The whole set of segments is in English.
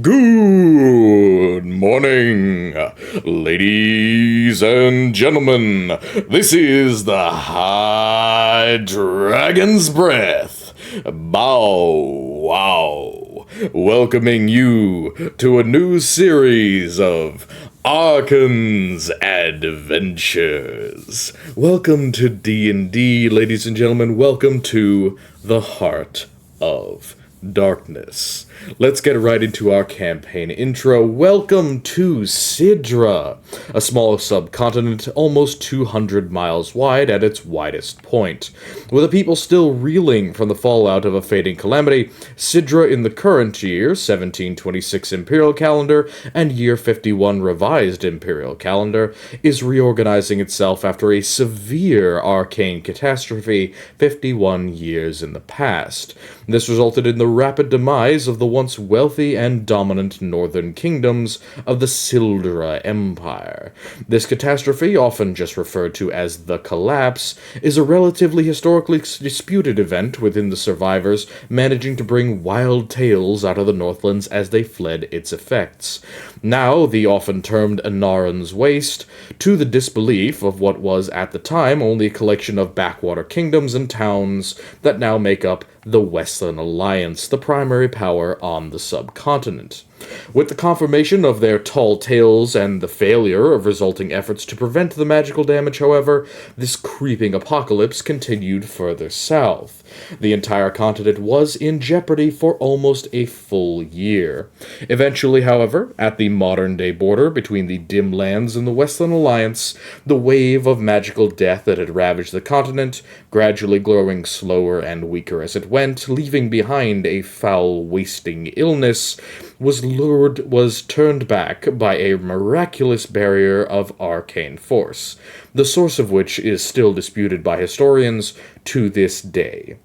Good morning, ladies and gentlemen. This is the Hydragons Breath. Bow wow. Welcoming you to a new series of Archons Adventures. Welcome to D&D, ladies and gentlemen. Welcome to the Heart of Darkness. Let's get right into our campaign intro. Welcome to Sidra, a small subcontinent almost 200 miles wide at its widest point. With the people still reeling from the fallout of a fading calamity, Sidra in the current year, 1726 Imperial Calendar, and year 51 Revised Imperial Calendar, is reorganizing itself after a severe arcane catastrophe 51 years in the past. This resulted in the rapid demise of the once wealthy and dominant northern kingdoms of the Sildra Empire. This catastrophe, often just referred to as the Collapse, is a relatively historically disputed event, within the survivors managing to bring wild tales out of the Northlands as they fled its effects. Now, the often termed Anaran's Waste, to the disbelief of what was at the time only a collection of backwater kingdoms and towns that now make up the Westland Alliance, the primary power on the subcontinent. With the confirmation of their tall tales and the failure of resulting efforts to prevent the magical damage, however, this creeping apocalypse continued further south. The entire continent was in jeopardy for almost a full year. Eventually, however, at the modern-day border between the Dim Lands and the Westland Alliance, the wave of magical death that had ravaged the continent, gradually growing slower and weaker as it went, leaving behind a foul, wasting illness, was turned back by a miraculous barrier of arcane force, the source of which is still disputed by historians to this day.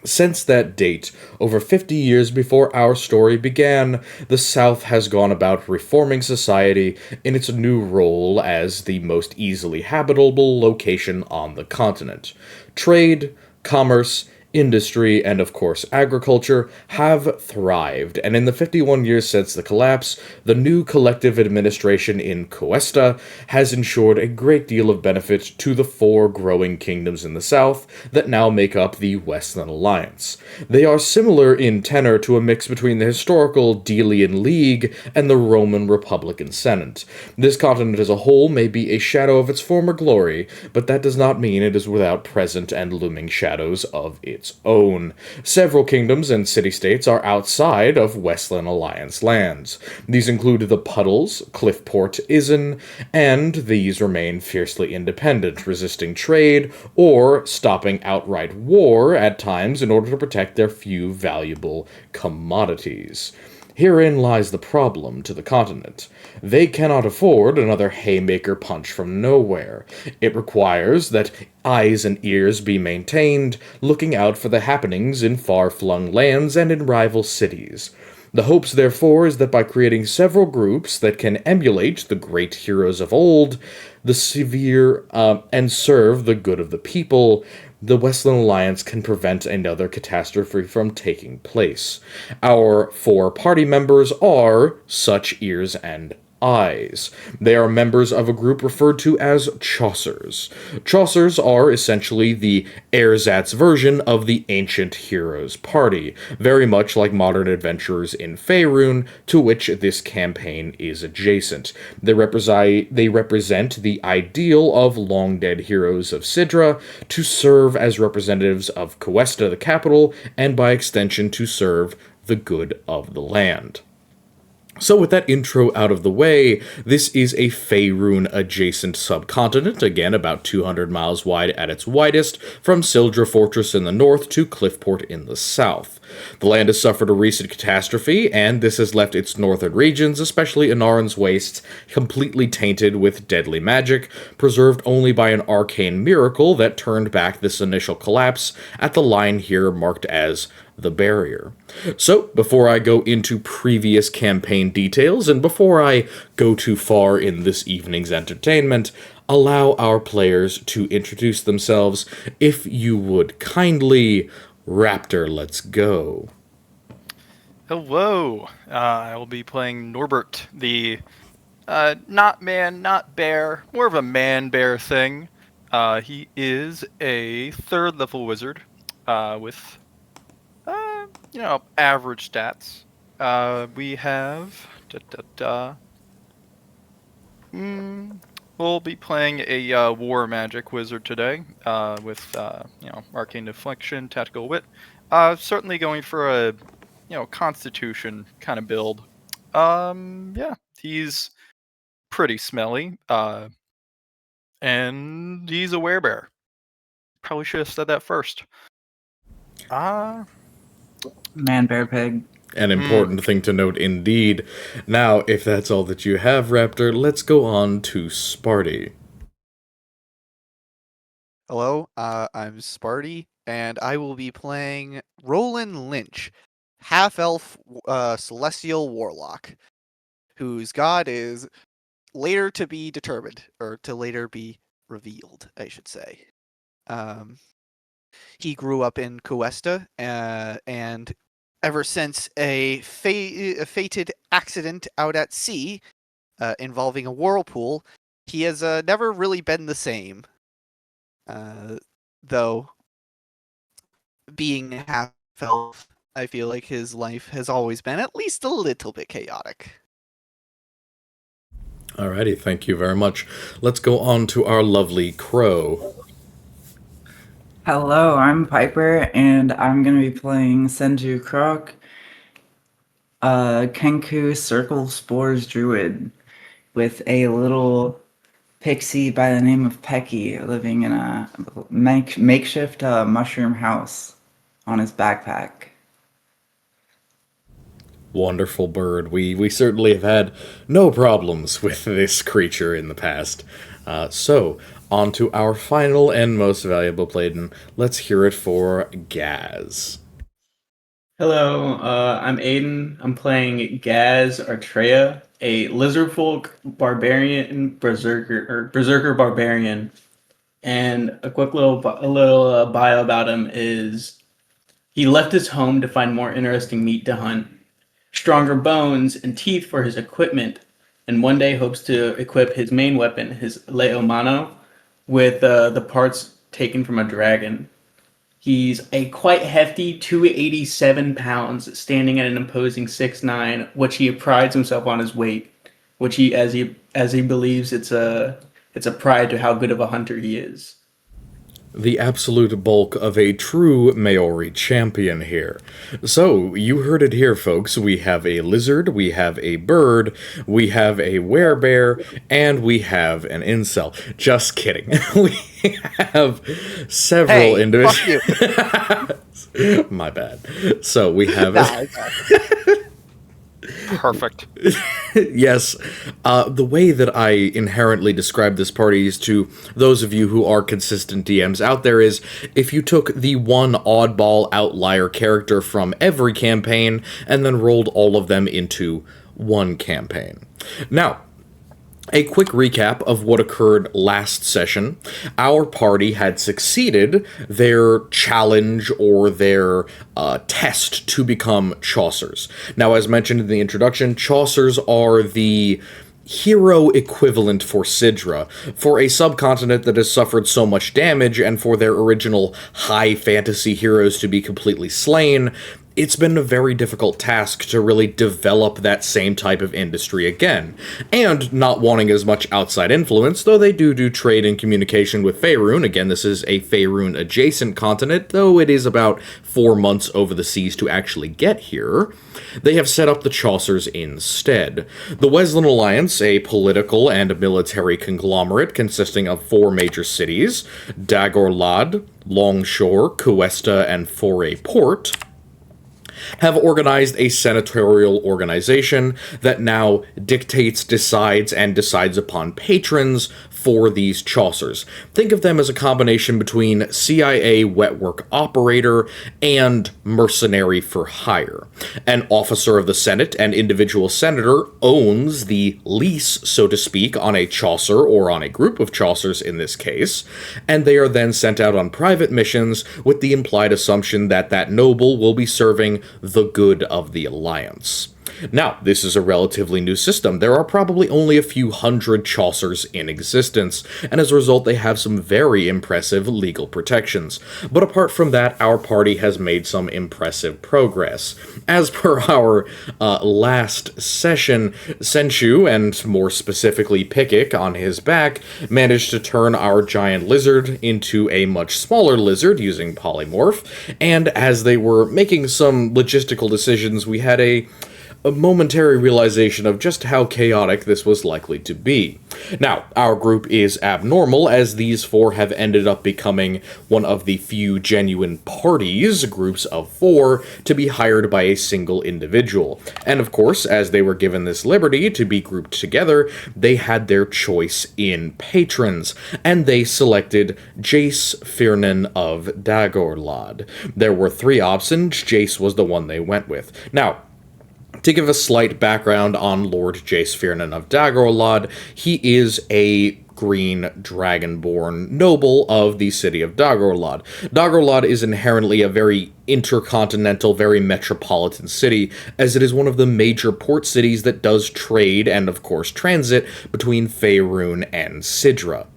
Since that date, over 50 years before our story began, the South has gone about reforming society in its new role as the most easily habitable location on the continent. Trade, commerce, industry, and of course agriculture have thrived, and in the 51 years since the collapse, the new collective administration in Cuesta has ensured a great deal of benefit to the four growing kingdoms in the south that now make up the Westland Alliance. They are similar in tenor to a mix between the historical Delian League and the Roman Republican Senate. This continent as a whole may be a shadow of its former glory, but that does not mean it is without present and looming shadows of its own. Several kingdoms and city-states are outside of Westland Alliance lands. These include the Puddles, Cliffport, Izen, and these remain fiercely independent, resisting trade or stopping outright war at times in order to protect their few valuable commodities. Herein lies the problem to the continent. They cannot afford another haymaker punch from nowhere. It requires that eyes and ears be maintained, looking out for the happenings in far-flung lands and in rival cities. The hopes, therefore, is that by creating several groups that can emulate the great heroes of old, the severe and serve the good of the people, the Westland Alliance can prevent another catastrophe from taking place. Our four party members are such ears and eyes. They are members of a group referred to as Chaucers. Chaucers are essentially the ersatz version of the ancient heroes party, very much like modern adventurers in Faerun, to which this campaign is adjacent. They represent the ideal of long-dead heroes of Sidra to serve as representatives of Cuesta, the capital, and by extension to serve the good of the land. So with that intro out of the way, this is a Faerun-adjacent subcontinent, again about 200 miles wide at its widest, from Sildra Fortress in the north to Cliffport in the south. The land has suffered a recent catastrophe, and this has left its northern regions, especially Anaran's Wastes, completely tainted with deadly magic, preserved only by an arcane miracle that turned back this initial collapse at the line here marked as the barrier. So, before I go into previous campaign details, and before I go too far in this evening's entertainment, allow our players to introduce themselves. If you would kindly, Raptor, let's go. Hello. I will be playing Norbert, the not man, not bear, more of a man-bear thing. He is a third-level wizard with, average stats. We have. Mm, we'll be playing a war magic wizard today with, arcane deflection, tactical wit. Certainly going for a, constitution kind of build. Yeah, he's pretty smelly, and he's a werebear. Probably should have said that first. Uh, Man, bear, pig. An important thing to note indeed. Now, if that's all that you have, Raptor, let's go on to Sparty. Hello, I'm Sparty, and I will be playing Roland Lynch, half-elf celestial warlock, whose god is later to be determined, or to later be revealed, I should say. He grew up in Cuesta, and ever since a fated accident out at sea involving a whirlpool, he has never really been the same. Though being half elf, I feel like his life has always been at least a little bit chaotic. Alrighty, thank you very much. Let's go on to our lovely Crow. Hello, I'm Piper, and I'm gonna be playing Senju Krok, Kenku Circle Spores Druid, with a little pixie by the name of Pecky living in a makeshift mushroom house on his backpack. Wonderful bird. We certainly have had no problems with this creature in the past. So, on to our final and most valuable Playden. Let's hear it for Gaz. Hello, I'm Aiden. I'm playing Gaz Artrea, a lizardfolk barbarian berserker barbarian. And a quick little bio about him is he left his home to find more interesting meat to hunt, stronger bones and teeth for his equipment, and one day hopes to equip his main weapon, his Leo Mano, with the parts taken from a dragon. He's a quite hefty 287 pounds, standing at an imposing 6'9", which he prides himself on his weight, which he believes it's a pride to how good of a hunter he is. The absolute bulk of a true Maori champion here. So, you heard it here, folks. We have a lizard, we have a bird, we have a werebear, and we have an incel. Just kidding. We have several individuals. My bad. So, we have... Perfect. Yes. The way that I inherently describe this party is to those of you who are consistent DMs out there is if you took the one oddball outlier character from every campaign and then rolled all of them into one campaign. Now, a quick recap of what occurred last session. Our party had succeeded their challenge or their test to become Chaucers. Now, as mentioned in the introduction, Chaucers are the hero equivalent for Sidra, for a subcontinent that has suffered so much damage, and for their original high fantasy heroes to be completely slain. It's been a very difficult task to really develop that same type of industry again. And not wanting as much outside influence, though they do trade and communication with Faerun. Again, this is a Faerun-adjacent continent, though it is about 4 months over the seas to actually get here. They have set up the Chaucers instead. The Wesleyan Alliance, a political and military conglomerate consisting of 4 major cities, Dagor Lad, Longshore, Cuesta, and Foray Port, have organized a senatorial organization that now dictates, decides, and decides upon patrons for these Chaucers. Think of them as a combination between CIA wetwork operator and mercenary for hire. An officer of the Senate and individual senator owns the lease, so to speak, on a Chaucer or on a group of Chaucers in this case, and they are then sent out on private missions with the implied assumption that that noble will be serving the good of the Alliance. Now, this is a relatively new system. There are probably only a few hundred Chaucers in existence, and as a result they have some very impressive legal protections. But apart from that, our party has made some impressive progress. As per our last session, Senshu, and more specifically Pikik on his back, managed to turn our giant lizard into a much smaller lizard using polymorph, and as they were making some logistical decisions, we had a momentary realization of just how chaotic this was likely to be. Now, our group is abnormal, as these four have ended up becoming one of the few genuine parties, groups of four, to be hired by a single individual. And of course, as they were given this liberty to be grouped together, they had their choice in patrons, and they selected Jace Firnan of Dagorlad. There were three options. Jace was the one they went with. Now, to give a slight background on Lord Jace Firnan of Dagorlad, he is a green dragonborn noble of the city of Dagorlad. Dagorlad is inherently a very intercontinental, very metropolitan city, as it is one of the major port cities that does trade and, of course, transit between Faerun and Sidra.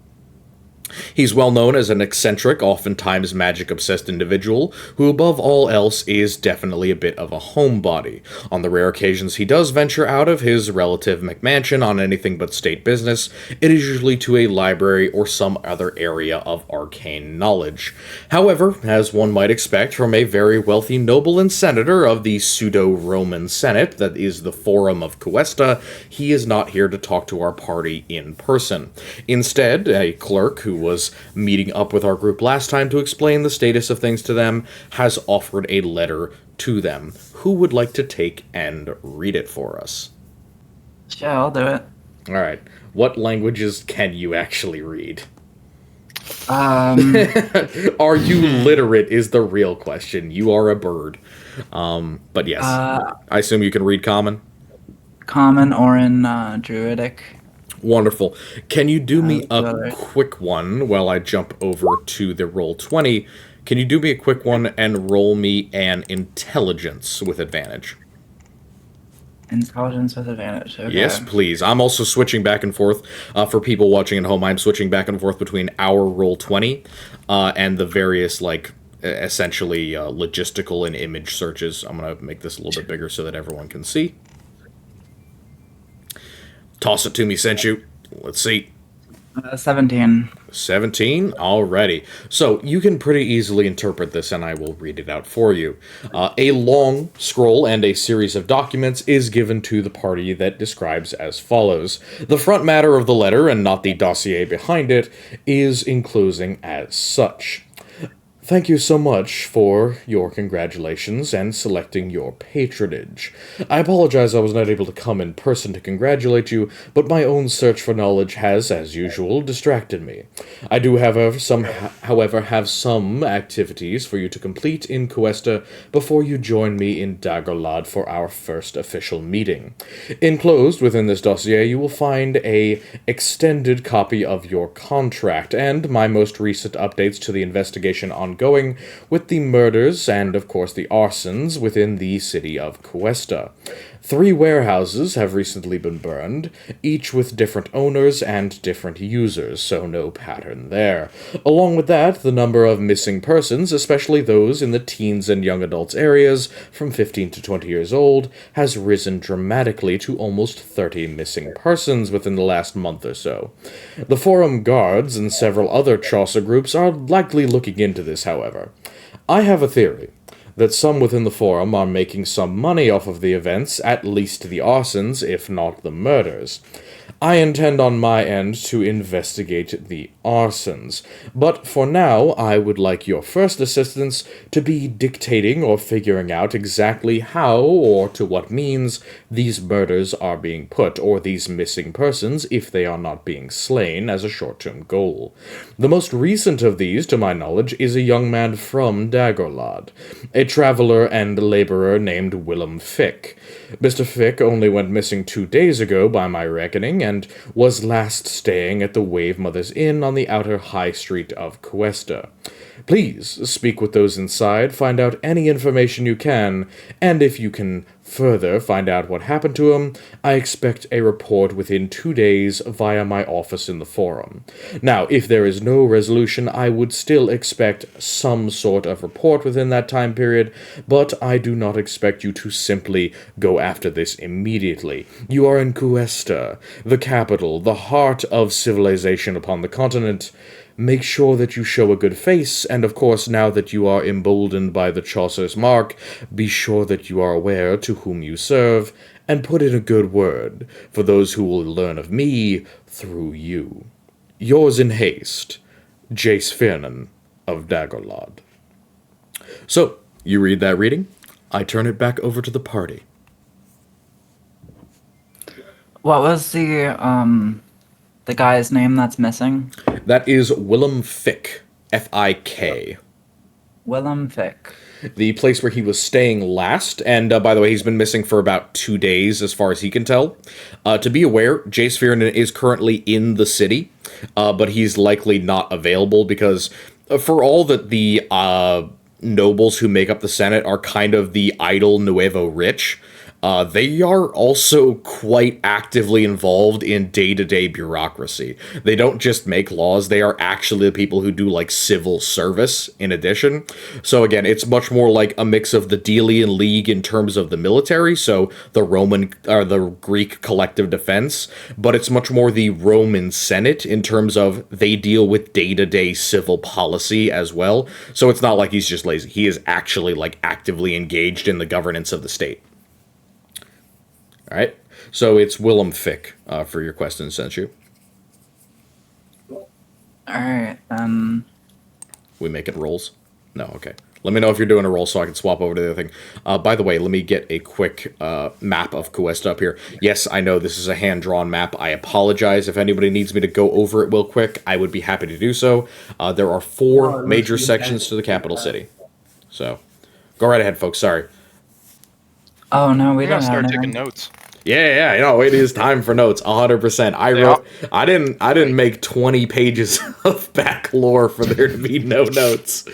He's well known as an eccentric, oftentimes magic-obsessed individual, who above all else is definitely a bit of a homebody. On the rare occasions he does venture out of his relative McMansion on anything but state business, it is usually to a library or some other area of arcane knowledge. However, as one might expect from a very wealthy noble and senator of the pseudo-Roman Senate that is the Forum of Cuesta, he is not here to talk to our party in person. Instead, a clerk who was meeting up with our group last time to explain the status of things to them, has offered a letter to them. Who would like to take and read it for us? Yeah, I'll do it. Alright. What languages can you actually read? Are you literate is the real question. You are a bird. But yes. I assume you can read Common? Common or in Druidic. Wonderful. Can you do me a quick one while I jump over to the Roll20? Can you do me a quick one and roll me an intelligence with advantage? Intelligence with advantage. Okay. Yes, please. I'm also switching back and forth. For people watching at home, I'm switching back and forth between our Roll20 and the various, essentially logistical and image searches. I'm going to make this a little bit bigger so that everyone can see. Toss it to me, Senshu. Let's see. 17. 17? Alrighty. So, you can pretty easily interpret this, and I will read it out for you. A long scroll and a series of documents is given to the party that describes as follows. The front matter of the letter, and not the dossier behind it, is enclosing as such. Thank you so much for your congratulations and selecting your patronage. I apologize I was not able to come in person to congratulate you, but my own search for knowledge has, as usual, distracted me. I do, however, have some activities for you to complete in Cuesta before you join me in Dagorlad for our first official meeting. Enclosed within this dossier, you will find a extended copy of your contract and my most recent updates to the investigation ongoing with the murders and, of course, the arsons within the city of Cuesta. 3 warehouses have recently been burned, each with different owners and different users, so no pattern there. Along with that, the number of missing persons, especially those in the teens and young adults areas from 15 to 20 years old, has risen dramatically to almost 30 missing persons within the last month or so. The Forum Guards and several other Chaucer groups are likely looking into this, however. I have a theory that some within the Forum are making some money off of the events, at least the arsons, if not the murders. I intend on my end to investigate the arsons. But for now, I would like your first assistance to be dictating or figuring out exactly how or to what means these murders are being put, or these missing persons, if they are not being slain, as a short-term goal. The most recent of these, to my knowledge, is a young man from Dagorlad, a traveler and laborer named Willem Fick. Mr. Fick only went missing 2 days ago, by my reckoning, and was last staying at the Wave Mother's Inn on the outer high street of Cuesta. Please speak with those inside, find out any information you can, and if you can further find out what happened to him, I expect a report within 2 days via my office in the Forum. Now, if there is no resolution, I would still expect some sort of report within that time period, but I do not expect you to simply go after this immediately. You are in Cuesta, the capital, the heart of civilization upon the continent. Make sure that you show a good face, and of course, now that you are emboldened by the Chaucer's mark, be sure that you are aware to whom you serve, and put in a good word for those who will learn of me through you. Yours in haste, Jace Fiernan of Dagorlad. So, you read that reading, I turn it back over to the party. What was the guy's name that's missing? That is Willem Fick, F-I-K. Willem Fick. The place where he was staying last, and by the way, he's been missing for about 2 days, as far as he can tell. To be aware, Jace Fiernan is currently in the city, but he's likely not available because for all that the nobles who make up the Senate are kind of the idle Nuevo rich, they are also quite actively involved in day-to-day bureaucracy. They don't just make laws, they are actually the people who do, like, civil service in addition. So again, it's much more like a mix of the Delian League in terms of the military, so the the Greek collective defense, but it's much more the Roman Senate in terms of they deal with day-to-day civil policy as well. So it's not like he's just lazy. He is actually, like, actively engaged in the governance of the state. All right, so it's Willem Fick for your question, Sensu. All right, We making rolls? No, okay. Let me know if you're doing a roll so I can swap over to the other thing. By the way, let me get a quick map of Cuesta up here. Yes, I know this is a hand-drawn map. I apologize. If anybody needs me to go over it real quick, I would be happy to do so. There are 4 major sections to the capital city. So, go right ahead, folks. Sorry. Oh no, we We're don't gonna have start anything. taking notes. Yeah, it is time for notes, 100%. I didn't make 20 pages of back lore for there to be no notes.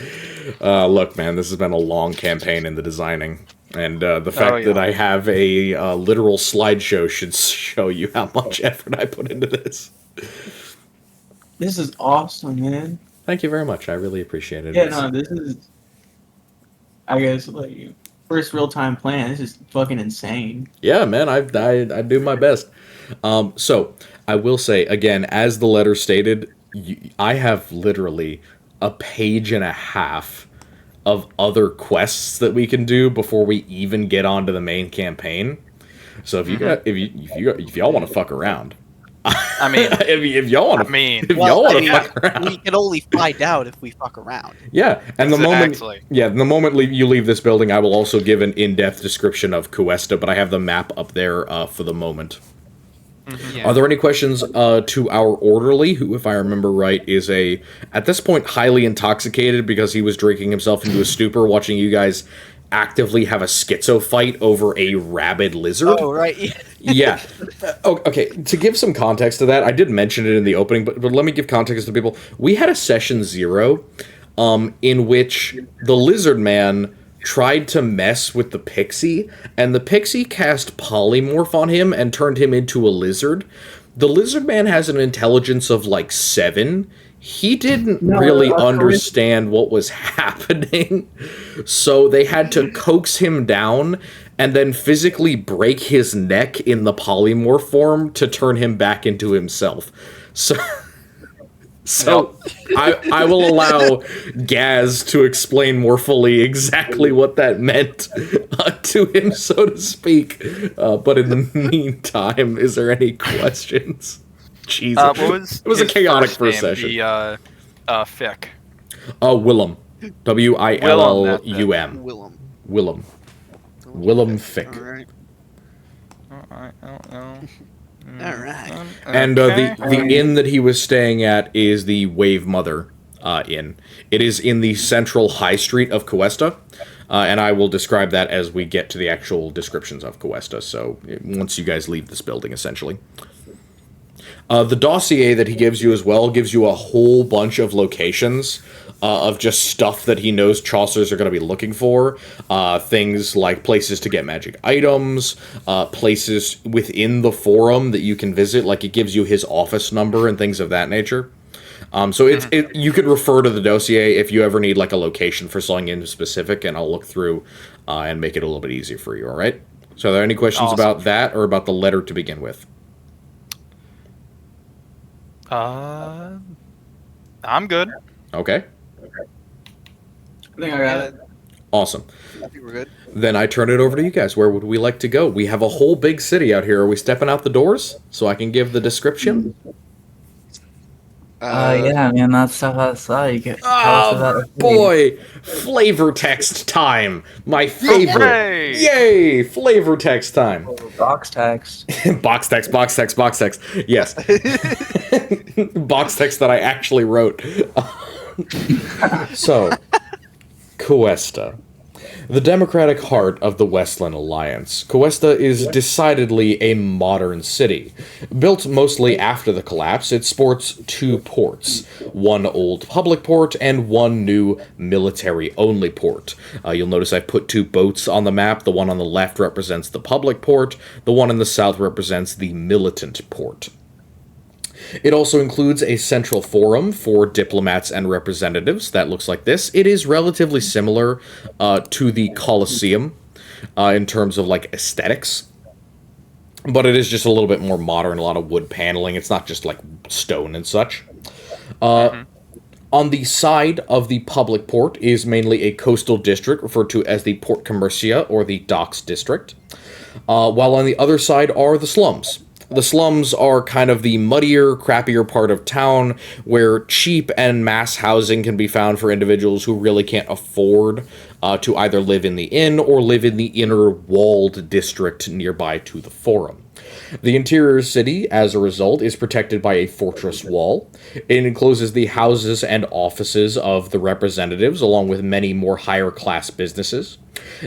Look, man, this has been a long campaign in the designing, and the fact that I have a literal slideshow should show you how much effort I put into this. This is awesome, man. Thank you very much. I really appreciate it. Yeah, no, this is, I guess, like, first real-time plan. This is fucking insane. Yeah, man, I do my best. So, I will say, again, as the letter stated, I have literally a page and a half of other quests that we can do before we even get onto the main campaign. So if if y'all want to fuck around, I mean, if y'all want to fuck around, we can only find out if we fuck around. yeah. And the Exactly. moment you leave this building, I will also give an in-depth description of Cuesta, but I have the map up there for the moment. Yeah. Are there any questions to our orderly, who, if I remember right, is at this point, highly intoxicated because he was drinking himself into a stupor watching you guys actively have a schizo fight over a rabid lizard? Oh, right. Yeah. Okay, to give some context to that, I did mention it in the opening, but let me give context to people. We had a session 0 in which the lizard man tried to mess with the pixie, and the pixie cast polymorph on him and turned him into a lizard. The lizard man has an intelligence of like 7. He didn't really understand what was happening, so they had to coax him down and then physically break his neck in the polymorph form to turn him back into himself. So I will allow Gaz to explain more fully exactly what that meant to him, so to speak. But in the meantime, is there any questions? Jesus. What was It was a his chaotic first first name? session. The Fick. Willem. Willem, Willum. Willem. Willem. Willem Fick. All right. I don't know. All right. And the inn that he was staying at is the Wave Mother Inn. It is in the central high street of Cuesta, and I will describe that as we get to the actual descriptions of Cuesta, so once you guys leave this building, essentially. The dossier that he gives you as well gives you a whole bunch of locations of just stuff that he knows Chaucers are going to be looking for. Things like places to get magic items, places within the forum that you can visit, like it gives you his office number and things of that nature. So you could refer to the dossier if you ever need like a location for something in specific, and I'll look through and make it a little bit easier for you, all right? So are there any questions about that or about the letter to begin with? I'm good. Okay. I think I got it. Awesome. I think we're good. Then I turn it over to you guys. Where would we like to go? We have a whole big city out here. Are we stepping out the doors so I can give the description? Yeah, man, that stuff I saw. You get tell us about Oh the city. boy, flavor text time. My favorite. Hooray! Yay, flavor text time. Box text. Box text. Yes. Box text that I actually wrote. So, Cuesta. The democratic heart of the Westland Alliance, Cuesta is decidedly a modern city. Built mostly after the collapse, it sports two ports, one old public port and one new military-only port. You'll notice I put two boats on the map. The one on the left represents the public port, the one in the south represents the militant port. It also includes a central forum for diplomats and representatives that looks like this. It is relatively similar to the Colosseum in terms of like aesthetics, but it is just a little bit more modern, a lot of wood paneling. It's not just like stone and such. On the side of the public port is mainly a coastal district referred to as the Port Commercia or the Docks District, while on the other side are the slums. The slums are kind of the muddier, crappier part of town where cheap and mass housing can be found for individuals who really can't afford to either live in the inn or live in the inner walled district nearby to the forum. The interior city, as a result, is protected by a fortress wall. It encloses the houses and offices of the representatives, along with many more higher-class businesses.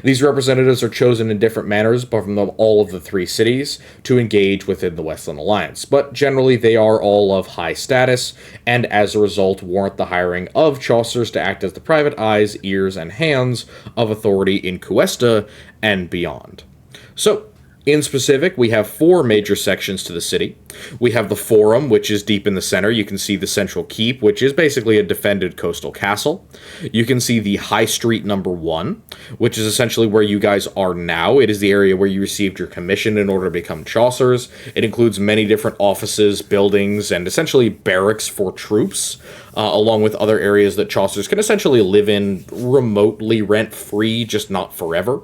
These representatives are chosen in different manners from all of the three cities to engage within the Westland Alliance, but generally they are all of high status, and as a result warrant the hiring of Chaucers to act as the private eyes, ears, and hands of authority in Cuesta and beyond. So, in specific, we have four major sections to the city. We have the Forum, which is deep in the center. You can see the Central Keep, which is basically a defended coastal castle. You can see the High Street number 1, which is essentially where you guys are now. It is the area where you received your commission in order to become Chaucers. It includes many different offices, buildings, and essentially barracks for troops, along with other areas that Chaucers can essentially live in remotely rent-free, just not forever.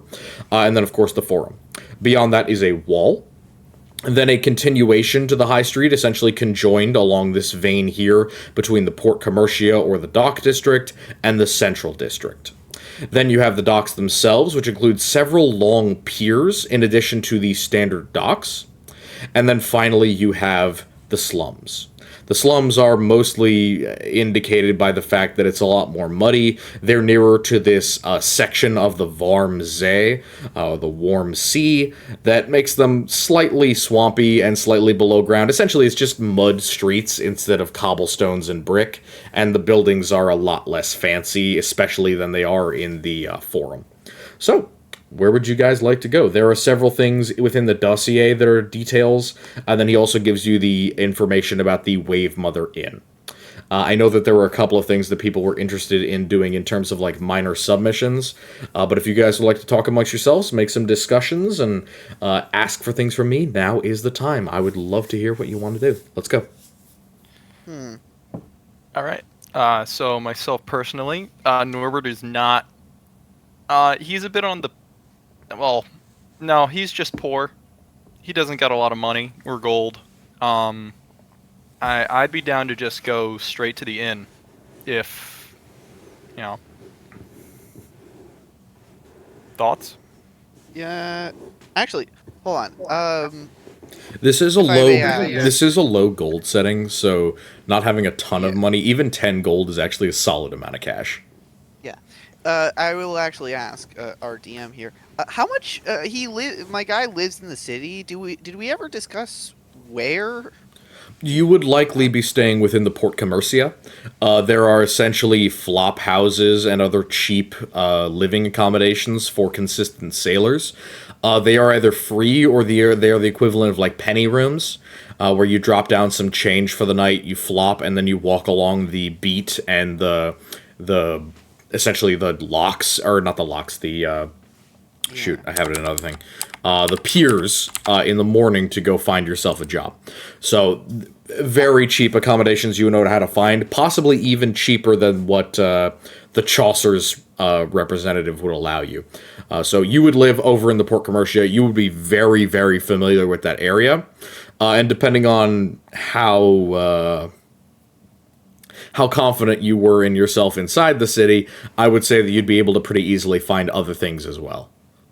And then, of course, the Forum. Beyond that is a wall, and then a continuation to the high street, essentially conjoined along this vein here between the Port Commercia or the Dock District and the Central District. Then you have the docks themselves, which include several long piers in addition to the standard docks. And then finally you have the slums. The slums are mostly indicated by the fact that it's a lot more muddy. They're nearer to this section of the Warm Zee, the Warm Sea, that makes them slightly swampy and slightly below ground. Essentially, it's just mud streets instead of cobblestones and brick, and the buildings are a lot less fancy, especially than they are in the Forum. So, where would you guys like to go? There are several things within the dossier that are details, and then he also gives you the information about the Wave Mother Inn. I know that there were a couple of things that people were interested in doing in terms of like minor submissions, but if you guys would like to talk amongst yourselves, make some discussions, and ask for things from me, now is the time. I would love to hear what you want to do. Let's go. All right. So myself personally, Norbert is not. He's a bit on the. Well, no, he's just poor. He doesn't got a lot of money or gold. I'd be down to just go straight to the inn, if you know. Thoughts? Yeah. Actually, hold on. This is a If I low may ask. this is a low gold setting, so not having a ton of Yeah. money, even 10 gold is actually a solid amount of cash. Yeah. I will actually ask our DM here. How much my guy lives in the city? Did we ever discuss where? You would likely be staying within the Port Commercia. There are essentially flop houses and other cheap living accommodations for consistent sailors. They are either free or they are the equivalent of like penny rooms, where you drop down some change for the night, you flop, and then you walk along the beat and the essentially the locks, or not the locks, the shoot, I have it in another thing. The piers in the morning to go find yourself a job. So, very cheap accommodations you know how to find, possibly even cheaper than what the Chaucer's representative would allow you. So, you would live over in the Port Commercia. You would be very, very familiar with that area. And depending on how confident you were in yourself inside the city, I would say that you'd be able to pretty easily find other things as well.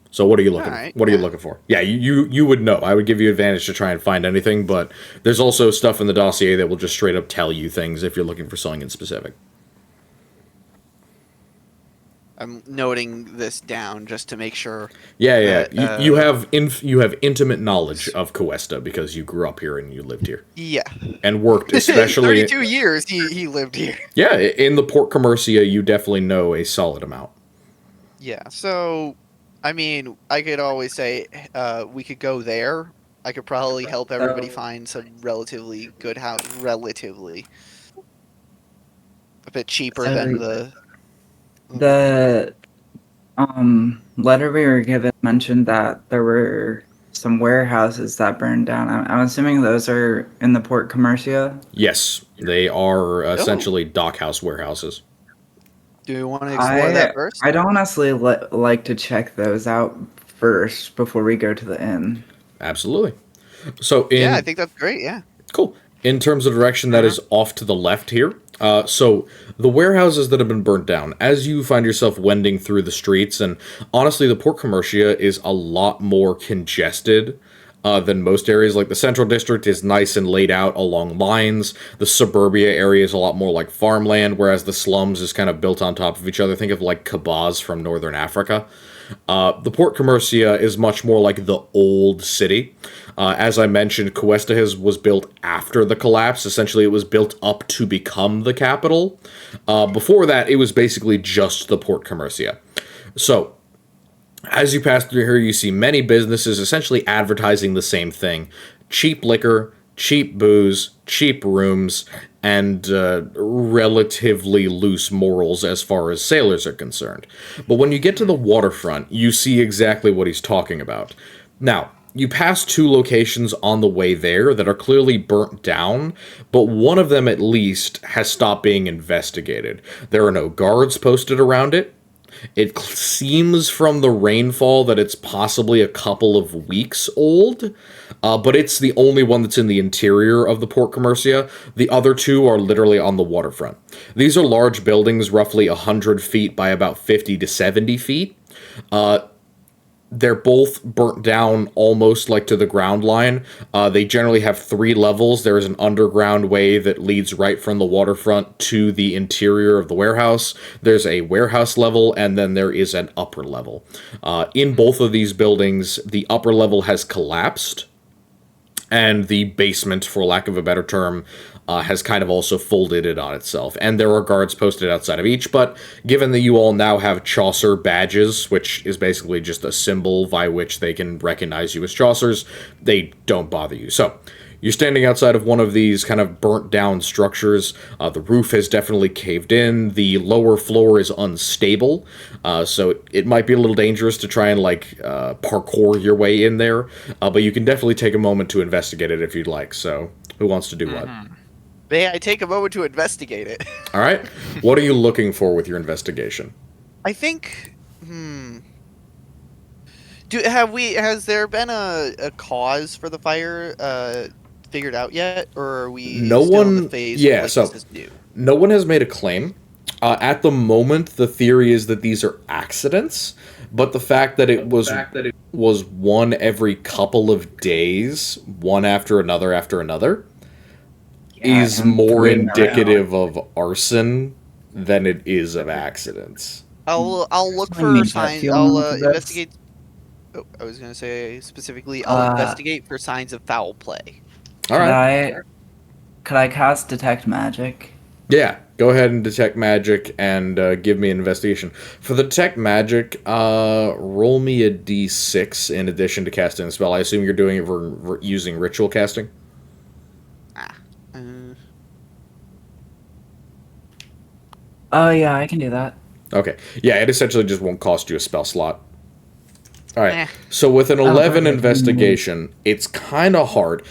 So what are you looking? Alright, What are you looking for? Yeah, you would know. I would give you advantage to try and find anything, but there's also stuff in the dossier that will just straight up tell you things if you're looking for something in specific. I'm noting this down just to make sure. Yeah. That, You have intimate knowledge of Cuesta because you grew up here and you lived here Yeah. and worked, especially 32 years he lived here. yeah, in the Port Commercia. You definitely know a solid amount. Yeah. So, I mean, I could always say we could go there. I could probably help everybody find some relatively good house, relatively a bit cheaper than The letter we were given mentioned that there were some warehouses that burned down. I'm assuming those are in the Port Commercia. Yes, they are essentially dockhouse warehouses. Do you want to explore that first? I'd honestly like to check those out first before we go to the inn. Absolutely. So Yeah, I think that's great. Yeah. cool. In terms of direction, that is off to the left here. So the warehouses that have been burnt down, as you find yourself wending through the streets, and honestly, the Port Commercia is a lot more congested than most areas. Like the Central District is nice and laid out along lines. The suburbia area is a lot more like farmland, whereas the slums is kind of built on top of each other. Think of like Kabaz from Northern Africa. The Port Commercia is much more like the old city. As I mentioned, Cuesta was built after the collapse. Essentially, it was built up to become the capital. Before that, it was basically just the Port Commercia. So, as you pass through here, you see many businesses essentially advertising the same thing. Cheap liquor, cheap booze, cheap rooms, and relatively loose morals as far as sailors are concerned. But when you get to the waterfront, you see exactly what he's talking about. Now, you pass two locations on the way there that are clearly burnt down, but one of them at least has stopped being investigated. There are no guards posted around it. It seems from the rainfall that it's possibly a couple of weeks old, but it's the only one that's in the interior of the Port Commercia. The other two are literally on the waterfront. These are large buildings, roughly 100 feet by about 50 to 70 feet. They're both burnt down almost like to the ground line. They generally have 3 levels. There is an underground way that leads right from the waterfront to the interior of the warehouse. There's a warehouse level, and then there is an upper level. In both of these buildings, the upper level has collapsed, and the basement, for lack of a better term, has kind of also folded it on itself. And there are guards posted outside of each, but given that you all now have Chaucer badges, which is basically just a symbol by which they can recognize you as Chaucers, they don't bother you. So, you're standing outside of one of these kind of burnt down structures. The roof has definitely caved in. The lower floor is unstable, so it might be a little dangerous to try and parkour your way in there. But you can definitely take a moment to investigate it if you'd like. So, who wants to do what? May I take a moment to investigate it? All right. What are you looking for with your investigation? I think. Has there been a cause for the fire? figured out yet, or are we No still in the one- phase yeah, of like so- this is new? No one has made a claim. At the moment, the theory is that these are accidents, but the fact that it was one every couple of days, one after another, is and more three in a row. indicative of arson than it is of accidents. I'll look Just my for gut signs. feeling I'll with this. investigate. Oh, I was gonna say specifically, I'll investigate for signs of foul play. All right. Could I cast detect magic? Yeah, go ahead and detect magic and give me an investigation. For the detect magic, roll me a d6 in addition to casting a spell. I assume you're doing it for using ritual casting? Oh yeah, I can do that. Okay. Yeah, it essentially just won't cost you a spell slot. Alright, Eh. so with an 11 perfect. investigation, it's kind of hard.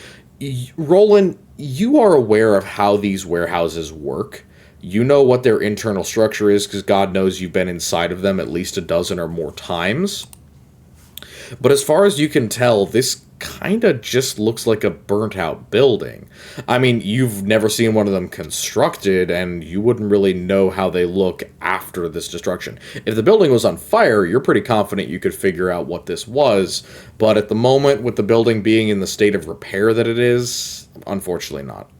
Roland, you are aware of how these warehouses work. You know what their internal structure is, because God knows you've been inside of them at least a dozen or more times. But as far as you can tell, this kind of just looks like a burnt-out building. I mean, you've never seen one of them constructed, and you wouldn't really know how they look after this destruction. If the building was on fire, you're pretty confident you could figure out what this was, but at the moment, with the building being in the state of repair that it is, unfortunately not.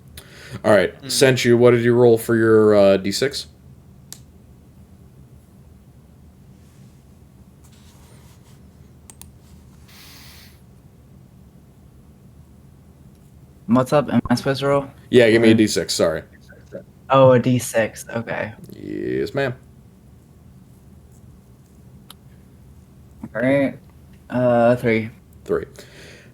Alright, Senchu, what did you roll for your d6? What's up? Am I supposed to roll? Yeah, give me a d6, sorry. Oh, a d6. Okay. Yes, ma'am. Alright. 3. 3.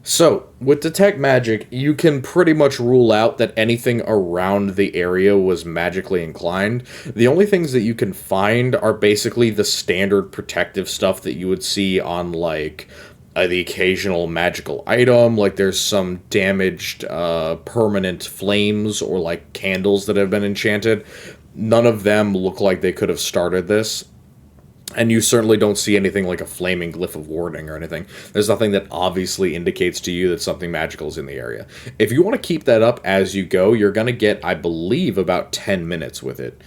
So, with Detect Magic, you can pretty much rule out that anything around the area was magically inclined. The only things that you can find are basically the standard protective stuff that you would see on, like, the occasional magical item, like there's some damaged permanent flames or, like, candles that have been enchanted. None of them look like they could have started this. And you certainly don't see anything like a flaming glyph of warning or anything. There's nothing that obviously indicates to you that something magical is in the area. If you want to keep that up as you go, you're going to get, I believe, about 10 minutes with it.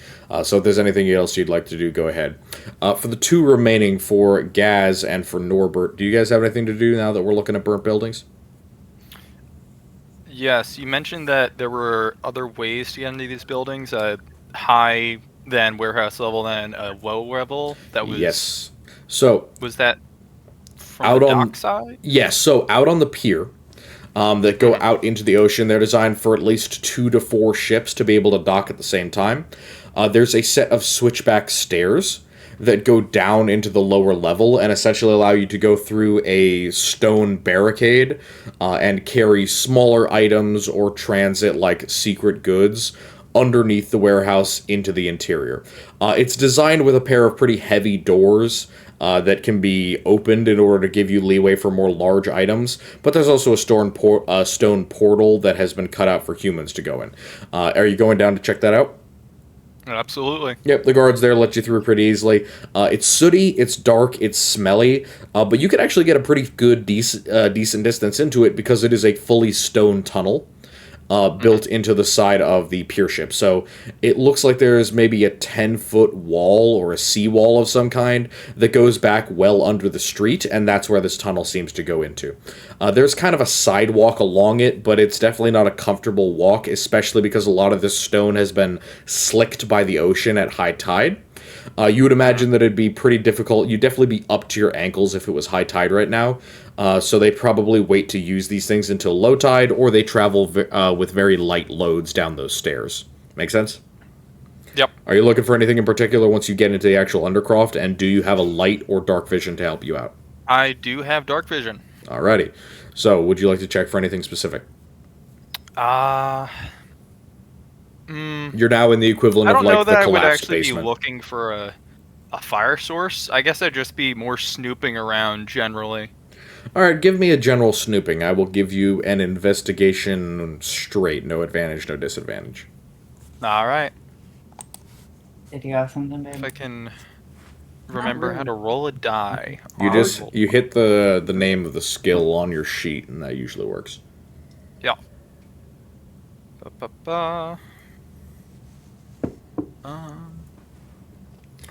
So if there's anything else you'd like to do, go ahead. For the two remaining, for Gaz and for Norbert, do you guys have anything to do now that we're looking at burnt buildings? Yes, you mentioned that there were other ways to get into these buildings. High than warehouse level, then a low level. That was Yes. So was that from out the on dock side? Yes. So out on the pier, that go out into the ocean, they're designed for at least 2 to 4 ships to be able to dock at the same time. There's a set of switchback stairs that go down into the lower level and essentially allow you to go through a stone barricade and carry smaller items or transit like secret goods underneath the warehouse into the interior. It's designed with a pair of pretty heavy doors that can be opened in order to give you leeway for more large items, but there's also a stone portal that has been cut out for humans to go in. Are you going down to check that out? Absolutely. Yep, the guards there let you through pretty easily. It's sooty, it's dark, it's smelly, but you can actually get a pretty good, decent distance into it because it is a fully stone tunnel built into the side of the pier ship. So it looks like there's maybe a 10-foot wall or a seawall of some kind that goes back well under the street, and that's where this tunnel seems to go into. There's kind of a sidewalk along it, but it's definitely not a comfortable walk, especially because a lot of this stone has been slicked by the ocean at high tide. You would imagine that it'd be pretty difficult. You'd definitely be up to your ankles if it was high tide right now. So they probably wait to use these things until low tide, or they travel with very light loads down those stairs. Make sense? Yep. Are you looking for anything in particular once you get into the actual Undercroft, and do you have a light or dark vision to help you out? I do have dark vision. Alrighty. So, would you like to check for anything specific? You're now in the equivalent I of don't know like the that I would collapsed actually basement. be looking for a fire source. I guess I'd just be more snooping around generally. Alright, give me a general snooping. I will give you an investigation straight. No advantage, no disadvantage. All right. Did you have something, babe? If I can remember how to roll a die. You hit the name of the skill on your sheet, and that usually works. Yeah. Ba-ba-ba.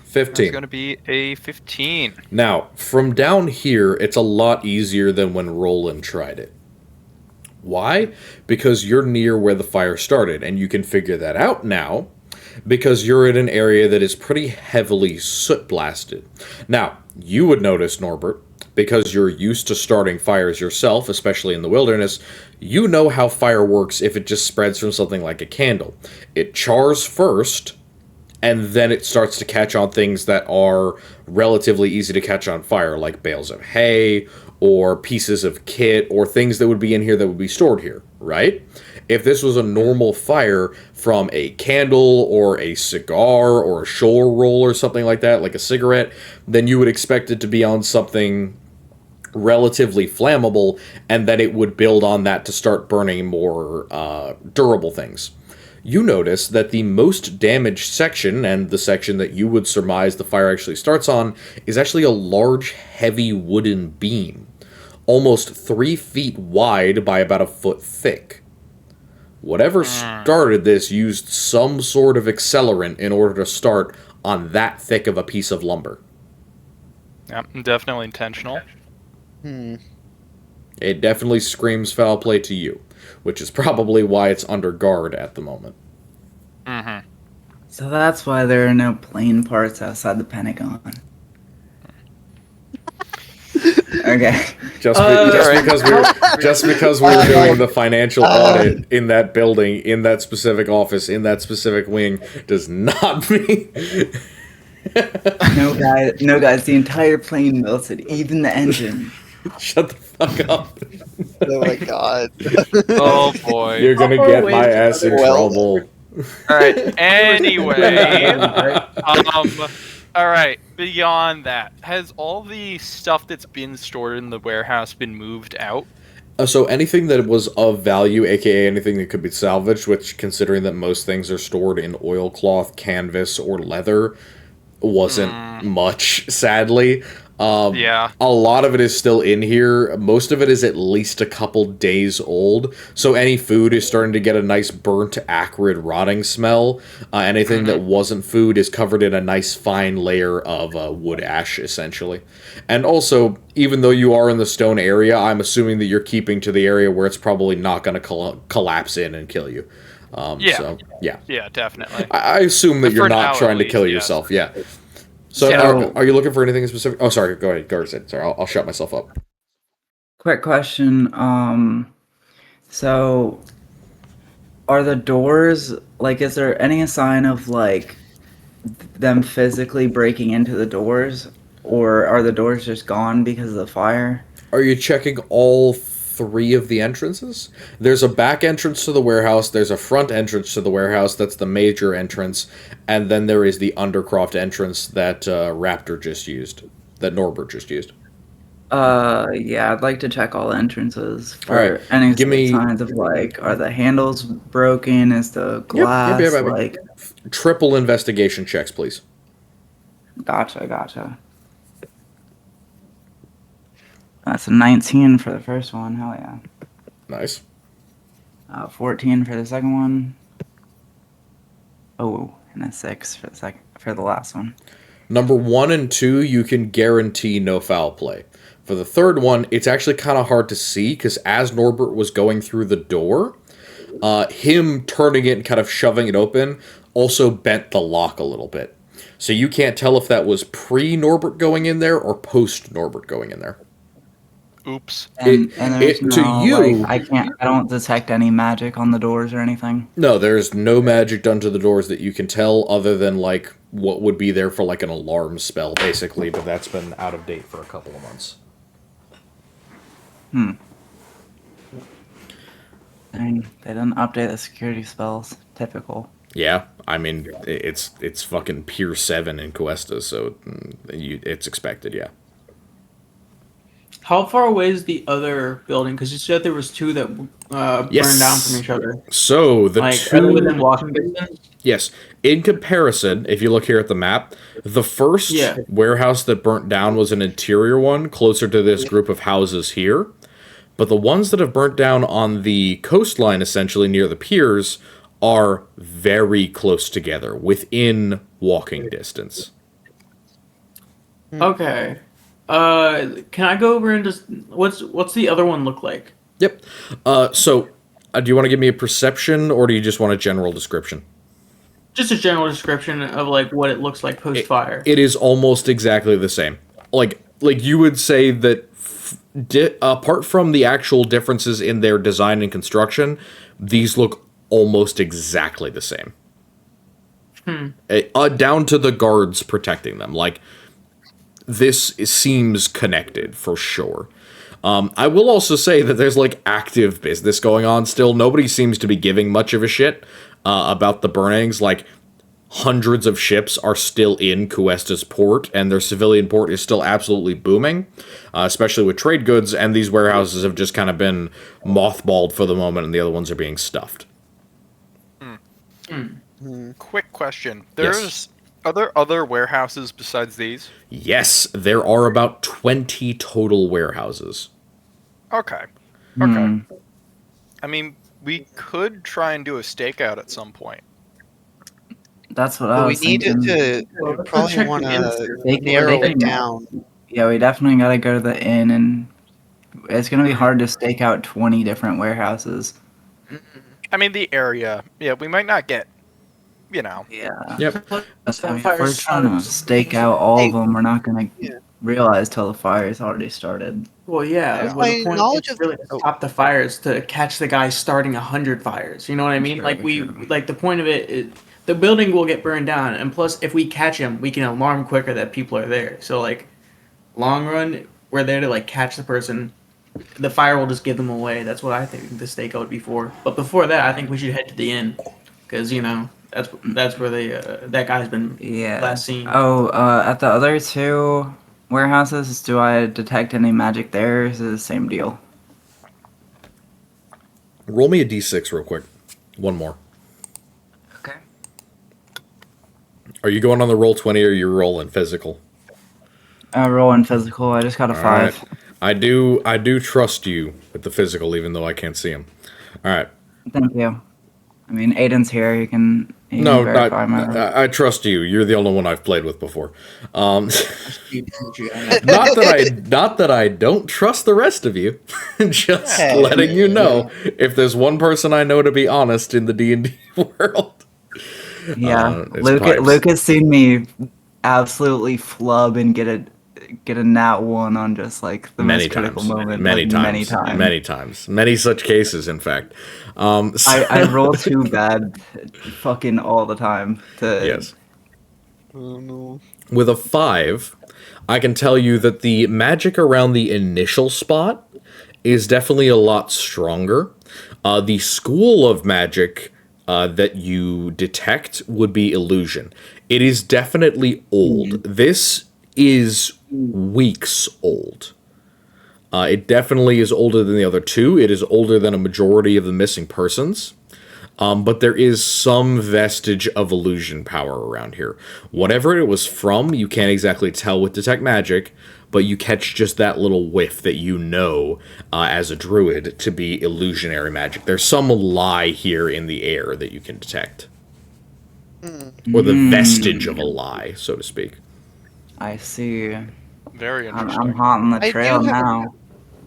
15. It's going to be a 15. Now, from down here, it's a lot easier than when Roland tried it. Why? Because you're near where the fire started, and you can figure that out now because you're in an area that is pretty heavily soot blasted. Now, you would notice, Norbert, because you're used to starting fires yourself, especially in the wilderness, you know how fire works if it just spreads from something like a candle. It chars first, and then it starts to catch on things that are relatively easy to catch on fire, like bales of hay, or pieces of kit, or things that would be in here that would be stored here, right? If this was a normal fire from a candle, or a cigar, or a shoulder roll, or something like that, like a cigarette, then you would expect it to be on something relatively flammable, and then it would build on that to start burning more durable things. You notice that the most damaged section, and the section that you would surmise the fire actually starts on, is actually a large, heavy wooden beam, almost 3 feet wide by about a foot thick. Whatever started this used some sort of accelerant in order to start on that thick of a piece of lumber. Yep, definitely intentional. It definitely screams foul play to you, which is probably why it's under guard at the moment. Mm-hmm. So that's why there are no plane parts outside the Pentagon. Okay. Just because we were doing the financial audit in that building, in that specific office, in that specific wing, does not mean... No, guys, the entire plane melted, even the engine. Shut the fuck up. Oh my god. Oh boy. You're gonna get my ass in trouble. Alright, anyway. Alright, beyond that, has all the stuff that's been stored in the warehouse been moved out? So anything that was of value, aka anything that could be salvaged, which considering that most things are stored in oilcloth, canvas, or leather, wasn't much, sadly. Yeah. A lot of it is still in here. Most of it is at least a couple days old. So any food is starting to get a nice burnt, acrid, rotting smell. Anything that wasn't food is covered in a nice fine layer of wood ash, essentially. And also, even though you are in the stone area, I'm assuming that you're keeping to the area where it's probably not going to collapse in and kill you. Yeah. So, yeah. Yeah, definitely. I assume that For you're now, not at trying to least, kill yes. yourself, yeah. So, are you looking for anything specific? Oh, sorry, go ahead, Garza. Sorry, I'll shut myself up. Quick question. So are the doors, like, is there any sign of, like, them physically breaking into the doors? Or are the doors just gone because of the fire? Are you checking all 3 of the entrances? There's a back entrance to the warehouse, there's a front entrance to the warehouse, that's the major entrance, and then there is the Undercroft entrance that Raptor just used, that Norbert just used. Yeah, I'd like to check all entrances for Alright, any give me- signs of, like, are the handles broken? Is the glass, yep. like... Triple investigation checks, please. Gotcha. That's a 19 for the first one, hell yeah. Nice. 14 for the second one. Oh, and a 6 for the last one. Number 1 and 2, you can guarantee no foul play. For the third one, it's actually kind of hard to see, because as Norbert was going through the door, him turning it and kind of shoving it open also bent the lock a little bit. So you can't tell if that was pre-Norbert going in there or post-Norbert going in there. Oops. And there's to no, you- like, I don't detect any magic on the doors or anything. No, there's no magic done to the doors that you can tell other than, like, what would be there for, like, an alarm spell, basically, but that's been out of date for a couple of months. Dang, they didn't update the security spells. Typical. Yeah, I mean, it's fucking Pier 7 in Cuesta, so it's expected, yeah. How far away is the other building? Because you said there was 2 that Yes. burned down from each other. So, the Like, two... are they within walking distance? Yes. In comparison, if you look here at the map, the first warehouse that burnt down was an interior one, closer to this group of houses here. But the ones that have burnt down on the coastline, essentially near the piers, are very close together, within walking distance. Okay. Can I go over and just what's the other one look like? Yep. So, do you want to give me a perception, or do you just want a general description? Just a general description of like what it looks like post fire. It is almost exactly the same. Like you would say that apart from the actual differences in their design and construction, these look almost exactly the same. Down to the guards protecting them. Like, this seems connected for sure. I will also say that there's like active business going on still. Nobody seems to be giving much of a shit about the burnings. Like, hundreds of ships are still in Cuesta's port, and their civilian port is still absolutely booming, especially with trade goods, and these warehouses have just kind of been mothballed for the moment, and the other ones are being stuffed. Quick question. Yes. Are there other warehouses besides these? Yes, there are about 20 total warehouses. Okay. Okay. I mean, we could try and do a stakeout at some point. That's what I But we was need thinking. to Well, let's probably check want the to insert. narrow they it can- down. Yeah, we definitely gotta go to the inn, and it's gonna be hard to stake out 20 different warehouses. I mean, the area. Yeah, we might not get, Yeah. Yep. I mean, if we're trying to stake out all of them, we're not gonna Yeah. realize till the fire's already started. Well, yeah. Yeah. Well, My the point knowledge is of- really to stop the fires, to catch the guy starting 100 fires. You know what I mean? Sure, Like sure. like the point of it is the building will get burned down, and plus, if we catch him, we can alarm quicker that people are there. So like, long run, we're there to like catch the person. The fire will just give them away. That's what I think the stakeout would be for. But before that, I think we should head to the inn, because that's where that guy's been Yeah. last seen. Oh, at the other two warehouses, do I detect any magic there? Or is it the same deal? Roll me a d6 real quick. One more. Okay. Are you going on the roll 20 or you're rolling physical? Rolling physical. I just got a 5. Alright. I do trust you with the physical, even though I can't see him. Alright. Thank you. I mean, Aiden's here. He can No, verify my. I trust you. You're the only one I've played with before. Not that I don't trust the rest of you. Just Hey. letting you know, if there's one person I know to be honest in the D&D world. Yeah, it's pipes. Luke has seen me absolutely flub and get a nat 1 on just like the Many most critical times. moment. Many like, times. Many times. Many such cases, in fact. I roll too bad, fucking all the time. Yes. Oh, no. With a 5, I can tell you that the magic around the initial spot is definitely a lot stronger. The school of magic that you detect would be illusion. It is definitely old. This is weeks old. It definitely is older than the other two. It is older than a majority of the missing persons. But there is some vestige of illusion power around here. Whatever it was from, you can't exactly tell with Detect Magic, but you catch just that little whiff that you know, as a druid, to be illusionary magic. There's some lie here in the air that you can detect. Or the vestige of a lie, so to speak. I see. Very I'm interesting. hot on the I do trail have a- now.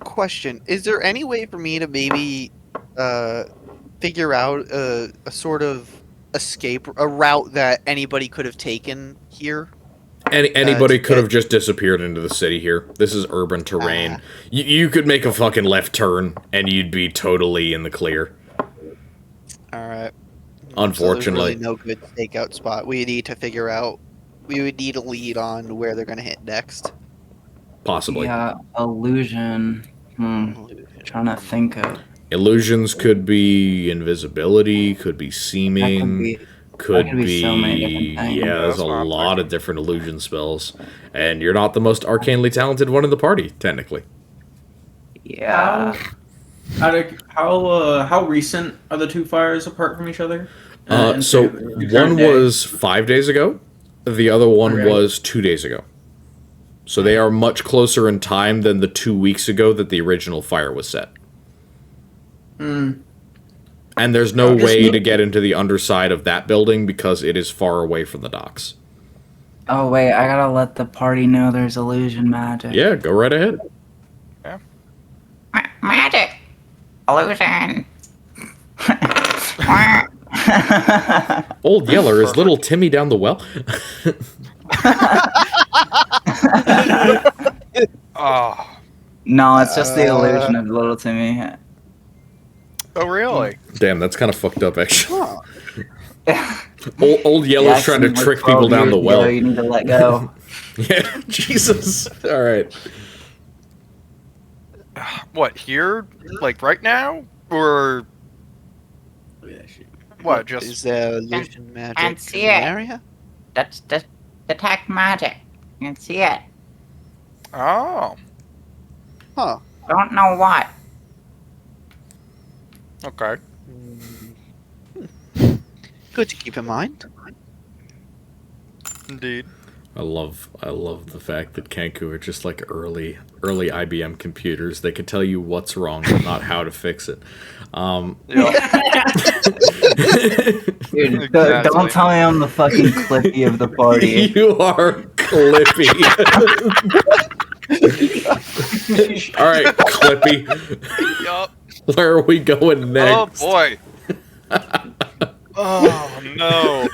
Question: is there any way for me to maybe figure out a sort of escape, a route that anybody could have taken here? Anybody to could get- have just disappeared into the city here. This is urban terrain. You could make a fucking left turn, and you'd be totally in the clear. All right. Unfortunately. So there's really no good stakeout spot. We need to figure out. We would need a lead on where they're going to hit next. Possibly. Yeah, illusion. Trying to think of. Illusions could be invisibility, could be seeming, could could be so many different things. yeah, there's That's a what I'm lot of different illusion spells. And you're not the most arcanely talented one in the party, technically. Yeah. How recent are the two fires apart from each other? So the one current day? was 5 days ago, the other one Okay. was 2 days ago. So they are much closer in time than the 2 weeks ago that the original fire was set. Mm. And there's no Just way need- to get into the underside of that building because it is far away from the docks. Oh wait, I gotta let the party know there's illusion magic. Yeah, go right ahead. Magic! Illusion! Old Yeller, is little Timmy down the well? Oh, No, it's just the illusion of little Timmy. oh really? Damn, that's kind of fucked up, actually. Huh. Old Yeller's trying to Jackson, trick like people 12 down the years well. ago, you need to let go. Yeah, Jesus. All right. What, here? Like right now? Or Look at that shit. what? Just Is there illusion magic and in see the it. area? That's detect magic. You can see it. oh, Huh. Don't know what. okay. Good to keep in mind. Indeed. I love the fact that Kenku are just like early IBM computers. They can tell you what's wrong, but not how to fix it. Yeah. Dude, Exactly. don't tell me I'm the fucking Clippy of the party. You are Clippy. All right, Clippy. Yup. Where are we going Oh next? boy. Oh no.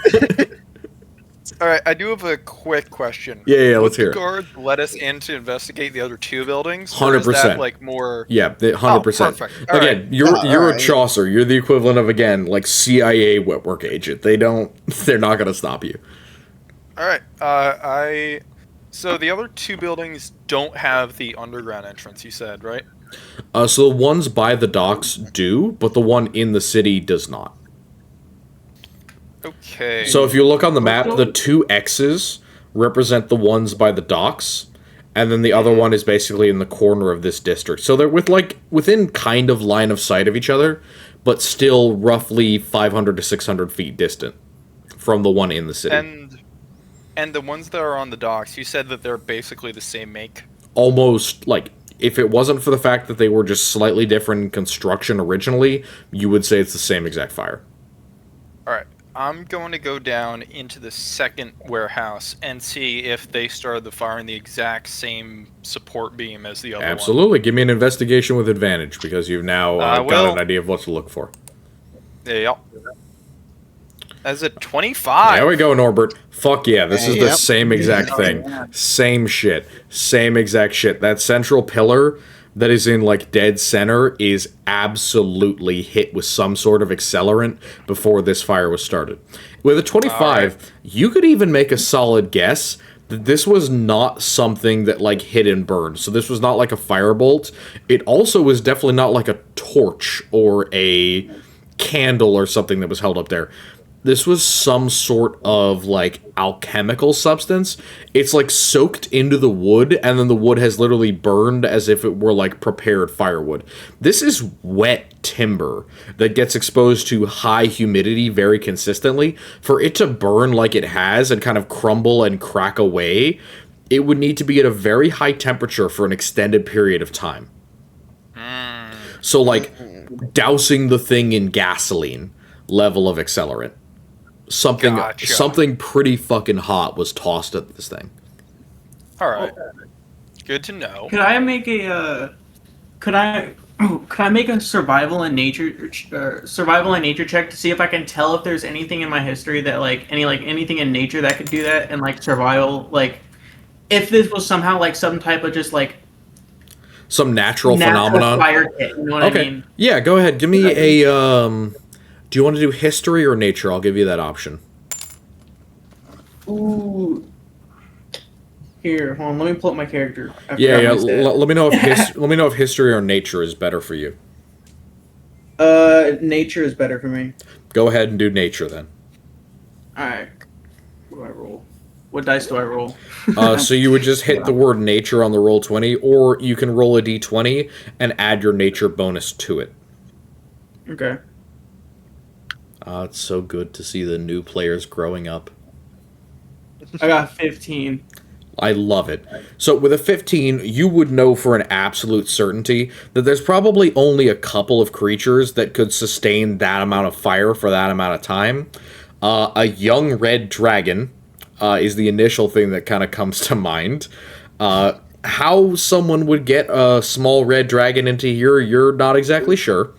All right, I do have a quick question. Yeah, Would let's hear the it. guards let us in to investigate the other two buildings? Or is 100%. that like more? Yeah, 100%. perfect. All Again, right. you're a right. Chaucer. You're the equivalent of again like CIA wetwork agent. They're not gonna stop you. All right. So the other two buildings don't have the underground entrance. You said, right? So the ones by the docks do, but the one in the city does not. Okay. So if you look on the map, the two X's represent the ones by the docks, and then the other one is basically in the corner of this district. So they're within kind of line of sight of each other, but still roughly 500 to 600 feet distant from the one in the city. And the ones that are on the docks, you said that they're basically the same make. Almost like if it wasn't for the fact that they were just slightly different in construction originally, you would say it's the same exact fire. All right. I'm going to go down into the second warehouse and see if they started the fire in the exact same support beam as the other one. Absolutely. Give me an investigation with advantage because you've now got will. an idea of what to look for. Yep. That's a 25. There we go, Norbert. Fuck yeah, this is the Yep. same exact thing. Same shit. Same exact shit. That central pillar that is in like dead center is absolutely hit with some sort of accelerant before this fire was started. With a 25, you could even make a solid guess that this was not something that like hit and burned. So this was not like a firebolt. It also was definitely not like a torch or a candle or something that was held up there. This was some sort of like alchemical substance. It's like soaked into the wood, and then the wood has literally burned as if it were like prepared firewood. This is wet timber that gets exposed to high humidity very consistently. For it to burn like it has and kind of crumble and crack away, it would need to be at a very high temperature for an extended period of time. So like dousing the thing in gasoline level of accelerant. Gotcha. Something pretty fucking hot was tossed at this thing. All right. Good to know. Could I make a could I make a survival and nature check to see if I can tell if there's anything in my history that anything in nature that could do that, and like survival, like if this was somehow like some type of just like Some natural phenomenon. fire hit, you know what I mean? Yeah, go ahead. Give me a do you want to do history or nature? I'll give you that option. Ooh. Here, hold on. Let me pull up my character. I Yeah, forgot yeah. my stat. Let me know if let me know if history or nature is better for you. Nature is better for me. Go ahead and do nature then. All right. What do I roll? What dice do I roll? So you would just hit the word nature on the roll 20, or you can roll a d20 and add your nature bonus to it. Okay. It's so good to see the new players growing up. I got 15. I love it. So with a 15, you would know for an absolute certainty that there's probably only a couple of creatures that could sustain that amount of fire for that amount of time. A young red dragon is the initial thing that kind of comes to mind. How someone would get a small red dragon into here, you're not exactly sure.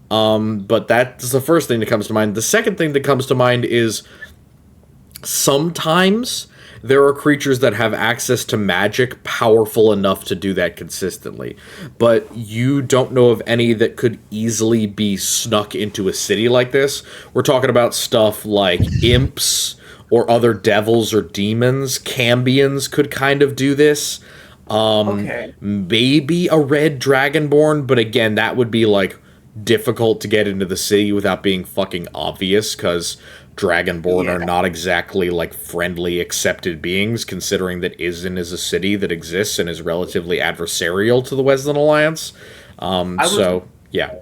But that's the first thing that comes to mind. The second thing that comes to mind is sometimes there are creatures that have access to magic powerful enough to do that consistently. But you don't know of any that could easily be snuck into a city like this. We're talking about stuff like imps or other devils or demons. Cambions could kind of do this. Okay. Maybe a red dragonborn, but again, that would be like difficult to get into the city without being fucking obvious, because Dragonborn are not exactly like friendly, accepted beings, considering that Isin is a city that exists and is relatively adversarial to the Wesleyan Alliance. Yeah.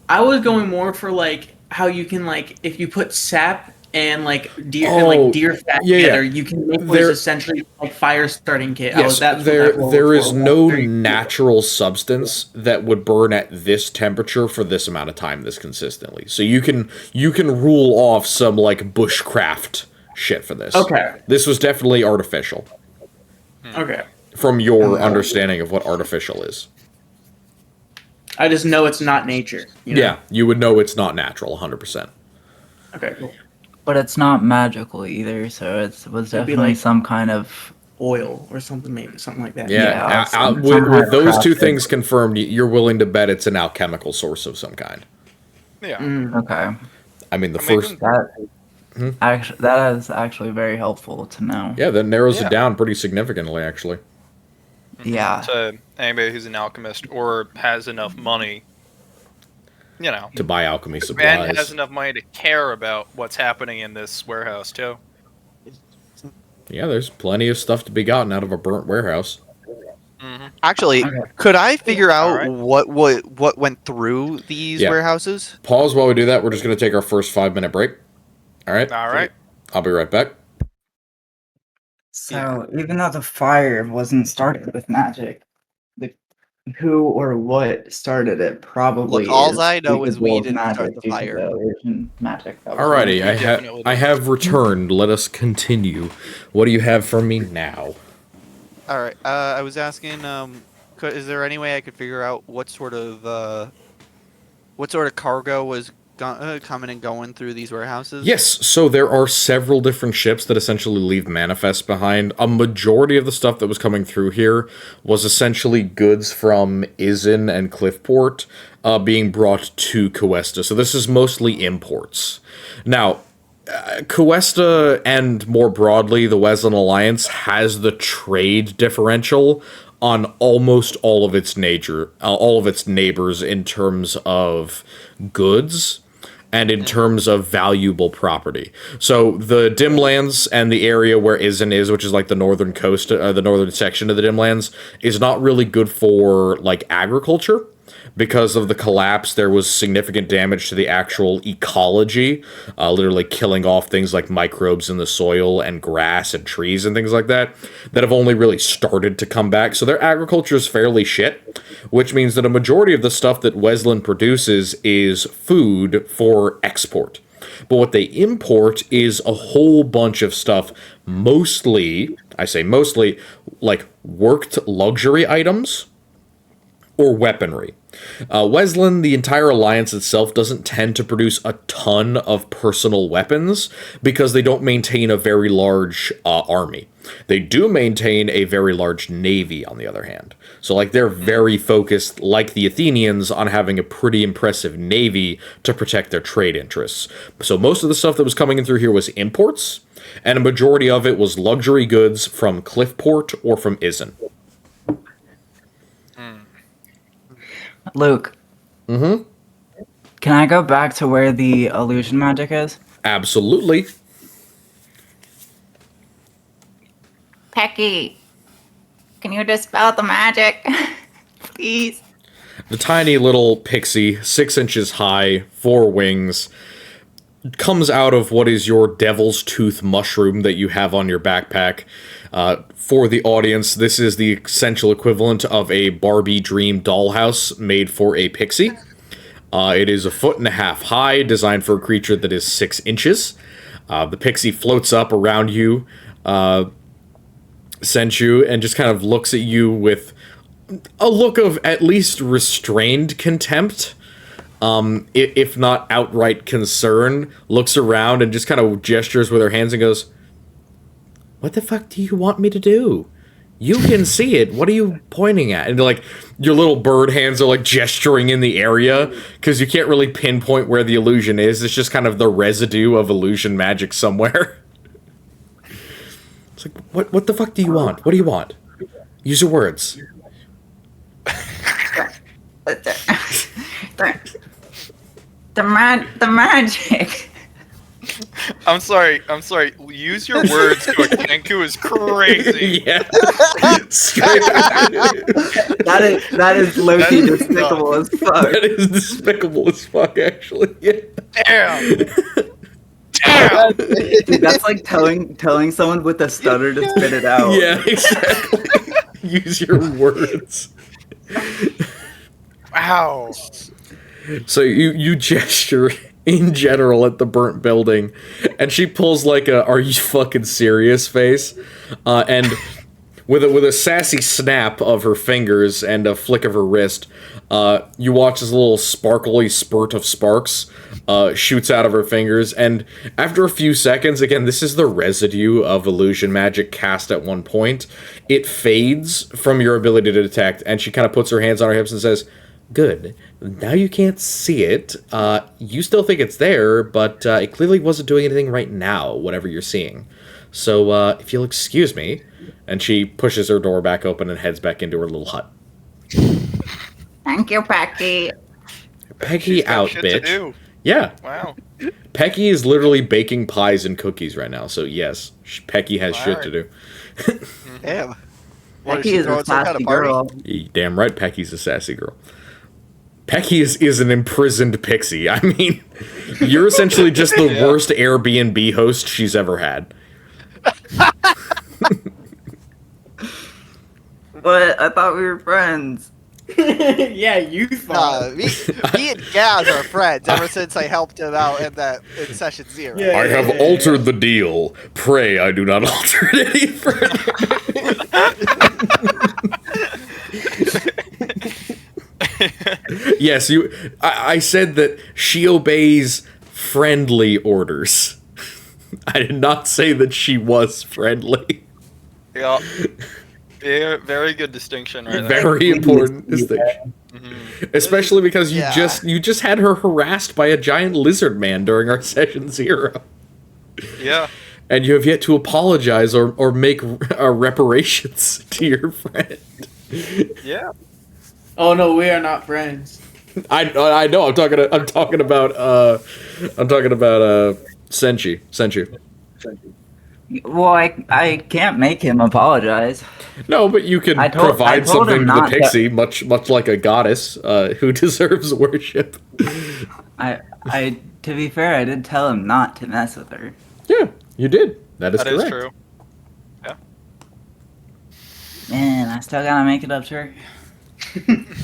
I was going more for like how you can like if you put sap and like deer fat together, you can make what is essentially like fire starting kit. Yes, there is no natural substance that would burn at this temperature for this amount of time this consistently. So you can rule off some like bushcraft shit for this. Okay. This was definitely artificial. Okay. From your understanding of what artificial is. I just know it's not nature. You know? Yeah, you would know it's not natural 100%. Okay, cool. But it's not magical either, so it was definitely like some kind of oil or something, maybe something like that. Yeah, with those two things confirmed, you're willing to bet it's an alchemical source of some kind. Yeah. Okay. I mean, first that is actually very helpful to know. Yeah, that narrows it down pretty significantly, actually. Yeah. To anybody who's an alchemist or has enough money, you know, to buy alchemy supplies. And has enough money to care about what's happening in this warehouse too. Yeah, there's plenty of stuff to be gotten out of a burnt warehouse. Actually, could I figure out what went through these warehouses? Pause while we do that. We're just going to take our first 5-minute break. All right? All right. I'll be right back. So, even though the fire wasn't started with magic, who or what started it probably. Look, all I know is we didn't start the fire. Magic. Alrighty, I have returned. Let us continue. What do you have for me now? All right. I was asking, is there any way I could figure out what sort of cargo was coming and going through these warehouses? Yes, so there are several different ships that essentially leave manifests behind. A majority of the stuff that was coming through here was essentially goods from Isin and Cliffport being brought to Cuesta. So this is mostly imports. Now, Cuesta and more broadly the Wesleyan Alliance has the trade differential on almost all of its neighbors in terms of goods and in terms of valuable property. So the Dimlands and the area where Isin is, which is like the northern coast, the northern section of the Dimlands, is not really good for like agriculture. Because of the collapse, there was significant damage to the actual ecology, literally killing off things like microbes in the soil and grass and trees and things like that have only really started to come back. So their agriculture is fairly shit, which means that a majority of the stuff that Wesleyan produces is food for export. But what they import is a whole bunch of stuff, mostly, like worked luxury items or weaponry. Wesleyan, the entire alliance itself, doesn't tend to produce a ton of personal weapons because they don't maintain a very large army. They do maintain a very large navy, on the other hand. So, like, they're very focused, like the Athenians, on having a pretty impressive navy to protect their trade interests. So most of the stuff that was coming in through here was imports, and a majority of it was luxury goods from Cliffport or from Isin. Luke. Can I go back to where the illusion magic is? Absolutely. Pecky, can you dispel the magic? Please. The tiny little pixie, 6 inches high, 4 wings, comes out of what is your devil's tooth mushroom that you have on your backpack. For the audience, this is the essential equivalent of a Barbie dream dollhouse made for a pixie. It is 1.5 feet high, designed for a creature that is 6 inches. The pixie floats up around you, Senchu, and just kind of looks at you with a look of at least restrained contempt, if not outright concern, looks around and just kind of gestures with her hands and goes, "What the fuck do you want me to do? You can see it. What are you pointing at?" And like your little bird hands are like gesturing in the area because you can't really pinpoint where the illusion is. It's just kind of the residue of illusion magic somewhere. It's like, what the fuck do you want? What do you want? Use your words. The magic. I'm sorry. Use your words to a Kenku is crazy. Yeah. Straight. That is low-key despicable as fuck. That is despicable as fuck, actually. Yeah. Damn. Damn. Dude, that's like telling someone with a stutter to spit it out. Yeah, exactly. Use your words. Wow. So you gesture in general at the burnt building, and she pulls like a "Are you fucking serious?" face, and with a sassy snap of her fingers and a flick of her wrist, you watch this little sparkly spurt of sparks shoots out of her fingers, and after a few seconds, again, this is the residue of illusion magic cast at one point, it fades from your ability to detect, and she kind of puts her hands on her hips and says, "Good. Now you can't see it. You still think it's there, but it clearly wasn't doing anything right now, whatever you're seeing. So, if you'll excuse me," and she pushes her door back open and heads back into her little hut. Thank you, Becky. Pecky out, Shit to bitch. do. Yeah. Wow. Pecky is literally baking pies and cookies right now, so yes, Pecky has shit to do. Damn. Becky is a sassy girl. Damn right, Pecky's a sassy girl. Pecky is an imprisoned pixie. I mean, you're essentially just the worst Airbnb host she's ever had. But I thought we were friends. Yeah, you thought. Me and Gaz are friends ever since I helped him out in session 0. Yeah. I have altered the deal. Pray I do not alter it any further. Yes, I said that she obeys friendly orders. I did not say that she was friendly. Yeah. Very good distinction right there. Very important distinction. Mhm. Especially because you Yeah. just had her harassed by a giant lizard man during our session 0. Yeah. And you have yet to apologize or make reparations to your friend. Yeah. Oh no, we are not friends. I know. I'm talking about Senchu. Well, I can't make him apologize. No, but you can I told provide him something to the not to- pixie, much like a goddess who deserves worship. I to be fair, I did tell him not to mess with her. Yeah, you did. That is That correct. is true. Man, I still gotta make it up to her.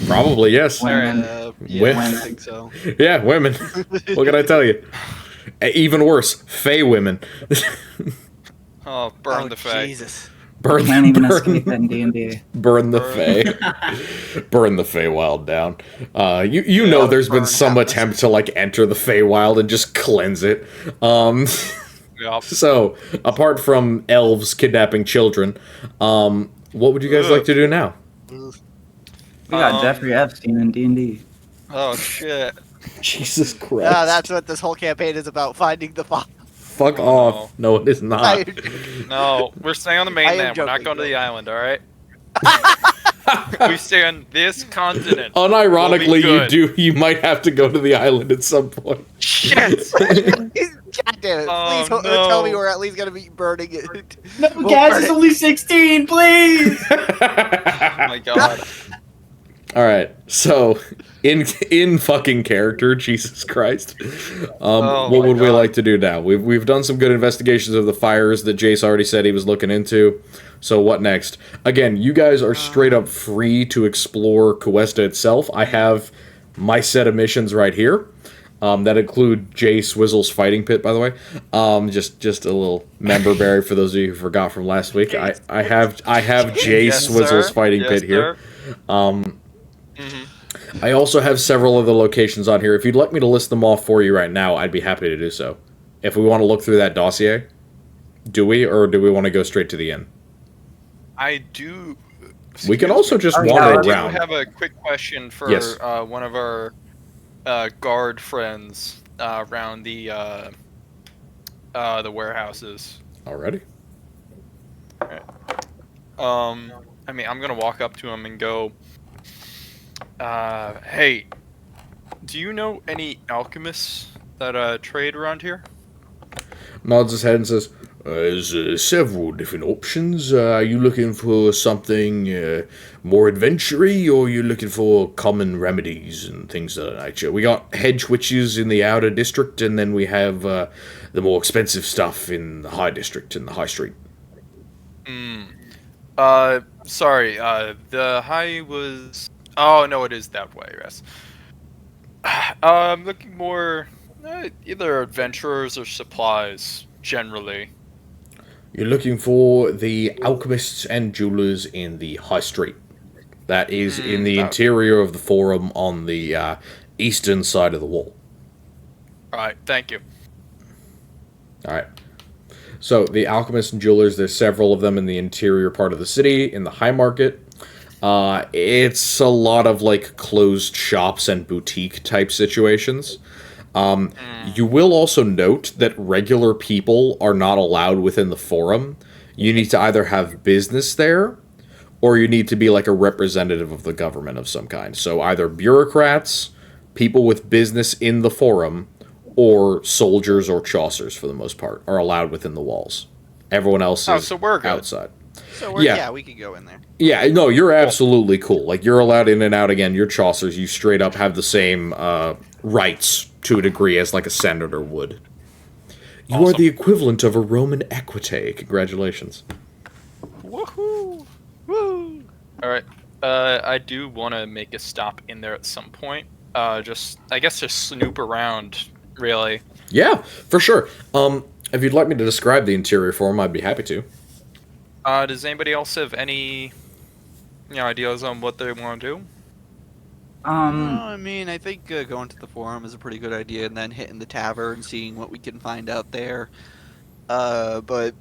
Probably yes. Women. Women. I think so. Yeah, women. What can I tell you? Even worse, fey women. Oh, burn Oh, the Fae. Jesus. burn, Can't even burn, escape in D&D. burn the Fey. Burn the Feywild down. You know there's been burn some happens. attempt to like enter the Feywild and just cleanse it. Yeah. So, apart from elves kidnapping children, what would you guys like to do now? We got Jeffrey Epstein in D&D. Oh shit. Jesus Christ. Yeah, that's what this whole campaign is about, finding the file. Fuck off. No, it is not. No, we're staying on the I am mainland. We're not joking, going to the though. island, alright? We stay on this continent. Unironically, We'll be you might have to go to the island at some point. Shit! God damn it. Oh, Please no. tell me we're at least going to be burning it. No, We'll Gaz burn is it. only 16, please. Oh my god. All right, so in fucking character, Jesus Christ. Oh What my would we God. like to do now? We've done some good investigations of the fires that Jace already said he was looking into. So what next? Again, you guys are straight up free to explore Cuesta itself. I have my set of missions right here. That include Jace Swizzle's fighting pit, by the way. Just a little member berry for those of you who forgot from last week. I have Jace Yes, Swizzle's sir. fighting Yes, pit here. sir. I also have several other locations on here. If you'd like me to list them off for you right now, I'd be happy to do so. If we want to look through that dossier, do we, or do we want to go straight to the inn? I do. We can also just Oh, yeah, wander I do around. have a quick question for Yes. one of our guard friends around the warehouses. Alrighty. I mean, I'm gonna walk up to him and go, "Hey, do you know any alchemists that trade around here?" Nods his head and says, "There's several different options. Are you looking for something more adventure-y, or are you looking for common remedies and things of that nature? We got hedge witches in the outer district, and then we have the more expensive stuff in the high district, in the high street." Sorry, the high was... Oh, no, it is that way, yes. I'm looking more... either adventurers or supplies, generally. You're looking for the alchemists and jewelers in the high street. That is in the interior of the forum on the eastern side of the wall. Alright, thank you. Alright. So, the alchemists and jewelers, there's several of them in the interior part of the city, in the high market. It's a lot of, like, closed shops and boutique type situations. You will also note that regular people are not allowed within the forum. You need to either have business there, or you need to be like a representative of the government of some kind. So either bureaucrats, people with business in the forum, or soldiers or chaucers, for the most part, are allowed within the walls. Everyone else is so we're good. outside. So Yeah. we can go in there. Yeah, no, you're absolutely cool. Like, you're allowed in and out again. You're chaucers. You straight up have the same rights, to a degree, as like a senator would. You are Awesome. the equivalent of a Roman equite. Congratulations. Woohoo! Woo! Alright, I do want to make a stop in there at some point. I guess just snoop around, really. Yeah, for sure. If you'd like me to describe the interior for him, I'd be happy to. Does anybody else have any ideas on what they want to do? No, I mean, I think going to the forum is a pretty good idea, and then hitting the tavern, seeing what we can find out there. But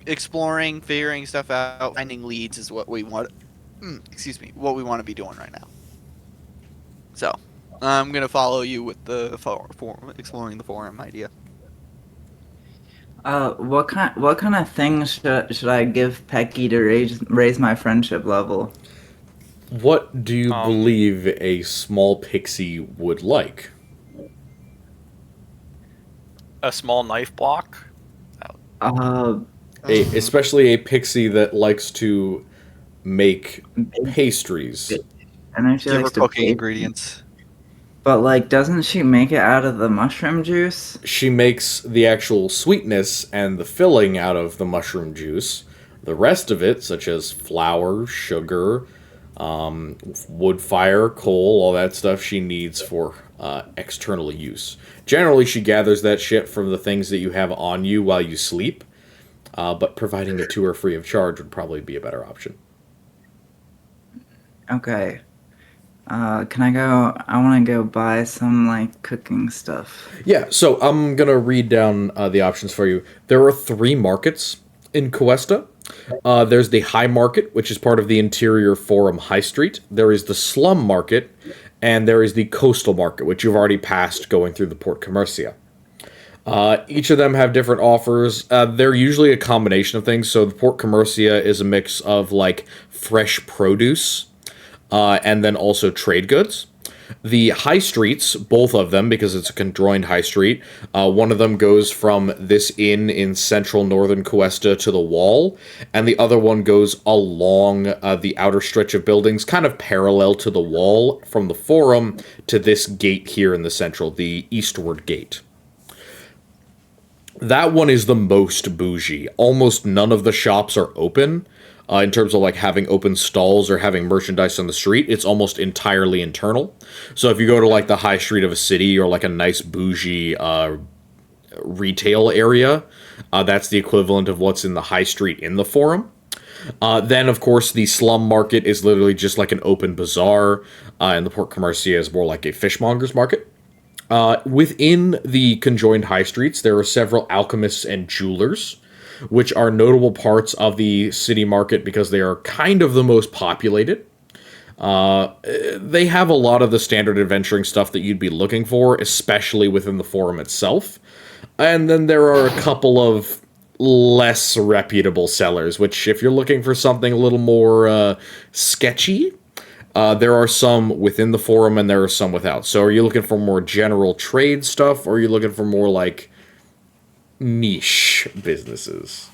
exploring, figuring stuff out, finding leads is what we want. What we want to be doing right now. So, I'm gonna follow you with the forum, exploring the forum idea. What kind of things should I give Pecky to raise my friendship level? What do you believe a small pixie would like? A small knife block? Especially a pixie that likes to make pastries. And she Give her likes to cooking bake. ingredients. But like, doesn't she make it out of the mushroom juice? She makes the actual sweetness and the filling out of the mushroom juice. The rest of it, such as flour, sugar, wood fire, coal, all that stuff, she needs for external use. Generally, she gathers that shit from the things that you have on you while you sleep, but providing it to her free of charge would probably be a better option. Okay. Can I go? I want to go buy some like cooking stuff. Yeah, so I'm gonna read down the options for you. There are 3 markets in Cuesta. There's the High Market, which is part of the interior Forum High Street. There is the Slum Market, and there is the Coastal Market, which you've already passed going through the Port Commercia. Each of them have different offers. They're usually a combination of things. So the Port Commercia is a mix of like fresh produce, and then also trade goods. The high streets, both of them, because it's a conjoined high street, one of them goes from this inn in central northern Cuesta to the wall, and the other one goes along the outer stretch of buildings, kind of parallel to the wall, from the forum to this gate here in the central, the eastward gate. That one is the most bougie. Almost none of the shops are open. In terms of like having open stalls or having merchandise on the street, it's almost entirely internal. So if you go to like the high street of a city or like a nice bougie retail area, that's the equivalent of what's in the high street in the forum. Then, of course, the slum market is literally just like an open bazaar, and the Port Commercia is more like a fishmonger's market. Within the conjoined high streets, there are several alchemists and jewelers, which are notable parts of the city market because they are kind of the most populated. They have a lot of the standard adventuring stuff that you'd be looking for, especially within the forum itself. And then there are a couple of less reputable sellers, which if you're looking for something a little more sketchy, there are some within the forum and there are some without. So are you looking for more general trade stuff, or are you looking for more like niche businesses?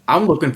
I'm looking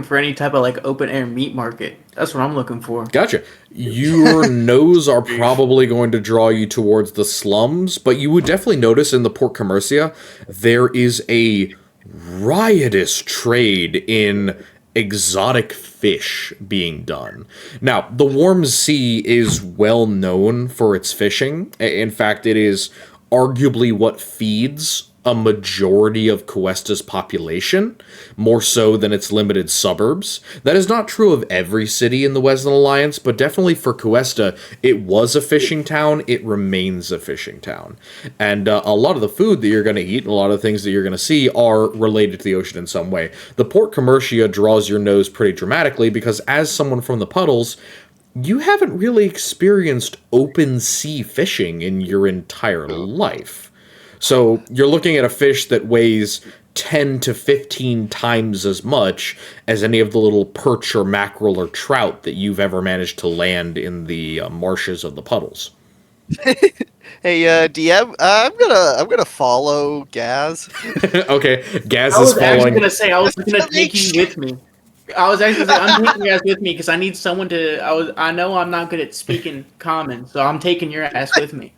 for any type of like open air meat market. That's what I'm looking for. Gotcha. Your nose are probably going to draw you towards the slums, but you would definitely notice in the Port Commercia there is a riotous trade in exotic fish being done. Now, the Warm Sea is well known for its fishing. In fact, it is arguably what feeds a majority of Cuesta's population, more so than its limited suburbs. That is not true of every city in the Western Alliance, but definitely for Cuesta, it was a fishing town, it remains a fishing town. And a lot of the food that you're going to eat and a lot of the things that you're going to see are related to the ocean in some way. The Port Commercia draws your nose pretty dramatically because as someone from the puddles, you haven't really experienced open sea fishing in your entire life. So you're looking at a fish that weighs 10 to 15 times as much as any of the little perch or mackerel or trout that you've ever managed to land in the marshes of the puddles. Hey, DM, I'm gonna follow Gaz. Okay, Gaz I is was actually following. gonna say I was gonna take you with me. I was actually gonna say I'm taking you guys with me because I need someone to. I know I'm not good at speaking common, so I'm taking your ass with me.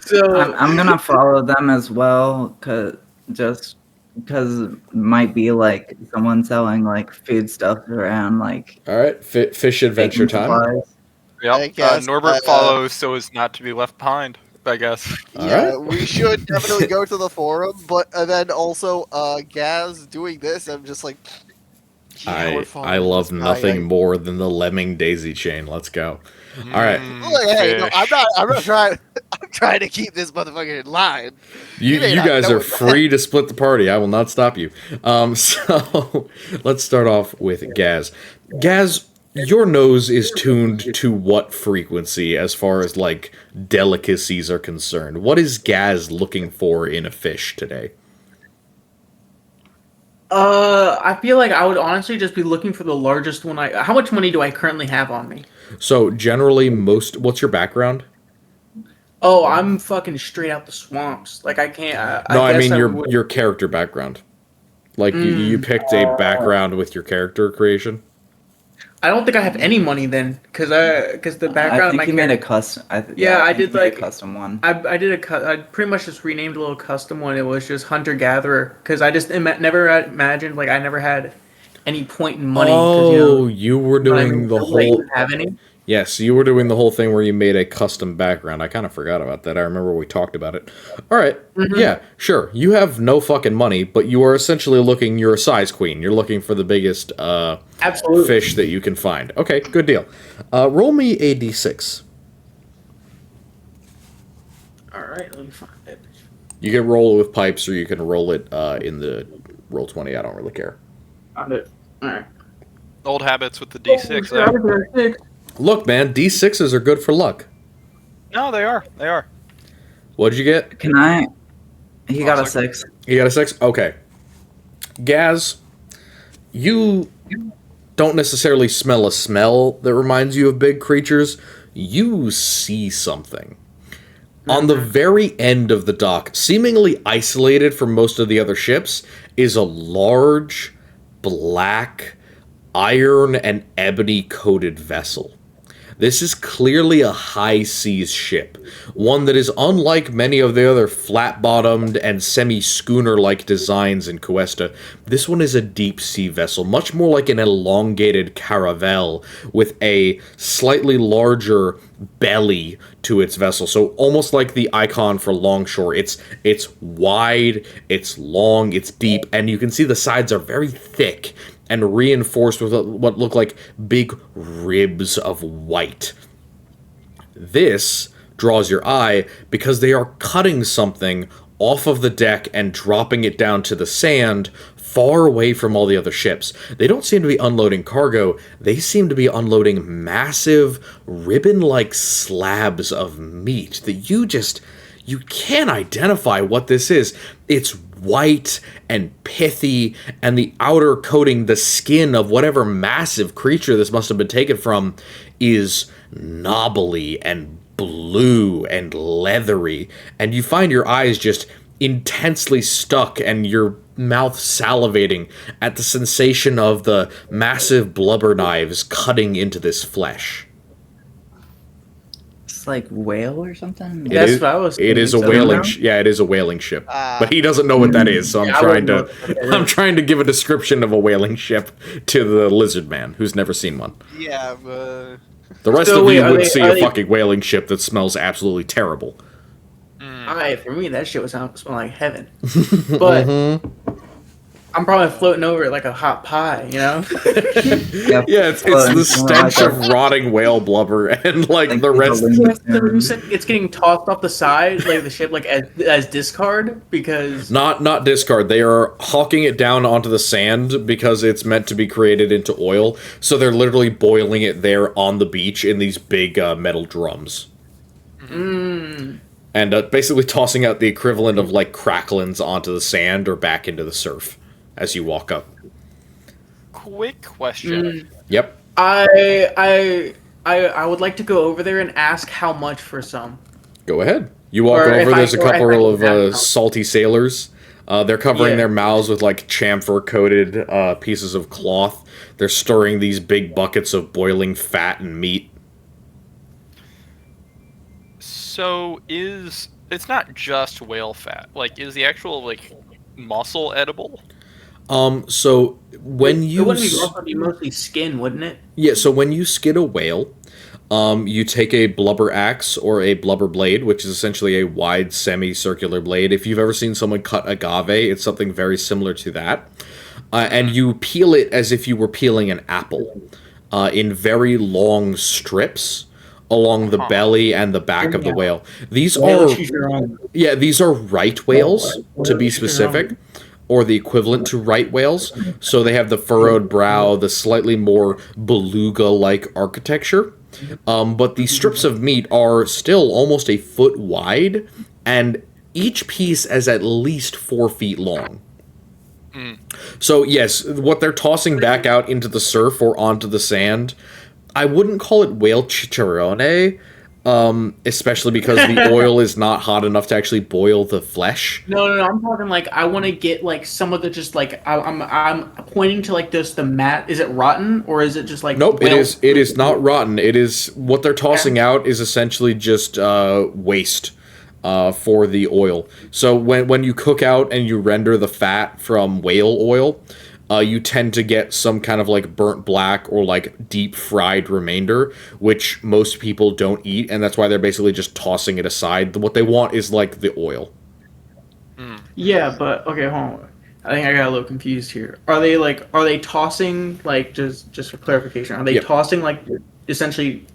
So I'm gonna follow them as well, because it might be like someone selling like food stuff around, like All right, fish adventure baking time. supplies. Yep. I guess, Norbert follows so as not to be left behind, I guess. Yeah, Alright. we should definitely go to the forum, but then also Gaz doing this, I'm just like, yeah, we're I following love this guy. nothing more than the lemming daisy chain. Let's go. All right. Like, hey, no, Fish. I'm not trying. I'm trying to keep this motherfucker in line. You may not guys know are it. free to split the party. I will not stop you. So let's start off with Gaz. Gaz, your nose is tuned to what frequency as far as like delicacies are concerned? What is Gaz looking for in a fish today? I feel like I would honestly just be looking for the largest one. How much money do I currently have on me? So generally, what's your background? Oh, I'm fucking straight out the swamps. Like I can't. No, I guess mean would- your character background. Like you picked a background with your character creation. I don't think I have any money then, because the background. I of think my you made a character- custom. I think did, you made a like- custom one. I did I pretty much just renamed a little custom one. It was just hunter gatherer because I just never imagined like I never had any point in money. 'Cause, You were you know what I doing mean? the Like, whole. have any? Yes, you were doing the whole thing where you made a custom background. I kind of forgot about that. I remember we talked about it. All right. Yeah, sure. You have no fucking money, but you are essentially you're a size queen. You're looking for the biggest Absolutely. fish that you can find. Okay, good deal. Roll me a d6. All right, let me find it. You can roll it with pipes or you can roll it in the roll 20. I don't really care. Found it. All right. Old habits with the D6. Oh, shit, there. Look, man, d6s are good for luck. No, they are. They are. What did you get? Can I? He got a Awesome. 6. You got a 6? Okay. Gaz, you don't necessarily smell a smell that reminds you of big creatures. You see something. On the very end of the dock, seemingly isolated from most of the other ships, is a large, black, iron and ebony coated vessel. This is clearly a high seas ship, one that is unlike many of the other flat-bottomed and semi-schooner-like designs in Cuesta. This one is a deep-sea vessel, much more like an elongated caravel with a slightly larger belly to its vessel. So almost like the icon for longshore. It's wide, it's long, it's deep, and you can see the sides are very thick and reinforced with what look like big ribs of white. This draws your eye because they are cutting something off of the deck and dropping it down to the sand far away from all the other ships. They don't seem to be unloading cargo, they seem to be unloading massive ribbon-like slabs of meat that you can't identify what this is. It's white and pithy, and the outer coating, the skin of whatever massive creature this must have been taken from, is knobbly and blue and leathery, and you find your eyes just intensely stuck and your mouth salivating at the sensation of the massive blubber knives cutting into this flesh. Like whale or something? That's what I was It is a thinking. whaling. Yeah, it is a whaling ship. But he doesn't know what that is, so I'm trying to give a description of a whaling ship to the lizard man who's never seen one. Yeah, The rest So of wait, you are would they- see are a they- fucking whaling ship that smells absolutely terrible. Alright, for me, that shit was smell like heaven. But I'm probably floating over it like a hot pie, you know? Yep. Yeah, it's the stench of rotting whale blubber and like the rest. It's getting tossed off the side, like the ship, like as discard because Not discard. They are hawking it down onto the sand because it's meant to be created into oil. So they're literally boiling it there on the beach in these big metal drums. And basically tossing out the equivalent of like cracklings onto the sand or back into the surf as you walk up. Quick question. Yep. I would like to go over there and ask how much for some. Go ahead. You walk Or if over, I- there's a or if I couple can of have some. salty sailors. They're covering Yeah. their mouths with like chamfer-coated pieces of cloth. They're stirring these big buckets of boiling fat and meat. So it's not just whale fat. Like, is the actual like muscle edible? So when It you wouldn't be rough, it'd be mostly skin, wouldn't it? yeah, so when you skin a whale, you take a blubber axe or a blubber blade, which is essentially a wide semicircular blade. If you've ever seen someone cut agave, it's something very similar to that. And you peel it as if you were peeling an apple in very long strips along the belly and the back of the whale. These are these are right whales, to be specific, or the equivalent to right whales. So they have the furrowed brow, the slightly more beluga-like architecture. But these strips of meat are still almost a foot wide, and each piece is at least 4 feet long. So yes, what they're tossing back out into the surf or onto the sand, I wouldn't call it whale chicharrone, especially because the oil is not hot enough to actually boil the flesh. No, I'm talking like I want to get like some of the just like I'm pointing to like just the mat. Is it rotten or is it just like Nope, whale- it is not rotten. It is what they're tossing out is essentially just waste for the oil. So when you cook out and you render the fat from whale oil, you tend to get some kind of like burnt black or like deep fried remainder, which most people don't eat, and that's why they're basically just tossing it aside. What they want is like the oil. Yeah, but okay, hold on. I think I got a little confused here. Are they tossing like just for clarification? Are they Yep. tossing like essentially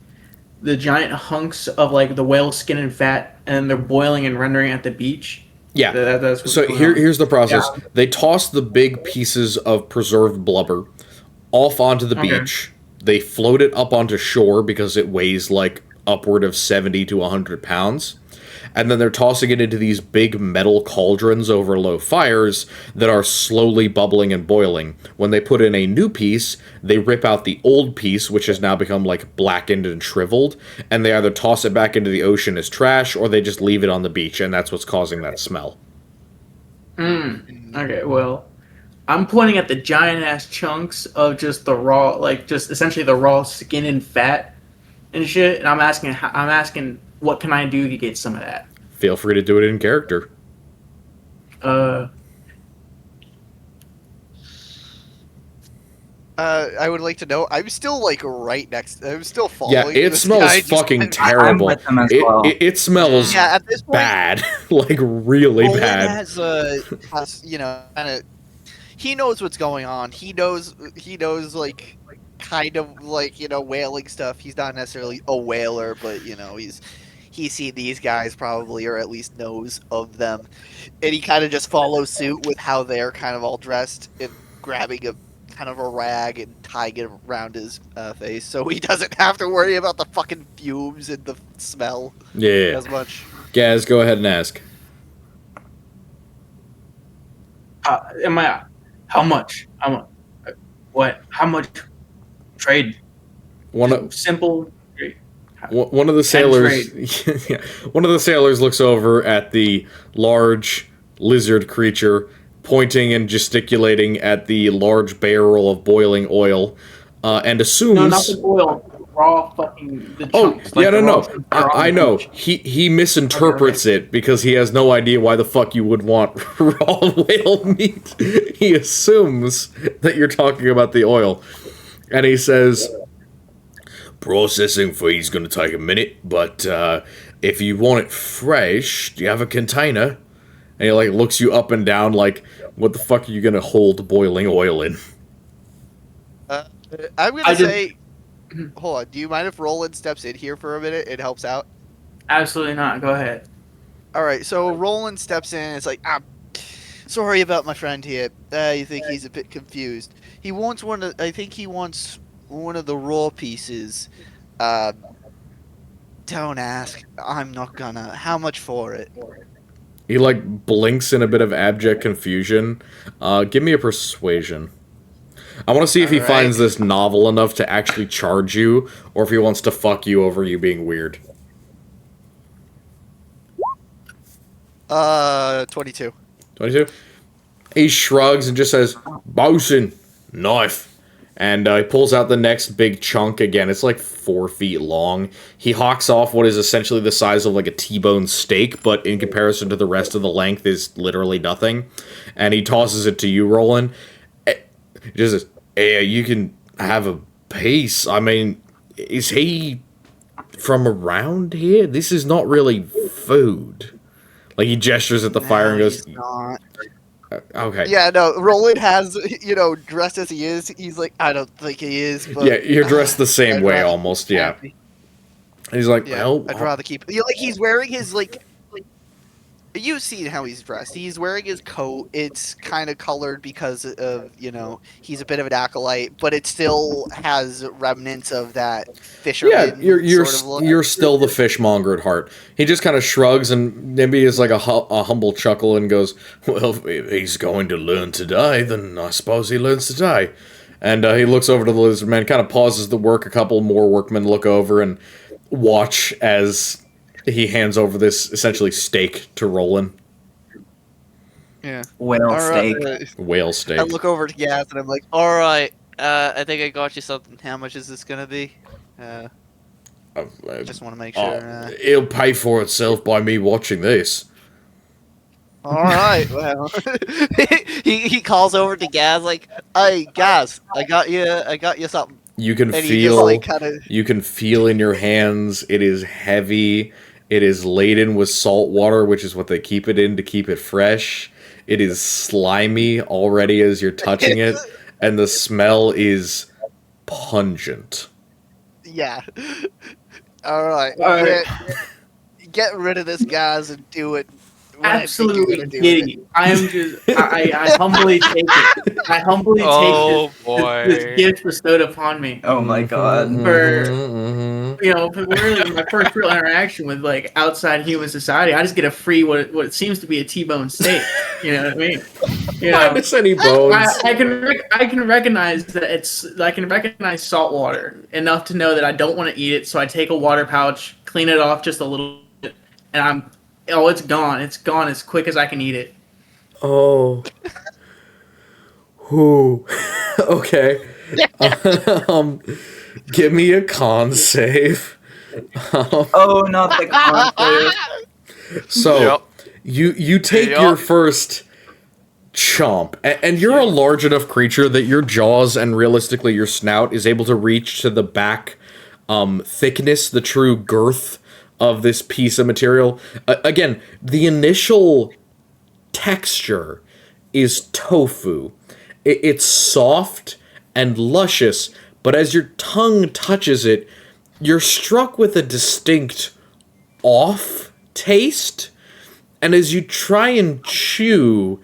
the giant hunks of like the whale skin and fat, and they're boiling and rendering at the beach? Yeah. That's what's So going on. here's the process. Yeah. They toss the big pieces of preserved blubber off onto the Okay. beach. They float it up onto shore because it weighs like upward of 70 to 100 pounds. and then they're tossing it into these big metal cauldrons over low fires that are slowly bubbling and boiling. When they put in a new piece, they rip out the old piece, which has now become like blackened and shriveled, and they either toss it back into the ocean as trash, or they just leave it on the beach, and that's what's causing that smell. Okay, well, I'm pointing at the giant ass chunks of just the raw, like just essentially the raw skin and fat and shit, and I'm asking, what can I do to get some of that? Feel free to do it in character. I would like to know. I'm still like right next. I'm still following. Yeah, it this smells guy, just fucking kind of- terrible. with them as It, well. it smells Yeah, at this point, bad, like really Roland bad. has kind of. He knows what's going on. He knows like kind of like whaling stuff. He's not necessarily a whaler, but he's seen these guys probably, or at least knows of them, and he kind of just follows suit with how they're kind of all dressed and grabbing a kind of a rag and tying it around his face, so he doesn't have to worry about the fucking fumes and the smell Yeah. as much. Gaz, go ahead and ask. How much? What? How much trade? Simple trade. One of the sailors, yeah, one of the sailors looks over at the large lizard creature, pointing and gesticulating at the large barrel of boiling oil, and assumes. No, not the oil. Raw fucking. The chunks, yeah, the no. raw chunks that are on I the know. beach. He misinterprets it because he has no idea why the fuck you would want raw whale meat. He assumes that you're talking about the oil, and he says, "Processing fee's gonna take a minute, but if you want it fresh, do you have a container?" And he like looks you up and down like, "What the fuck are you gonna hold boiling oil in?" I'm gonna say, hold on. Do you mind if Roland steps in here for a minute? It helps out. Absolutely not. Go ahead. All right. So Roland steps in. And it's like, sorry about my friend here. I think he's a bit confused. He wants one of. I think he wants one of the raw pieces. Don't ask. I'm not gonna. How much for it? He like blinks in a bit of abject confusion. Give me a persuasion. I want to see if he Alright. finds this novel enough to actually charge you, or if he wants to fuck you over you being weird. 22. 22? He shrugs and just says, "Bosun, knife." And he pulls out the next big chunk again. It's like 4 feet long. He hawks off what is essentially the size of like a T-bone steak, but in comparison to the rest of the length is literally nothing. And he tosses it to you, Roland. He just says, "Hey, you can have a piece. I mean, is he from around here? This is not really food." Like, he gestures at the fire and goes, He's not. "Okay." Yeah, no. Roland has, dressed as he is. He's like, I don't think he is. But Yeah, you're dressed the same I'd way rather almost, keep yeah. happy. And he's like, Yeah, "Well, I'd rather keep. He's wearing his You've seen how he's dressed. He's wearing his coat. It's kind of colored because of he's a bit of an acolyte, but it still has remnants of that fisherman. yeah, you're sort of look. you're still the fishmonger at heart." He just kind of shrugs and maybe is like a humble chuckle and goes, "Well, if he's going to learn to die, then I suppose he learns to die." And he looks over to the lizard man, kind of pauses the work. A couple more workmen look over and watch as he hands over this essentially steak to Roland. Yeah. Whale steak. Whale steak. I look over to Gaz and I'm like, all right, I think I got you something. How much is this gonna be? Just want to make sure. It'll pay for itself by me watching this. All right, well, he calls over to Gaz like, "Hey, Gaz, I got you something." You can And he just, feel, like, kinda- you can feel in your hands. It is heavy. It is laden with salt water, which is what they keep it in to keep it fresh. It is slimy already as you're touching it, and the smell is pungent. Yeah. All right. All right. Get rid of this, Gaz, and do it. what I think Absolutely you're gonna do with giddy. I am just. I humbly take it. I humbly Oh take boy. this gift bestowed upon me. Oh my god. For really my first real interaction with like outside human society, I just get a free what seems to be a T-bone steak. You know what I mean? Minus any bones. I can recognize that I can recognize salt water enough to know that I don't want to eat it. So I take a water pouch, clean it off just a little bit, and it's gone. It's gone as quick as I can eat it. Oh. Who? Okay. Give me a con save. Oh, not the con. So, you take your first chomp, and you're a large enough creature that your jaws and realistically your snout is able to reach to the back thickness, the true girth of this piece of material. Again, the initial texture is tofu. It's soft and luscious, but as your tongue touches it, you're struck with a distinct off taste. And as you try and chew,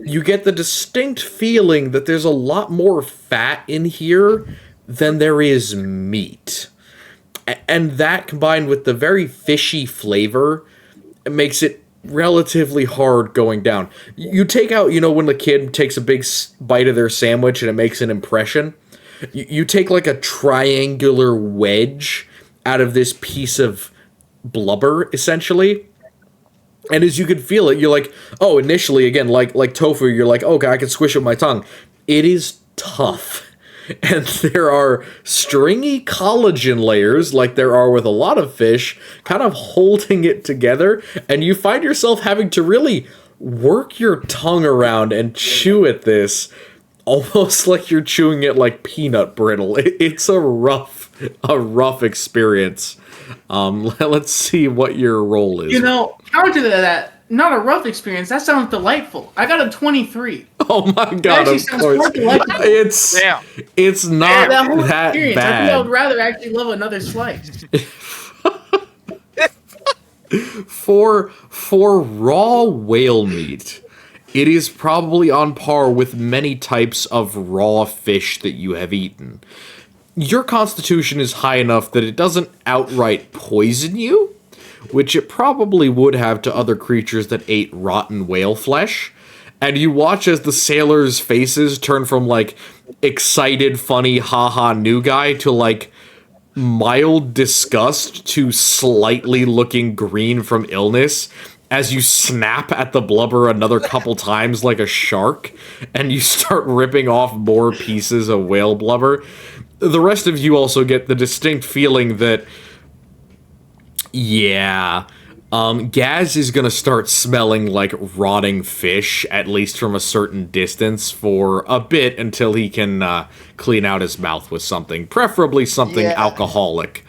you get the distinct feeling that there's a lot more fat in here than there is meat. And that combined with the very fishy flavor makes it relatively hard going down. You take out, when the kid takes a big bite of their sandwich and it makes an impression, you take like a triangular wedge out of this piece of blubber, essentially. And as you can feel it, you're like, oh, initially, again, like tofu, you're like, okay, I can squish it with my tongue. It is tough. And there are stringy collagen layers, like there are with a lot of fish, kind of holding it together. And you find yourself having to really work your tongue around and chew at this, almost like you're chewing it like peanut brittle. It's a rough experience. Let's see what your roll is. Counter to that, not a rough experience. That sounds delightful. I got a 23. Oh my god! Of course, it's not that bad. I think I would rather actually love another slice. For raw whale meat, it is probably on par with many types of raw fish that you have eaten. Your constitution is high enough that it doesn't outright poison you, which it probably would have to other creatures that ate rotten whale flesh. And you watch as the sailors' faces turn from, like, excited, funny, haha, new guy to, like, mild disgust to slightly looking green from illness as you snap at the blubber another couple times like a shark, and you start ripping off more pieces of whale blubber. The rest of you also get the distinct feeling that, Gaz is gonna start smelling like rotting fish, at least from a certain distance, for a bit until he can clean out his mouth with something, preferably something alcoholic.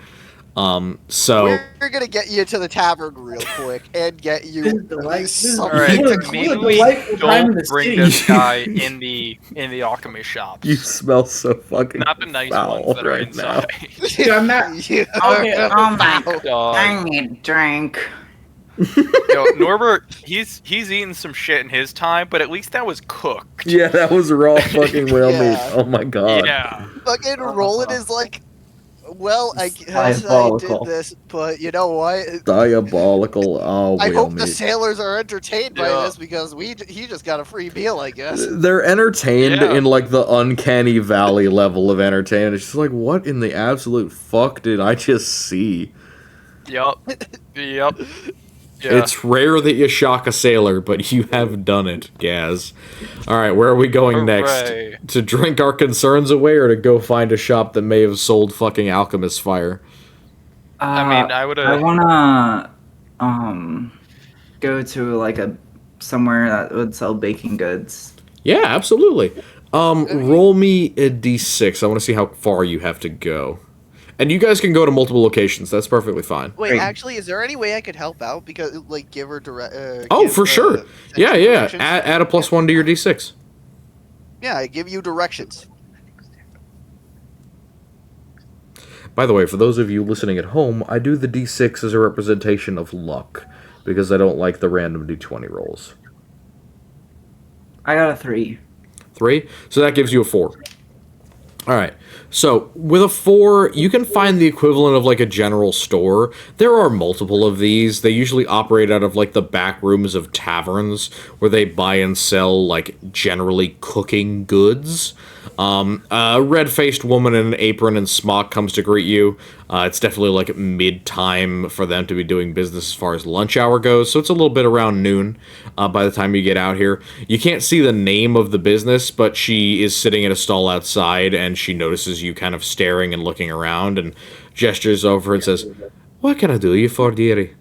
So we're gonna get you to the tavern real quick and get you something Alright, to maybe clean. we don't bring this guy in the alchemy shops. you smell so fucking Not the nice foul ones that are right now. inside. Dude, I'm not. Yeah. Okay, Oh my Dog. I need a drink. Norbert, he's eaten some shit in his time, but at least that was cooked. Yeah, that was raw fucking whale meat. Yeah. Oh my god. Yeah. Fucking Roland is like, well, I guess I did Diabolical. this, but you know what? Diabolical. Oh, I whale hope the meat. sailors are entertained by Yeah. this because he just got a free meal, I guess. They're entertained Yeah. in like the uncanny valley level of entertainment. It's just like, what in the absolute fuck did I just see? Yup. Yeah. It's rare that you shock a sailor, but you have done it, Gaz. Alright, where are we going Hooray. next? To drink our concerns away, or to go find a shop that may have sold fucking alchemist fire? I mean, I would I have. wanna go to like somewhere that would sell baking goods. Yeah, absolutely. Roll me a d6. I want to see how far you have to go. And you guys can go to multiple locations. That's perfectly fine. Wait, Great. actually, is there any way I could help out? Because, like, give her direct. Oh, for sure. Yeah. directions? Add a +1 to your d6. Yeah, I give you directions. By the way, for those of you listening at home, I do the d6 as a representation of luck, because I don't like the random d20 rolls. I got a 3. 3? So that gives you a 4. All right. So with a 4, you can find the equivalent of like a general store. There are multiple of these. They usually operate out of like the back rooms of taverns where they buy and sell like generally cooking goods. A red-faced woman in an apron and smock comes to greet you. It's definitely like mid-time for them to be doing business as far as lunch hour goes, so it's a little bit around noon by the time you get out here. You can't see the name of the business, but she is sitting at a stall outside, and she notices you kind of staring and looking around, and gestures over and says, "What can I do you for, dearie?"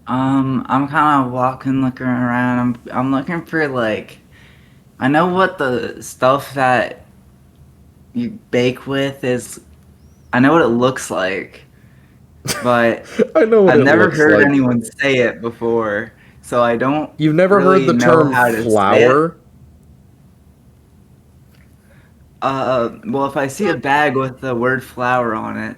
I'm kind of walking, looking around. I'm looking for like, I know what the stuff that you bake with is. I know what it looks like, but I know what I've it never looks heard like. anyone say it before, so I don't. You've never really heard the know term how to say it. flour? Well, if I see a bag with the word flour on it,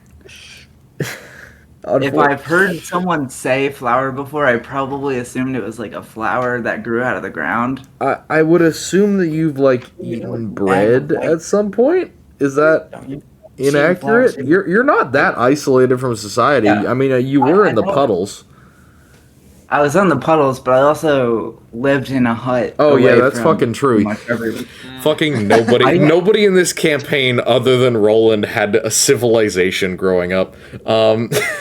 if I've heard someone say flour before, I probably assumed it was like a flower that grew out of the ground. I would assume that you've like eaten bread at some point. Is that inaccurate? You're not that isolated from society. Yeah. I mean, you were I in the know. puddles. I was on the puddles, but I also lived in a hut. Oh yeah, away that's from fucking true. pretty much everyone. Fucking nobody in this campaign other than Roland had a civilization growing up.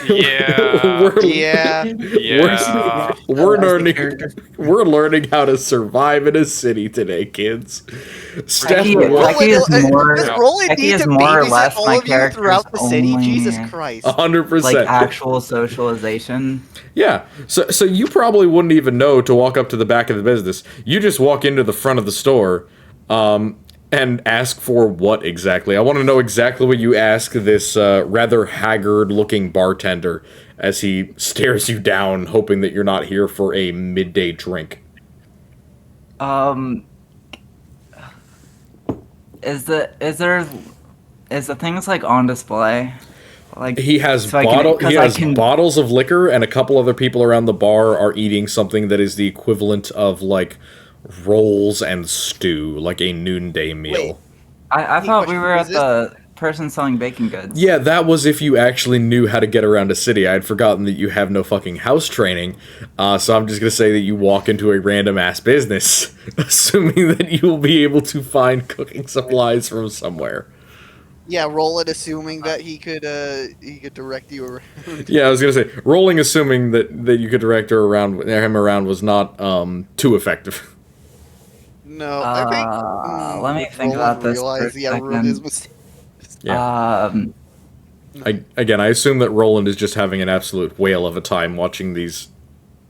Yeah. Yeah. We're learning how to survive in a city today, kids. Steph, Becky what- is more. Does Roland Becky need is to more or babysit less all my of you character's throughout the city? only, Jesus Christ. 100%. like actual socialization. Yeah, so you probably wouldn't even know to walk up to the back of the business. You just walk into the front of the store, and ask for what exactly? I want to know exactly what you ask this rather haggard-looking bartender as he stares you down, hoping that you're not here for a midday drink. Is the things like on display? Like He has so I can- 'cause I can- bottles of liquor, and a couple other people around the bar are eating something that is the equivalent of like rolls and stew, like a noonday meal. Wait. I thought we question, were is at the person selling baking goods. Yeah, that was if you actually knew how to get around a city. I had forgotten that you have no fucking house training, so I'm just gonna say that you walk into a random ass business, assuming that you will be able to find cooking supplies from somewhere. Yeah, Roland assuming that he could direct you around. Yeah, I was gonna say, rolling assuming that you could direct him around was not too effective. No, I think. Let me think about this for a Realized he ruined his second. mistake. Yeah. I assume that Roland is just having an absolute whale of a time watching these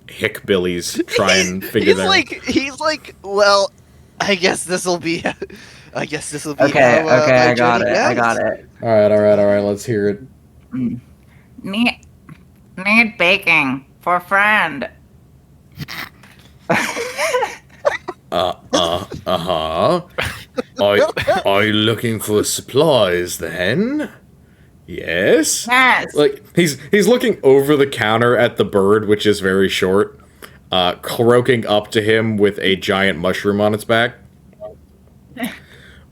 hickbillies try and figure that out. He's like, well, I guess this'll be. I guess this'll be. Okay, how, okay, my I got journey it. I goes. got it. All right. Let's hear it. Need baking for friend. Are you looking for supplies then? Yes. Yes. Like he's looking over the counter at the bird, which is very short, croaking up to him with a giant mushroom on its back.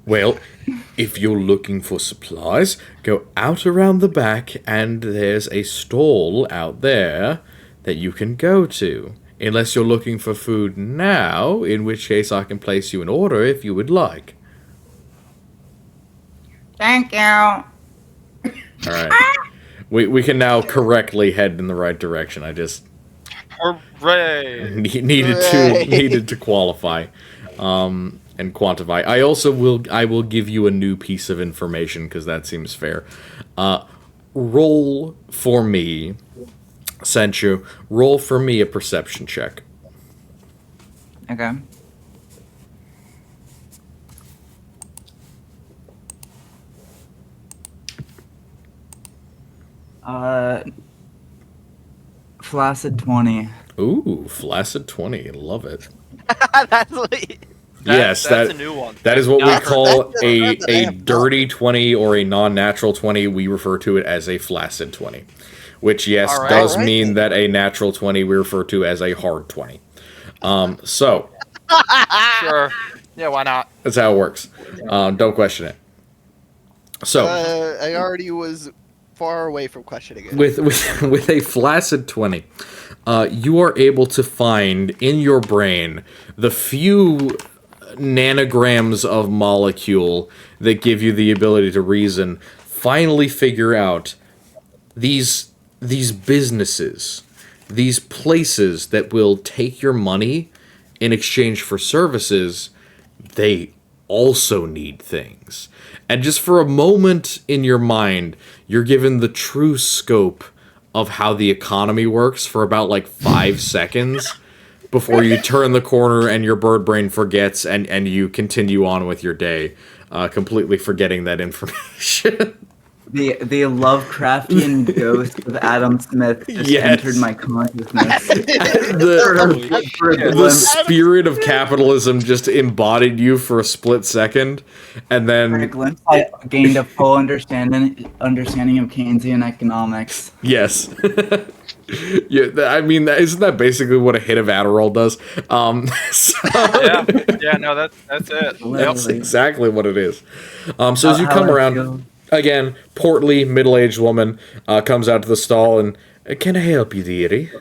Well, if you're looking for supplies, go out around the back, and there's a stall out there that you can go to. Unless you're looking for food now, in which case I can place you an order if you would like. Thank you. All right. We can now correctly head in the right direction. I just Hooray! needed to qualify and quantify. I will give you a new piece of information because that seems fair. Roll for me. Sent you. Roll for me a perception check. Okay. Flaccid 20. Ooh, flaccid 20. Love it. That's what. Yes, that's a new one. That is what we Not call that's a dirty 20 or a non-natural 20. We refer to it as a flaccid 20. Which, yes, All right. does All right, mean then. that a natural 20 we refer to as a hard 20. So, Sure. Yeah, why not? That's how it works. Don't question it. So, I already was far away from questioning it. with a flaccid 20, you are able to find in your brain the few nanograms of molecule that give you the ability to reason, finally figure out these businesses, these places that will take your money in exchange for services, they also need things. And just for a moment in your mind, you're given the true scope of how the economy works for about like 5 seconds before you turn the corner and your bird brain forgets and you continue on with your day, completely forgetting that information. The Lovecraftian ghost of Adam Smith just Yes. entered my consciousness. The spirit of capitalism just embodied you for a split second, and For a then glimpse, I gained a full understanding of Keynesian economics. yes. Yeah, I mean, isn't that basically what a hit of Adderall does? So Yeah, no, that's it. Yep. that's Literally. exactly what it is. So as you How come I around, feel. again, portly, middle-aged woman comes out to the stall and, can I help you, dearie?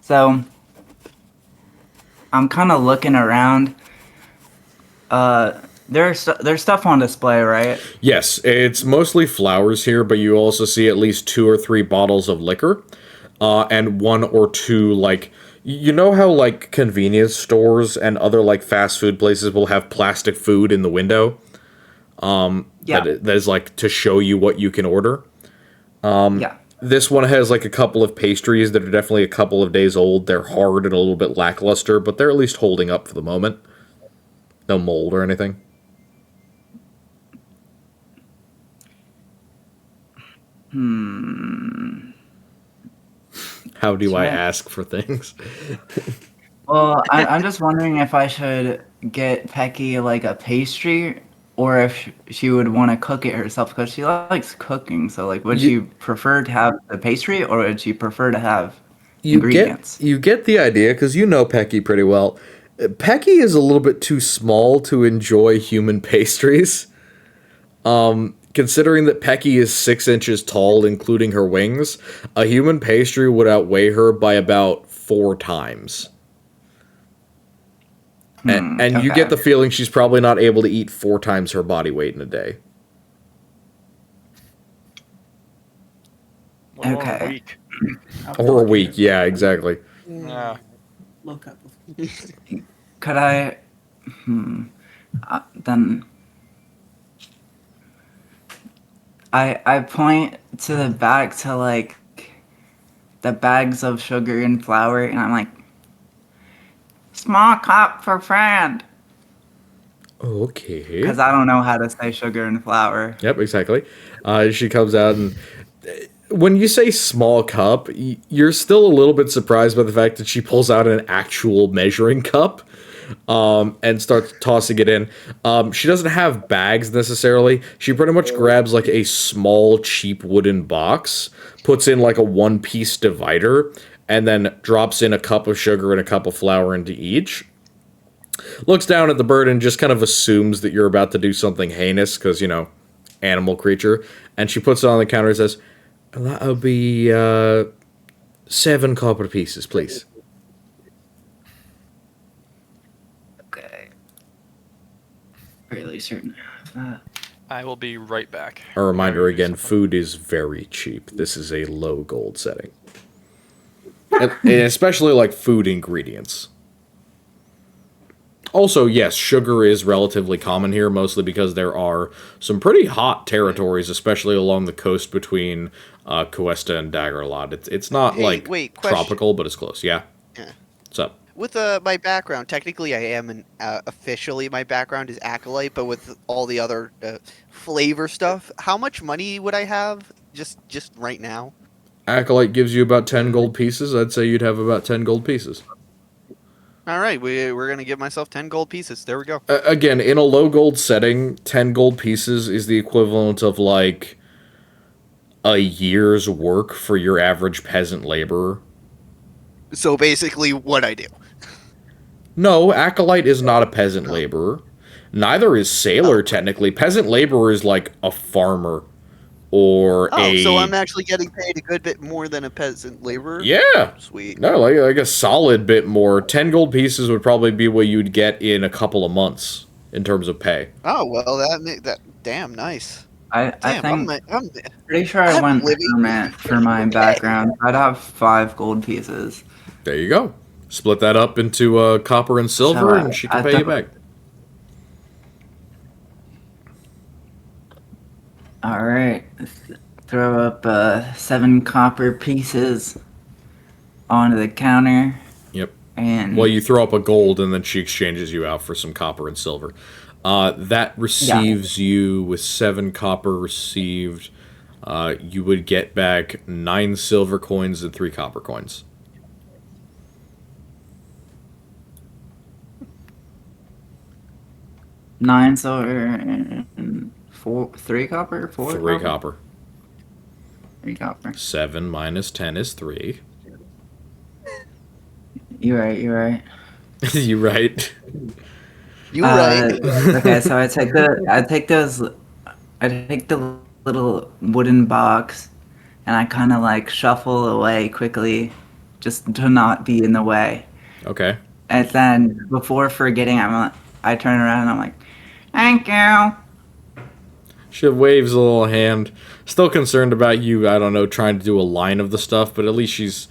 So, I'm kind of looking around. There's stuff on display, right? Yes, it's mostly flowers here, but you also see at least 2 or 3 bottles of liquor, and 1 or 2, like, you know how, like, convenience stores and other, like, fast food places will have plastic food in the window? Yeah. That is, like, to show you what you can order? Yeah. This one has, like, a couple of pastries that are definitely a couple of days old. They're hard and a little bit lackluster, but they're at least holding up for the moment. No mold or anything. How do I Sure. ask for things? Well, I'm just wondering if I should get Pecky like a pastry, or if she would want to cook it herself because she likes cooking. So, like, would she prefer to have the pastry, or would she prefer to have ingredients? You get the idea because you know Pecky pretty well. Pecky is a little bit too small to enjoy human pastries. Considering that Pecky is 6 inches tall, including her wings, a human pastry would outweigh her by about 4 times. And you okay. get the feeling she's probably not able to eat 4 times her body weight in a day. Well, Okay. a week. Or a week, yeah, exactly. Yeah. Look up. Could I? Then I point to the back to like the bags of sugar and flour, and I'm like, small cup for friend, Okay. because I don't know how to say sugar and flour. Yep, exactly. She comes out, and when you say small cup, you're still a little bit surprised by the fact that she pulls out an actual measuring cup and starts tossing it in. She doesn't have bags necessarily. She pretty much grabs like a small, cheap wooden box, puts in like a one-piece divider, and then drops in a cup of sugar and a cup of flour into each. Looks down at the bird and just kind of assumes that you're about to do something heinous because, you know, animal creature. And she puts it on the counter and says, that'll be 7 copper pieces, please. Okay. Really certain of that. I will be right back. A reminder again, food is very cheap. This is a low gold setting. And especially like food ingredients. Also, yes, sugar is relatively common here, mostly because there are some pretty hot territories, especially along the coast between Cuesta and Daggerlot. It's not Hey, like wait, question. tropical, but it's close. Yeah. Yeah. What's up? With my background, technically I am officially my background is Acolyte, but with all the other flavor stuff, how much money would I have just right now? Acolyte gives you about 10 gold pieces. I'd say you'd have about 10 gold pieces. All right, we're going to give myself 10 gold pieces. There we go. Again, in a low gold setting, 10 gold pieces is the equivalent of like a year's work for your average peasant laborer. So basically, what I do. No, acolyte is not a peasant laborer. Neither is sailor, technically. Peasant laborer is like a farmer or Oh, so I'm actually getting paid a good bit more than a peasant laborer? Yeah. Sweet. No, like a solid bit more. 10 gold pieces would probably be what you'd get in a couple of months in terms of pay. Oh, well, that damn nice. I Damn, think I'm pretty sure I I'm went living hermit for my background. I'd have 5 gold pieces. There you go. Split that up into copper and silver, So, and she can I pay you thought- back. All right, throw up 7 copper pieces onto the counter. Yep. And Well, you throw up a gold, and then she exchanges you out for some copper and silver. That receives you with 7 copper received. You would get back 9 silver coins and 3 copper coins. nine silver and 3 copper. 4 3 copper. 3 copper. 7 minus 10 is 3. You're right. You're right. You right? You right. Okay, so I take the little wooden box, and I kind of like shuffle away quickly, just to not be in the way. Okay. And then before forgetting, I turn around and I'm like, "Thank you." She waves a little hand. Still concerned about you, I don't know, trying to do a line of the stuff, but at least she's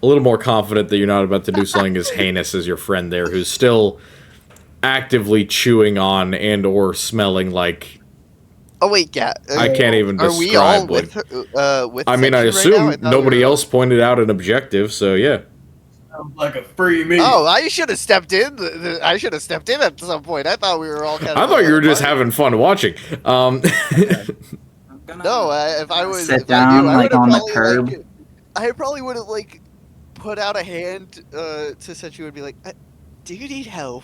a little more confident that you're not about to do something as heinous as your friend there, who's still actively chewing on and or smelling like... Oh wait, yeah. I can't even Are we all describe with with? I mean, I Section right now? assume I thought nobody we were- else pointed out an objective, so yeah. Sounds like a free meal. Oh, I should have stepped in. I should have stepped in at some point. I thought we were all kind of. I thought you were just having fun watching. I'm gonna No, if I was sit if I knew, down I like would've on the probably, curb. I probably would have like put out a hand to Senchu and be like, "Do you need help?"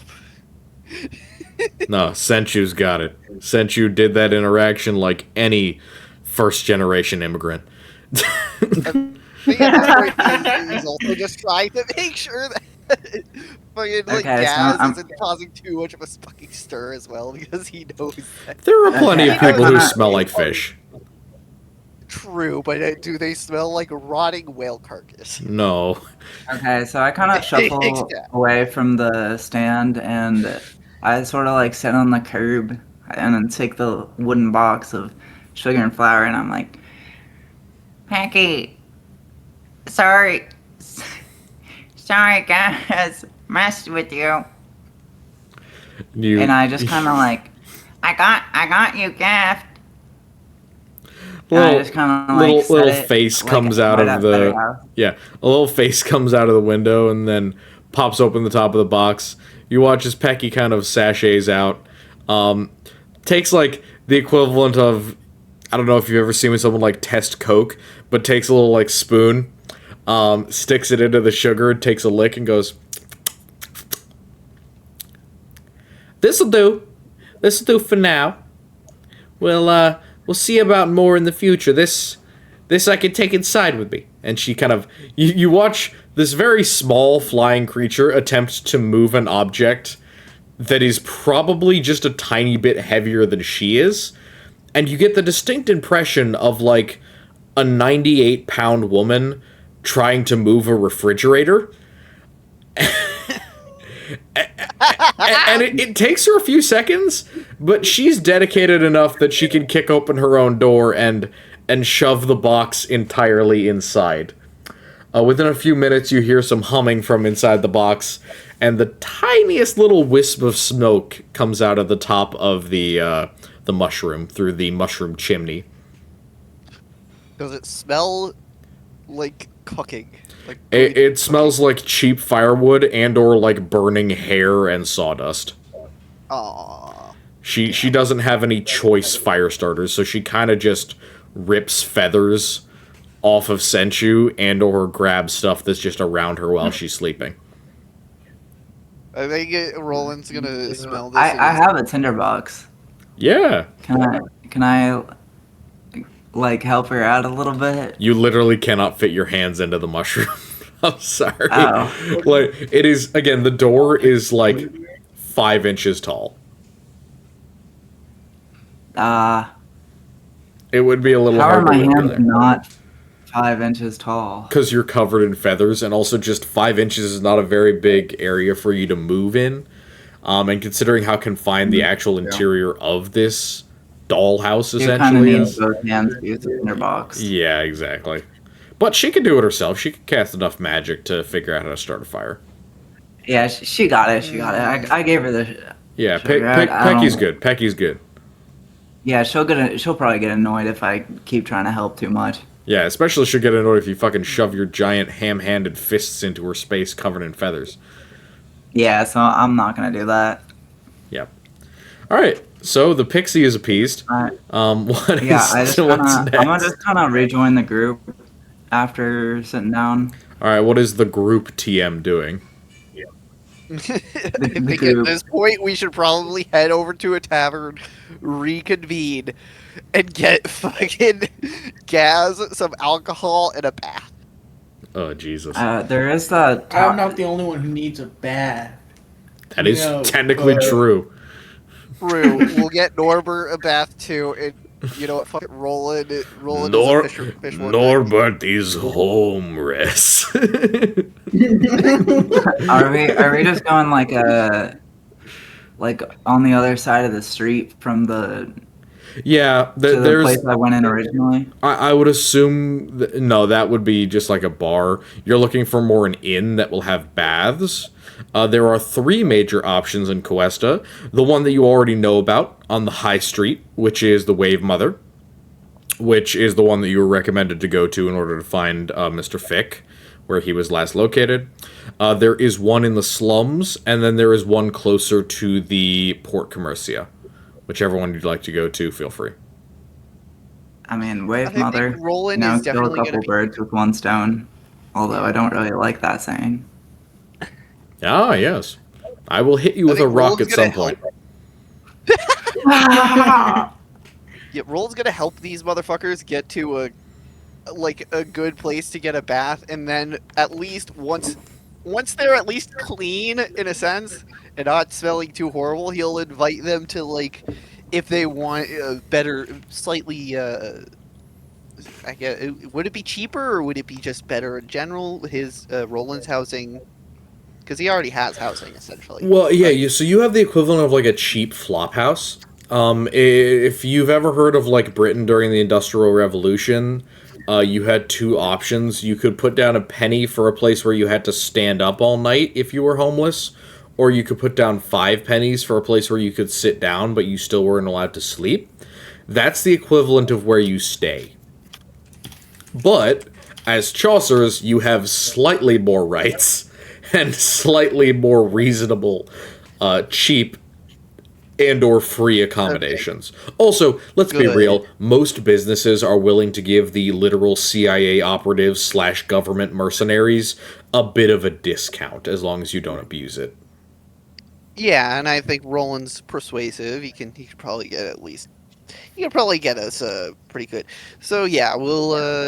No, Senchu's got it. Senchu did that interaction like any first-generation immigrant. I think at this point, he's also just trying to make sure that fucking like Okay, so Gaz I'm- isn't causing too much of a fucking stir as well because he knows that. There are plenty of Okay, people who I'm- smell like fish. True, but do they smell like rotting whale carcass? No. Okay, so I kind of shuffle Exactly. away from the stand, and I sort of like sit on the curb and then take the wooden box of sugar and flour, and I'm like, Pecky, sorry. Sorry, guys. Messed with you. You, and I just kind of like, I got you gift. and I little, just kind of like set little it, face like, comes out right of outside her the house. yeah, a little face comes out of the window and then pops open the top of the box. You watch as Pecky kind of sachets out. Takes like the equivalent of, I don't know if you've ever seen someone like test Coke, but takes a little like spoon, sticks it into the sugar, takes a lick, and goes, "This'll do. This'll do for now. We'll see about more in the future. This I can take inside with me." And she kind of, you watch this very small flying creature attempt to move an object that is probably just a tiny bit heavier than she is, and you get the distinct impression of like a 98-pound woman trying to move a refrigerator. And it takes her a few seconds, but she's dedicated enough that she can kick open her own door and shove the box entirely inside. Within a few minutes, you hear some humming from inside the box, and the tiniest little wisp of smoke comes out of the top of the mushroom through the mushroom chimney. Does it smell like cooking? Like It smells like cheap firewood and or like burning hair and sawdust. Aww. She doesn't have any choice fire starters, so she kind of just rips feathers off of Senchu and or grabs stuff that's just around her while she's sleeping. I think Roland's gonna smell this. I have a tinderbox. Yeah. Can I like help her out a little bit? You literally cannot fit your hands into the mushroom. I'm sorry. Oh. Like, it is, again, the door is like 5 inches tall. It would be a little How are hard to my whip in hands there. not 5 inches tall? Because you're covered in feathers, and also just 5 inches is not a very big area for you to move in. And considering how confined the actual interior of this dollhouse You kind of essentially need is. both hands to use the tinderbox. Yeah, exactly. But she can do it herself. She can cast enough magic to figure out how to start a fire. Yeah, she got it. She got it. I gave her the. Yeah, Sure, I Pecky's don't- good. Pecky's good. Yeah, she'll probably get annoyed if I keep trying to help too much. Yeah, especially she'll get annoyed if you fucking shove your giant ham-handed fists into her space covered in feathers. Yeah, so I'm not gonna do that. Yep. All right. So the pixie is appeased. Alright. What Yeah, is what's I'm gonna next? just kind of rejoin the group after sitting down. All right. What is the group TM doing? I think at this point we should probably head over to a tavern, reconvene, and get fucking Gaz some alcohol and a bath. Oh Jesus. There is that. I'm not the only one who needs a bath. That is No, technically but- true. True. We'll get Norbert a bath too, and you know what? Fuck it, Roland is a fish one. Norbert is homeless. Are we just going like on the other side of the street from the Yeah, to the there's. place I went in originally? I would assume no, that would be just like a bar. You're looking for more an inn that will have baths. There are 3 major options in Cuesta. The one that you already know about on the high street, which is the Wave Mother, which is the one that you were recommended to go to in order to find Mr. Fick, where he was last located. There is one in the slums, and then there is one closer to the Port Commercia. Whichever one you'd like to go to, feel free. I mean, I Wave think Mother. Roland Kill is a definitely couple gonna be. birds with one stone. Although I don't really like that saying. Ah, yes. I will hit you with a think rock at Roland's some gonna point. Yeah, Roland's gonna help these motherfuckers get to a good place to get a bath, and then at least once they're at least clean in a sense and not smelling too horrible, he'll invite them to like if they want better, slightly. I guess would it be cheaper or would it be just better in general? His Roland's housing. Because he already has housing, essentially. Well, yeah, so you have the equivalent of like a cheap flop house. If you've ever heard of like Britain during the Industrial Revolution, you had 2 options. You could put down a penny for a place where you had to stand up all night if you were homeless, or you could put down 5 pennies for a place where you could sit down but you still weren't allowed to sleep. That's the equivalent of where you stay. But, as Chaucers, you have slightly more rights and slightly more reasonable, cheap, and or free accommodations. Also, let's be Good. real, most businesses are willing to give the literal CIA operatives / government mercenaries a bit of a discount, as long as you don't abuse it. Yeah, and I think Roland's persuasive. He can probably get at least. He can probably get us pretty good. So yeah,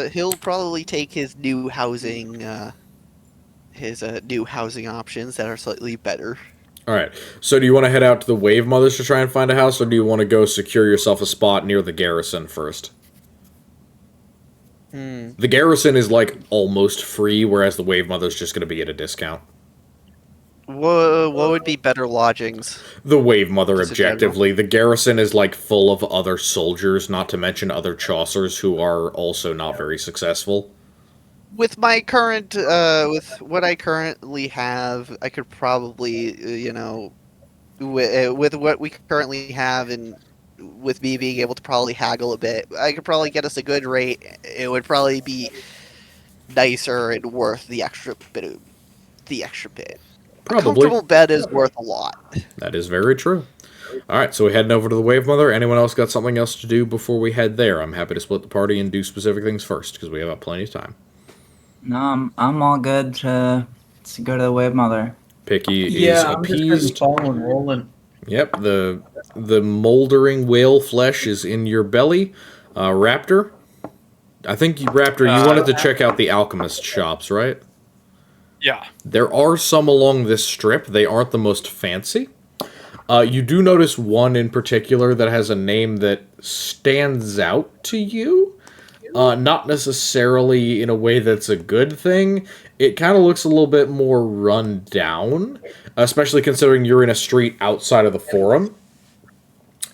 he'll probably take his new housing options that are slightly better. Alright, so do you want to head out to the Wave Mothers to try and find a house, or do you want to go secure yourself a spot near the garrison first? The garrison is like almost free, whereas the Wave Mother's just going to be at a discount. What would be better lodgings? The Wave Mother, Just in general. objectively. The garrison is like full of other soldiers, not to mention other Chaucers who are also not very successful. With my current, with what I currently have, I could probably, with what we currently have, and with me being able to probably haggle a bit, I could probably get us a good rate. It would probably be nicer and worth the extra bit. A Probably. comfortable bed is worth a lot. That is very true. Alright, so we're heading over to the Wave Mother. Anyone else got something else to do before we head there? I'm happy to split the party and do specific things first, because we have plenty of time. No, I'm all good to go to the Wave Mother. Picky is Yeah, I'm just gonna be appeased. following Roland. Yep, the moldering whale flesh is in your belly. Raptor, I think, Raptor, you wanted to check out the alchemist shops, right? Yeah. There are some along this strip. They aren't the most fancy. You do notice one in particular that has a name that stands out to you. Not necessarily in a way that's a good thing. It kind of looks a little bit more run down, especially considering you're in a street outside of the Forum.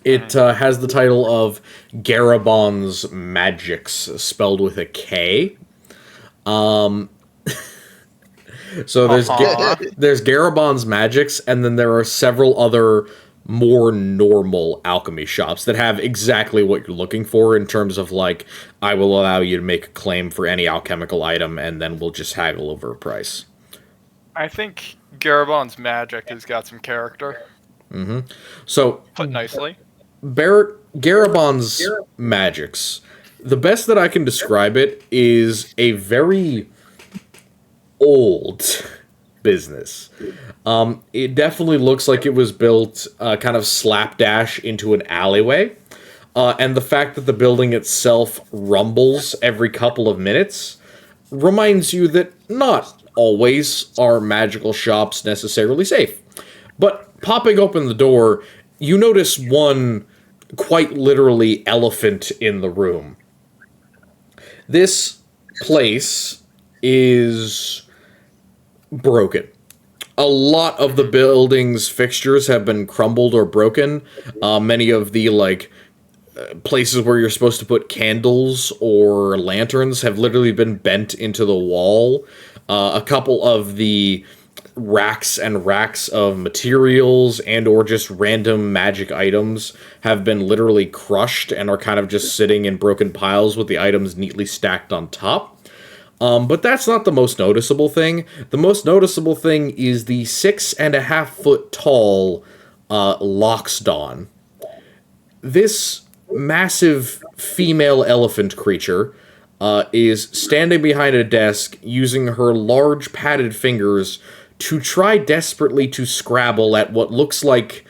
It has the title of Garabon's Magics, spelled with a K. So there's Garabon's Magics, and then there are several other more normal alchemy shops that have exactly what you're looking for in terms of, like, I will allow you to make a claim for any alchemical item, and then we'll just haggle over a price. I think Garabon's magic has got some character. So, Put nicely. Garabon's Magics, the best that I can describe it is a very old business. It definitely looks like it was built kind of slapdash into an alleyway. And the fact that the building itself rumbles every couple of minutes reminds you that not always are magical shops necessarily safe. But popping open the door, you notice one quite literally elephant in the room. This place is broken. A lot of the building's fixtures have been crumbled or broken. Many of the, places where you're supposed to put candles or lanterns have literally been bent into the wall. A couple of the racks and racks of materials and or just random magic items have been literally crushed and are kind of just sitting in broken piles with the items neatly stacked on top. But that's not the most noticeable thing. The most noticeable thing is the 6.5 foot tall Loxodon. This massive female elephant creature is standing behind a desk using her large padded fingers to try desperately to scrabble at what looks like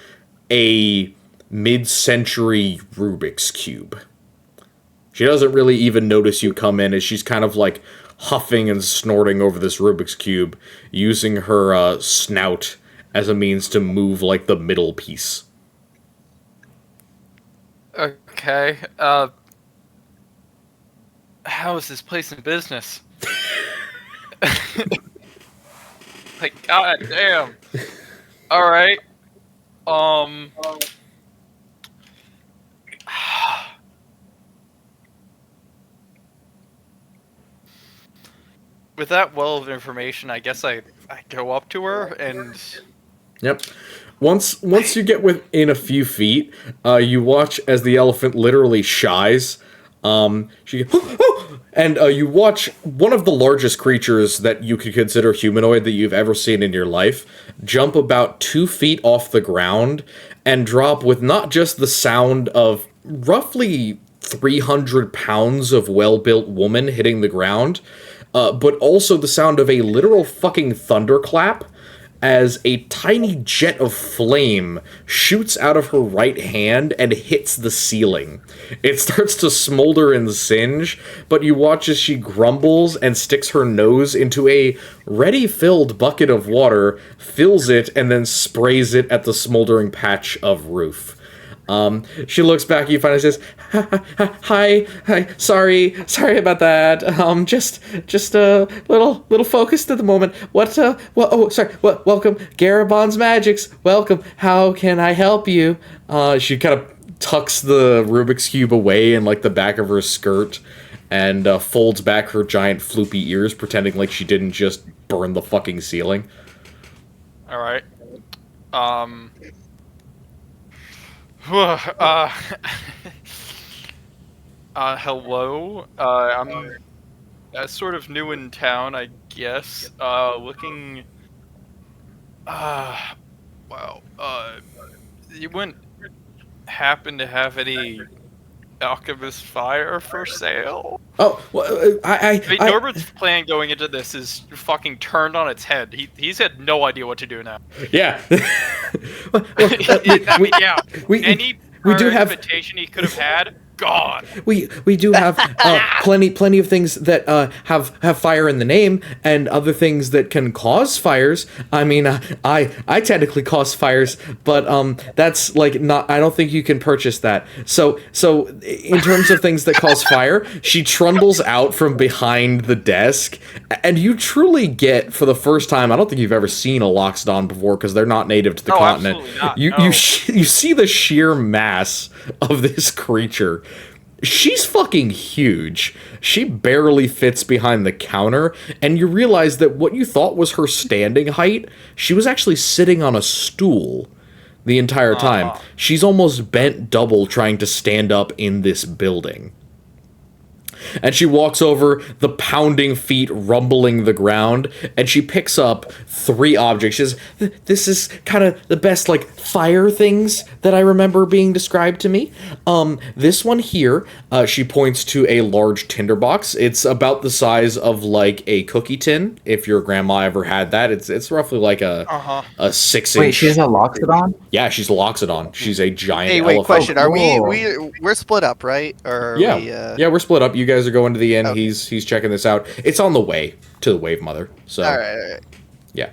a mid-century Rubik's Cube. She doesn't really even notice you come in as she's kind of like huffing and snorting over this Rubik's Cube, using her snout as a means to move like the middle piece. Okay, how is this place in business? Like, god damn. Alright. With that well of information, I guess I go up to her and... Yep. Once you get within a few feet, you watch as the elephant literally shies. She and you watch one of the largest creatures that you could consider humanoid that you've ever seen in your life jump about 2 feet off the ground and drop with not just the sound of roughly 300 pounds of well-built woman hitting the ground, but also the sound of a literal fucking thunderclap as a tiny jet of flame shoots out of her right hand and hits the ceiling. It starts to smolder and singe, but you watch as she grumbles and sticks her nose into a ready-filled bucket of water, fills it, and then sprays it at the smoldering patch of roof. She looks back at you, finally says, hi, sorry about that. Just a little focused at the moment. Welcome, Garabon's Magics, welcome, how can I help you? She kind of tucks the Rubik's Cube away in, like, the back of her skirt, and, folds back her giant floopy ears, pretending like she didn't just burn the fucking ceiling. Alright. Hello. I'm sort of new in town, I guess. Looking. Wow. You wouldn't happen to have any alchemist fire for sale? Oh, well, I mean, Norbert's plan going into this is fucking turned on its head. He's had no idea what to do now. Yeah. I mean, yeah. we Any do have invitation he could have had God. We do have plenty of things that have fire in the name, and other things that can cause fires. I mean, I technically cause fires, but that's like not. I don't think you can purchase that. So in terms of things that cause fire, she trundles out from behind the desk, and you truly get, for the first time, I don't think you've ever seen a Loxodon before because they're not native to the continent. Absolutely not, You no. you see the sheer mass of this creature. She's fucking huge. She barely fits behind the counter, and you realize that what you thought was her standing height, she was actually sitting on a stool the entire time. She's almost bent double trying to stand up in this building. And she walks over, the pounding feet rumbling the ground, and she picks up 3 objects. She says, this is kind of the best, like, fire things that I remember being described to me. This one here, she points to a large tinderbox. It's about the size of, like, a cookie tin, if your grandma ever had that. It's roughly like a 6-inch... Wait, she's a Loxodon? Yeah, she's a Loxodon. She's a giant Hey, wait, elephant. question. Are Cool. we're split up, right? Or are Yeah, we, yeah, we're split up. You guys are going to the inn. Okay. He's checking this out. It's on the way to the Wave Mother. So all right. yeah,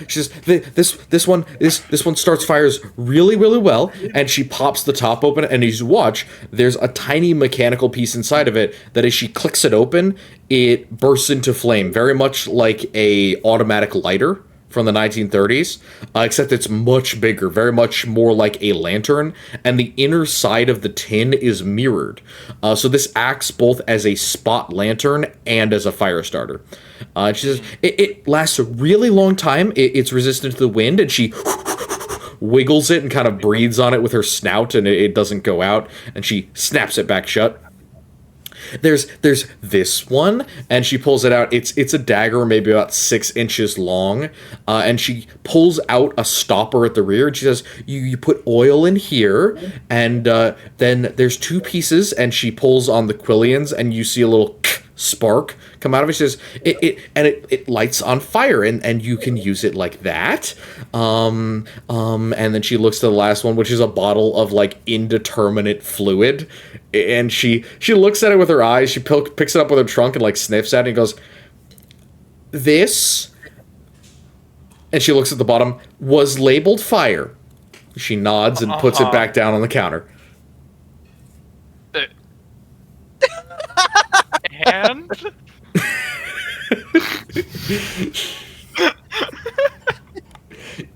she says this one starts fires really well, and she pops the top open, and as you watch, there's a tiny mechanical piece inside of it that as she clicks it open, it bursts into flame, very much like a automatic lighter from the 1930s, except it's much bigger, very much more like a lantern, and the inner side of the tin is mirrored. So this acts both as a spot lantern and as a fire starter. She says it lasts a really long time. It's resistant to the wind, and she wiggles it and kind of breathes on it with her snout, and it doesn't go out, and she snaps it back shut. There's this one, and she pulls it out. It's a dagger, maybe about 6 inches long, and she pulls out a stopper at the rear. And she says, "You put oil in here, and then there's 2 pieces." And she pulls on the quillions, and you see a little spark come out of it. She says, it lights on fire, and you can use it like that. And then she looks to the last one, which is a bottle of like indeterminate fluid. And she looks at it with her eyes. She picks it up with her trunk and like sniffs at it and goes, "This," and she looks at the bottom, "was labeled fire." She nods and puts it back down on the counter.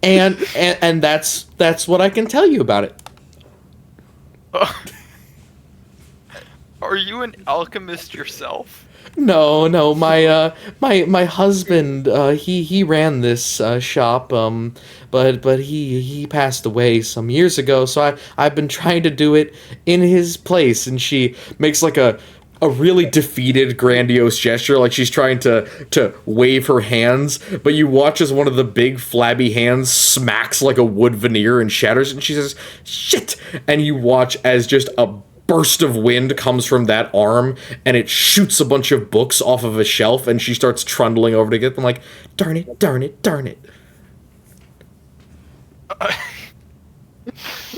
And and that's what I can tell you about it. are you an alchemist yourself? No, my husband, he ran this shop, but he passed away some years ago, so I've been trying to do it in his place. And she makes like a really defeated, grandiose gesture, like she's trying to wave her hands, but you watch as one of the big flabby hands smacks like a wood veneer and shatters, and she says, "Shit!" And you watch as just a burst of wind comes from that arm, and it shoots a bunch of books off of a shelf, and she starts trundling over to get them like, darn it, darn it, darn it.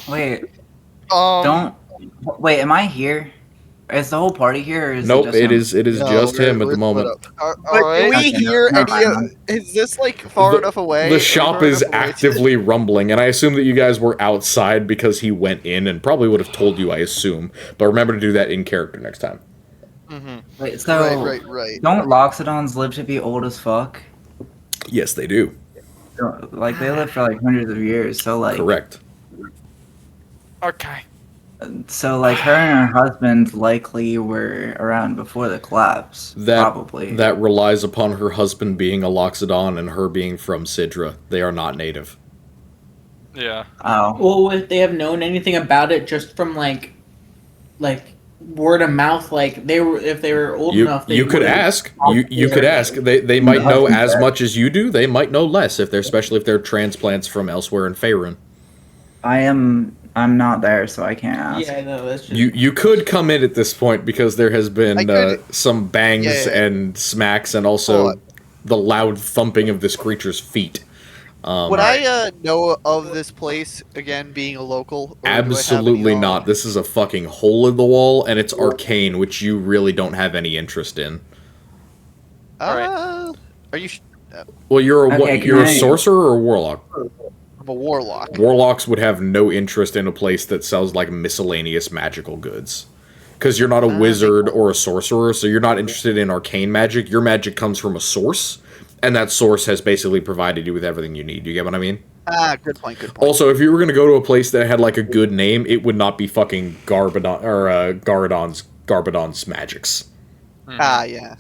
Wait, wait, am I here? Is the whole party here? Or is Nope, it it just him? is No, just him at we're the moment. split up. All Can right. we Okay, hear never any? mind. Is this like far enough away? The Are we shop far is enough away to- actively rumbling, and I assume that you guys were outside because he went in and probably would have told you, I assume. But remember to do that in character next time. Wait, so Right. don't Loxodons live to be old as fuck? Yes, they do. Like they live for like hundreds of years. So like, Correct. Okay. so like her and her husband likely were around before the collapse. Probably. That relies upon her husband being a Loxodon and her being from Sidra. They are not native. Yeah. Oh. Well, if they have known anything about it just from like word of mouth, like if they were old enough, they You could would've- ask. You could ask. They might know as much as you do. They might know less especially if they're transplants from elsewhere in Faerun. I'm not there, so I can't ask. Yeah, no, that's just You could come in at this point because there has I been could- some bangs Yeah. and smacks and Hold also on. the loud thumping of this creature's feet. Would I know of this place again, being a local? Or do I have any Absolutely not. knowledge? This is a fucking hole in the wall, and it's arcane, which you really don't have any interest in. Are you? Well, you're a Okay, you're a can I- sorcerer or a warlock? I'm a warlock. Warlocks would have no interest in a place that sells like miscellaneous magical goods. Because you're not a wizard or a sorcerer, so you're not interested in arcane magic. Your magic comes from a source, and that source has basically provided you with everything you need. You get what I mean? Good point. Good point. Also, if you were going to go to a place that had like a good name, it would not be fucking Garbadon's magics. Yeah.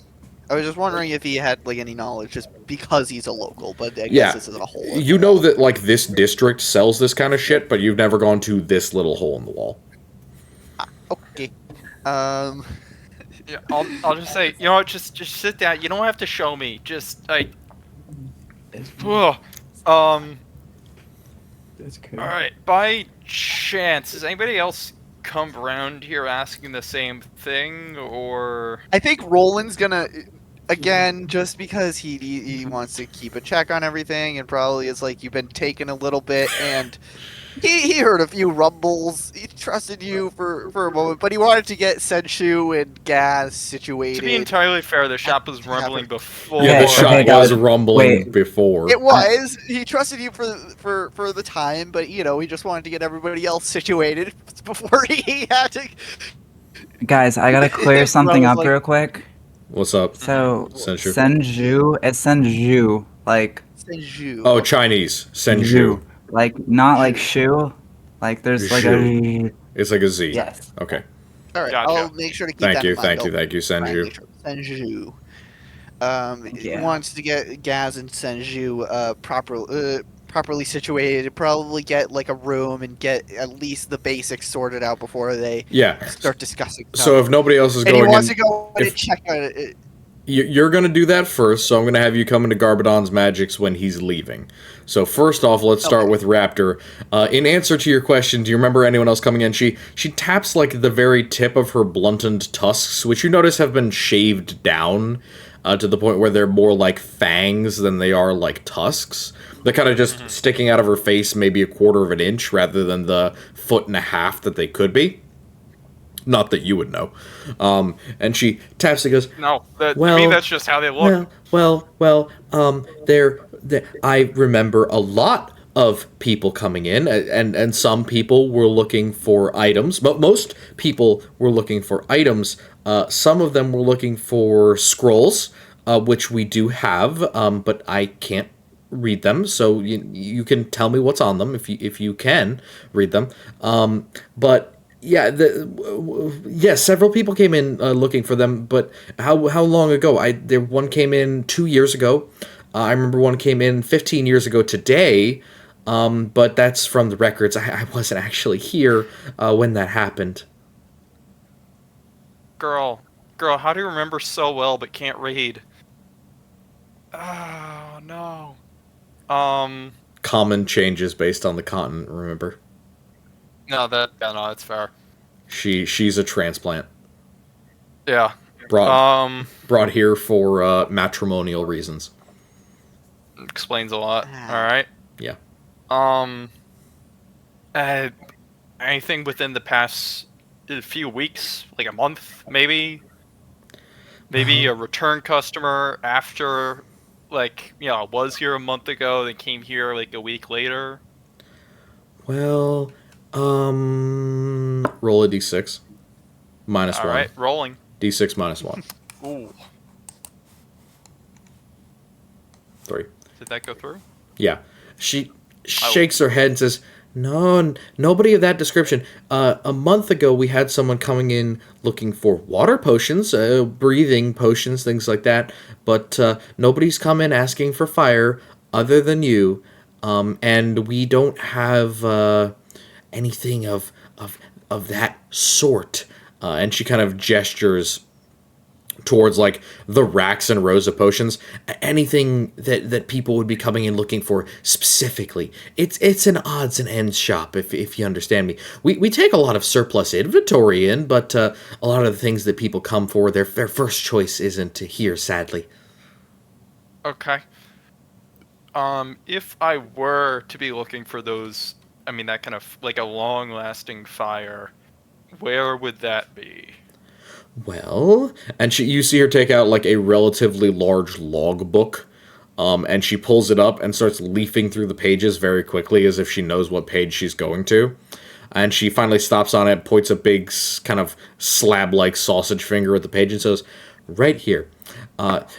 I was just wondering if he had like any knowledge, just because he's a local. But I guess this is a hole. You know that like this district sells this kind of shit, but you've never gone to this little hole in the wall. Okay. Yeah, I'll just say, you know what, just sit down. You don't have to show me. Just like, ugh. That's cool. All right. By chance, has anybody else come around here asking the same thing, or? I think Roland's gonna, again, just because he wants to keep a check on everything, and probably is like, you've been taking a little bit, and he heard a few rumbles. He trusted you for a moment, but he wanted to get Senshu and Gaz situated. To be entirely fair, the shop was rumbling before. Yeah, the Okay, shop guys, was rumbling wait. before. It was. He trusted you for the time, but he just wanted to get everybody else situated before he had to. Guys, I gotta clear something Bro, up like- real quick. What's up? So, Senshu. Senju, it's Senju, like Senshu. Oh, Chinese. Senju. like not like shoe, like there's like a It's like a Z. yes. Okay. All right, Gotcha. I'll make sure to keep Thank that you, in mind. thank you, I'll thank you, try and Senju. make sure- Senju. He Yeah. wants to get Gaz and Senju properly situated. Probably get like a room and get at least the basics sorted out before they Yeah. start discussing. So if nobody else is and he going wants in, to go in if- and check out it. you're going to do that first, so I'm going to have you come into Garbadon's magics when he's leaving. So first off, let's start with Raptor. In answer to your question, do you remember anyone else coming in? She taps like the very tip of her blunted tusks, which you notice have been shaved down to the point where they're more like fangs than they are like tusks. They're kind of just sticking out of her face maybe a quarter of an inch rather than the foot and a half that they could be. Not that you would know. And she taps and goes, No, to Well, me that's just how they look. I remember a lot of people coming in, and some people were looking for items, but most people were looking for items. Some of them were looking for scrolls, which we do have, but I can't read them, so you can tell me what's on them if you can read them. But yeah, several people came in looking for them, but how long ago? One came in 2 years ago. I remember one came in 15 years ago today, but that's from the records. I wasn't actually here when that happened. Girl, how do you remember so well but can't read? Oh no. Common changes based on the continent, remember? No, that's fair. She's a transplant. Yeah. Brought here for matrimonial reasons. Explains a lot. All right. Yeah. Anything within the past few weeks, like a month, maybe a return customer after, like, was here a month ago, then came here like a week later. Well, roll a d6. Minus All 1. right, rolling. D6 minus 1. Ooh, 3. did that go through? Yeah. She shakes her head and says, No, nobody of that description. A month ago, we had someone coming in looking for water potions, breathing potions, things like that. But nobody's come in asking for fire other than you. And we don't have anything of that sort. And she kind of gestures towards like the racks and rows of potions, anything that people would be coming in looking for specifically. It's an odds and ends shop, if you understand me. We take a lot of surplus inventory in, but a lot of the things that people come for, their first choice isn't here, sadly. Okay. If I were to be looking for those, I mean, that kind of like a long-lasting fire, where would that be? Well, and you see her take out like a relatively large logbook, and she pulls it up and starts leafing through the pages very quickly as if she knows what page she's going to. And she finally stops on it, points a big kind of slab-like sausage finger at the page and says, right here.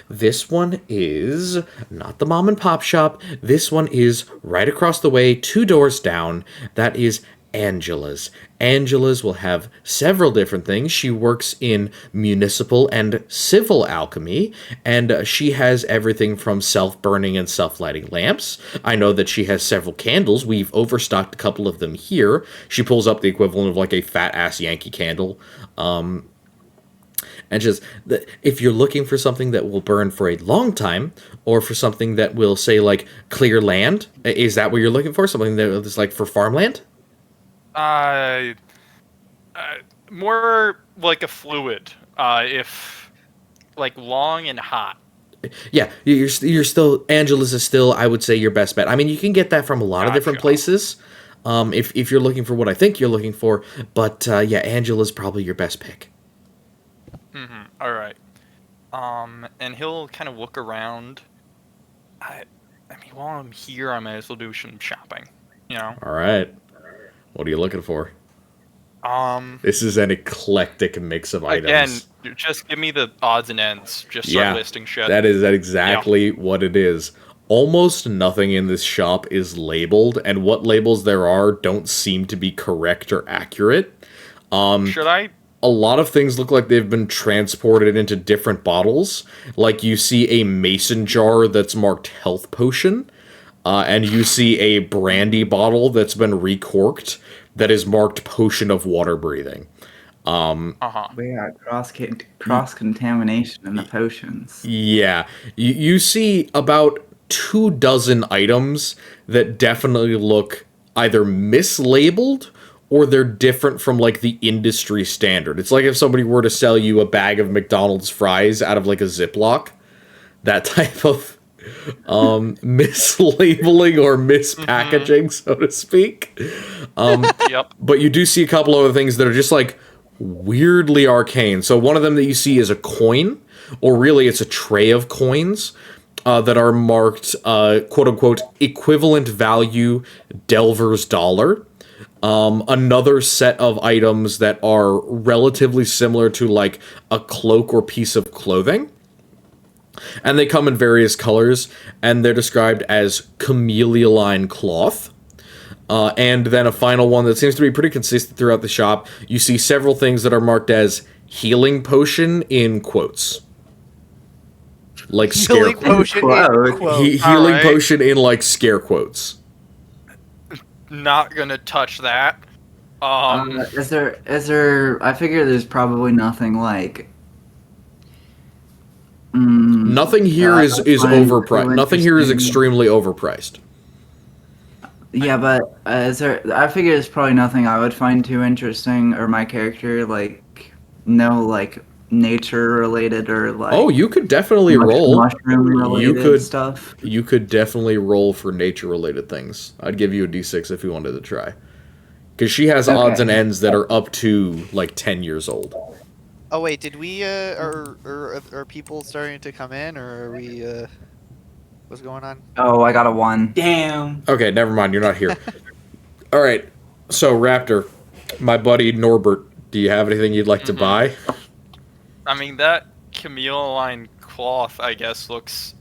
This one is not the mom and pop shop. This one is right across the way, 2 doors down. That is Angela's. Angela's will have several different things. She works in municipal and civil alchemy, and she has everything from self-burning and self-lighting lamps. I know that she has several candles. We've overstocked a couple of them here. She pulls up the equivalent of like a fat-ass Yankee candle. And just, if you're looking for something that will burn for a long time, or for something that will, say, like, clear land, is that what you're looking for? Something that is, like, for farmland? More like a fluid. If like long and hot. Yeah, you're still, Angela's is still, I would say, your best bet. I mean, you can get that from a lot of different places, if you're looking for what I think you're looking for, but, yeah, Angela's probably your best pick. All right. And he'll kind of look around. I mean, while I'm here, I might as well do some shopping. You know. All right. What are you looking for? This is an eclectic mix of items. Again, just give me the odds and ends. Just start listing shit. That is exactly what it is. Almost nothing in this shop is labeled, and what labels there are don't seem to be correct or accurate. Should I? A lot of things look like they've been transported into different bottles. Like you see a mason jar that's marked health potion, and you see a brandy bottle that's been recorked that is marked potion of water breathing. We got cross contamination in the potions. Yeah, you see about 24 items that definitely look either mislabeled or they're different from, like, the industry standard. It's like if somebody were to sell you a bag of McDonald's fries out of, like, a Ziploc. That type of mislabeling or mispackaging, so to speak. Yep. But you do see a couple other things that are just, like, weirdly arcane. So one of them that you see is a coin, or really it's a tray of coins, that are marked, quote-unquote, equivalent value Delver's dollar. Another set of items that are relatively similar to, like, a cloak or piece of clothing. And they come in various colors, and they're described as chameleoline cloth. And then a final one that seems to be pretty consistent throughout the shop. You see several things that are marked as healing potion in quotes. Like scare quotes. Healing potion in, like, scare quotes. Not gonna touch that. Is there? I figure there's probably nothing like. Nothing here is overpriced. Nothing here is extremely overpriced. Yeah, but is there? I figure there's probably nothing I would find too interesting, or my character like nature related or like. Oh, you could definitely roll. Mushroom related stuff. You could definitely roll for nature related things. I'd give you a d6 if you wanted to try, because she has odds and ends that are up to like 10 years old. Oh wait, did we are people starting to come in, or are we what's going on? Oh, I got a 1. Damn. Okay, never mind. You're not here. All right. So Raptor, my buddy Norbert, do you have anything you'd like to buy? I mean, that chameleoline cloth, I guess, looks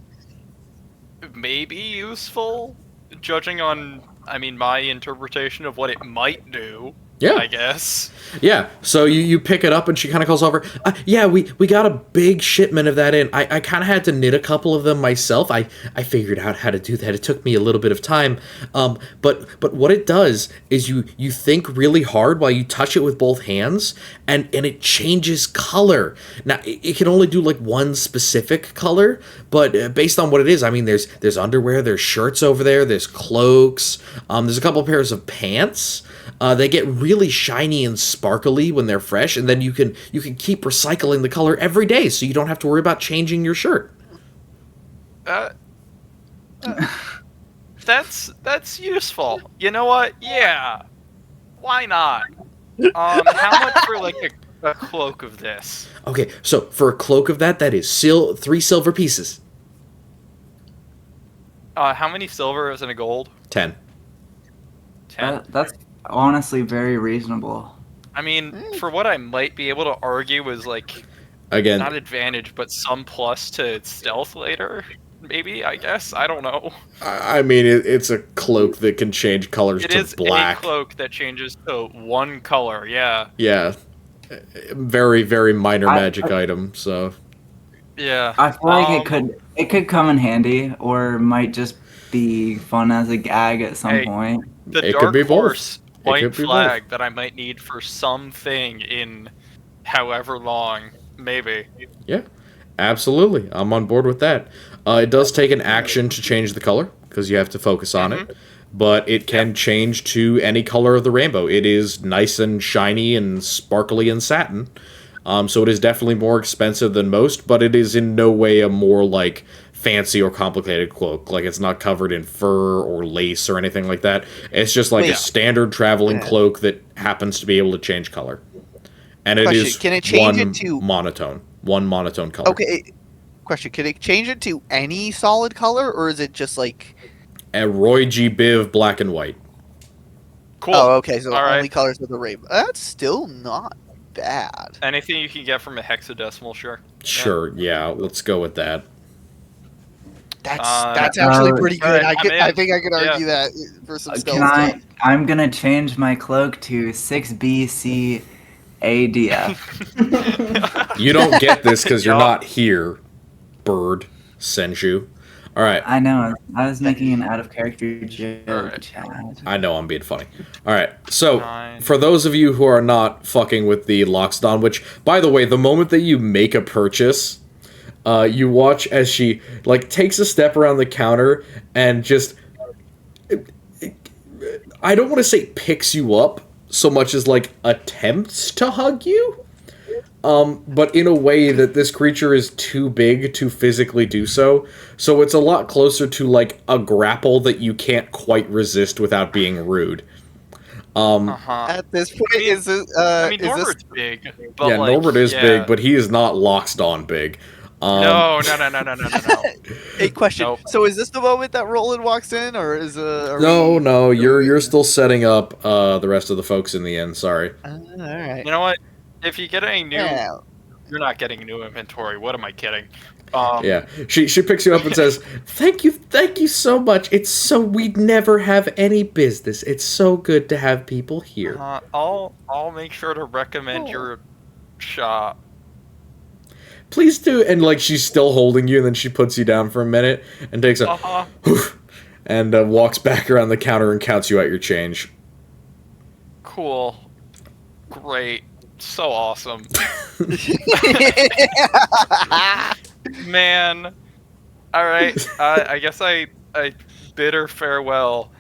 maybe useful, judging on, I mean, my interpretation of what it might do. Yeah. I guess. Yeah, so you pick it up and she kind of calls over. Yeah, we got a big shipment of that in. I kind of had to knit a couple of them myself. I figured out how to do that. It took me a little bit of time. But what it does is you think really hard while you touch it with both hands, and it changes color. Now, it can only do like one specific color, but based on what it is, I mean, there's underwear, there's shirts over there, there's cloaks, there's a couple pairs of pants. They get really shiny and sparkly when they're fresh, and then you can keep recycling the color every day, so you don't have to worry about changing your shirt. That's useful. You know what? Yeah. Why not? How much for like a cloak of this? Okay, so for a cloak of that is 3 silver pieces. How many silver is in a gold? 10. 10. That's honestly very reasonable. I mean, for what I might be able to argue is like Again, not advantage, but some plus to stealth later. Maybe, I guess. I don't know. I mean, it's a cloak that can change colors It to is black. a cloak that changes to one color, yeah. Yeah. Very, very minor magic item, so... Yeah. I feel like it could come in handy, or might just be fun as a gag at some point. The It Dark could be both. Horse It white could be flag that I might need for something in however long, maybe. Yeah, absolutely. I'm on board with that. It does take an action to change the color, because you have to focus on it. But it can change to any color of the rainbow. It is nice and shiny and sparkly and satin. So it is definitely more expensive than most, but it is in no way a more, like, fancy or complicated cloak. Like, it's not covered in fur or lace or anything like that. It's just like a standard traveling cloak that happens to be able to change color. And it is Can it change one it to one monotone color. Okay. Question: can it change it to any solid color, or is it just like A Roy G. Biv black and white. Cool. Oh, okay. So All only right. colors of the rainbow. That's still not bad. Anything you can get from a hexadecimal, sure. Sure, yeah, let's go with that. That's actually pretty good. alright, I think I could Yeah. argue that for some stealth Can I? stuff. I'm gonna change my cloak to 6BC ADF. You don't get this because you're Yup. not here, bird. Senju. Alright, I know. I was making an out of character joke, Alright. Chad. I know I'm being funny. Alright, so, 9. for those of you who are not fucking with the Loxodon, which, by the way, the moment that you make a purchase, you watch as she, like, takes a step around the counter and just... I don't want to say picks you up so much as, like, attempts to hug you. But in a way that this creature is too big to physically do so. So it's a lot closer to, like, a grapple that you can't quite resist without being rude. At this point, is this? I mean, is this? Norbert's big. But Yeah, like, Norbert is yeah. big, but he is not Loxodon big. No. A question. Nope. So is this the moment that Roland walks in, or is No, you're still setting up the rest of the folks in the end, sorry. All right. You know what? If you get any new, Yeah. you're not getting new inventory. What am I kidding? Yeah. She picks you up and says, thank you so much. It's so we'd never have any business. It's so good to have people here. I'll make sure to recommend your shop. Please do. And like she's still holding you, and then she puts you down for a minute and takes a and walks back around the counter and counts you out your change. Cool. Great. So awesome. Man. Alright. I guess I bid her farewell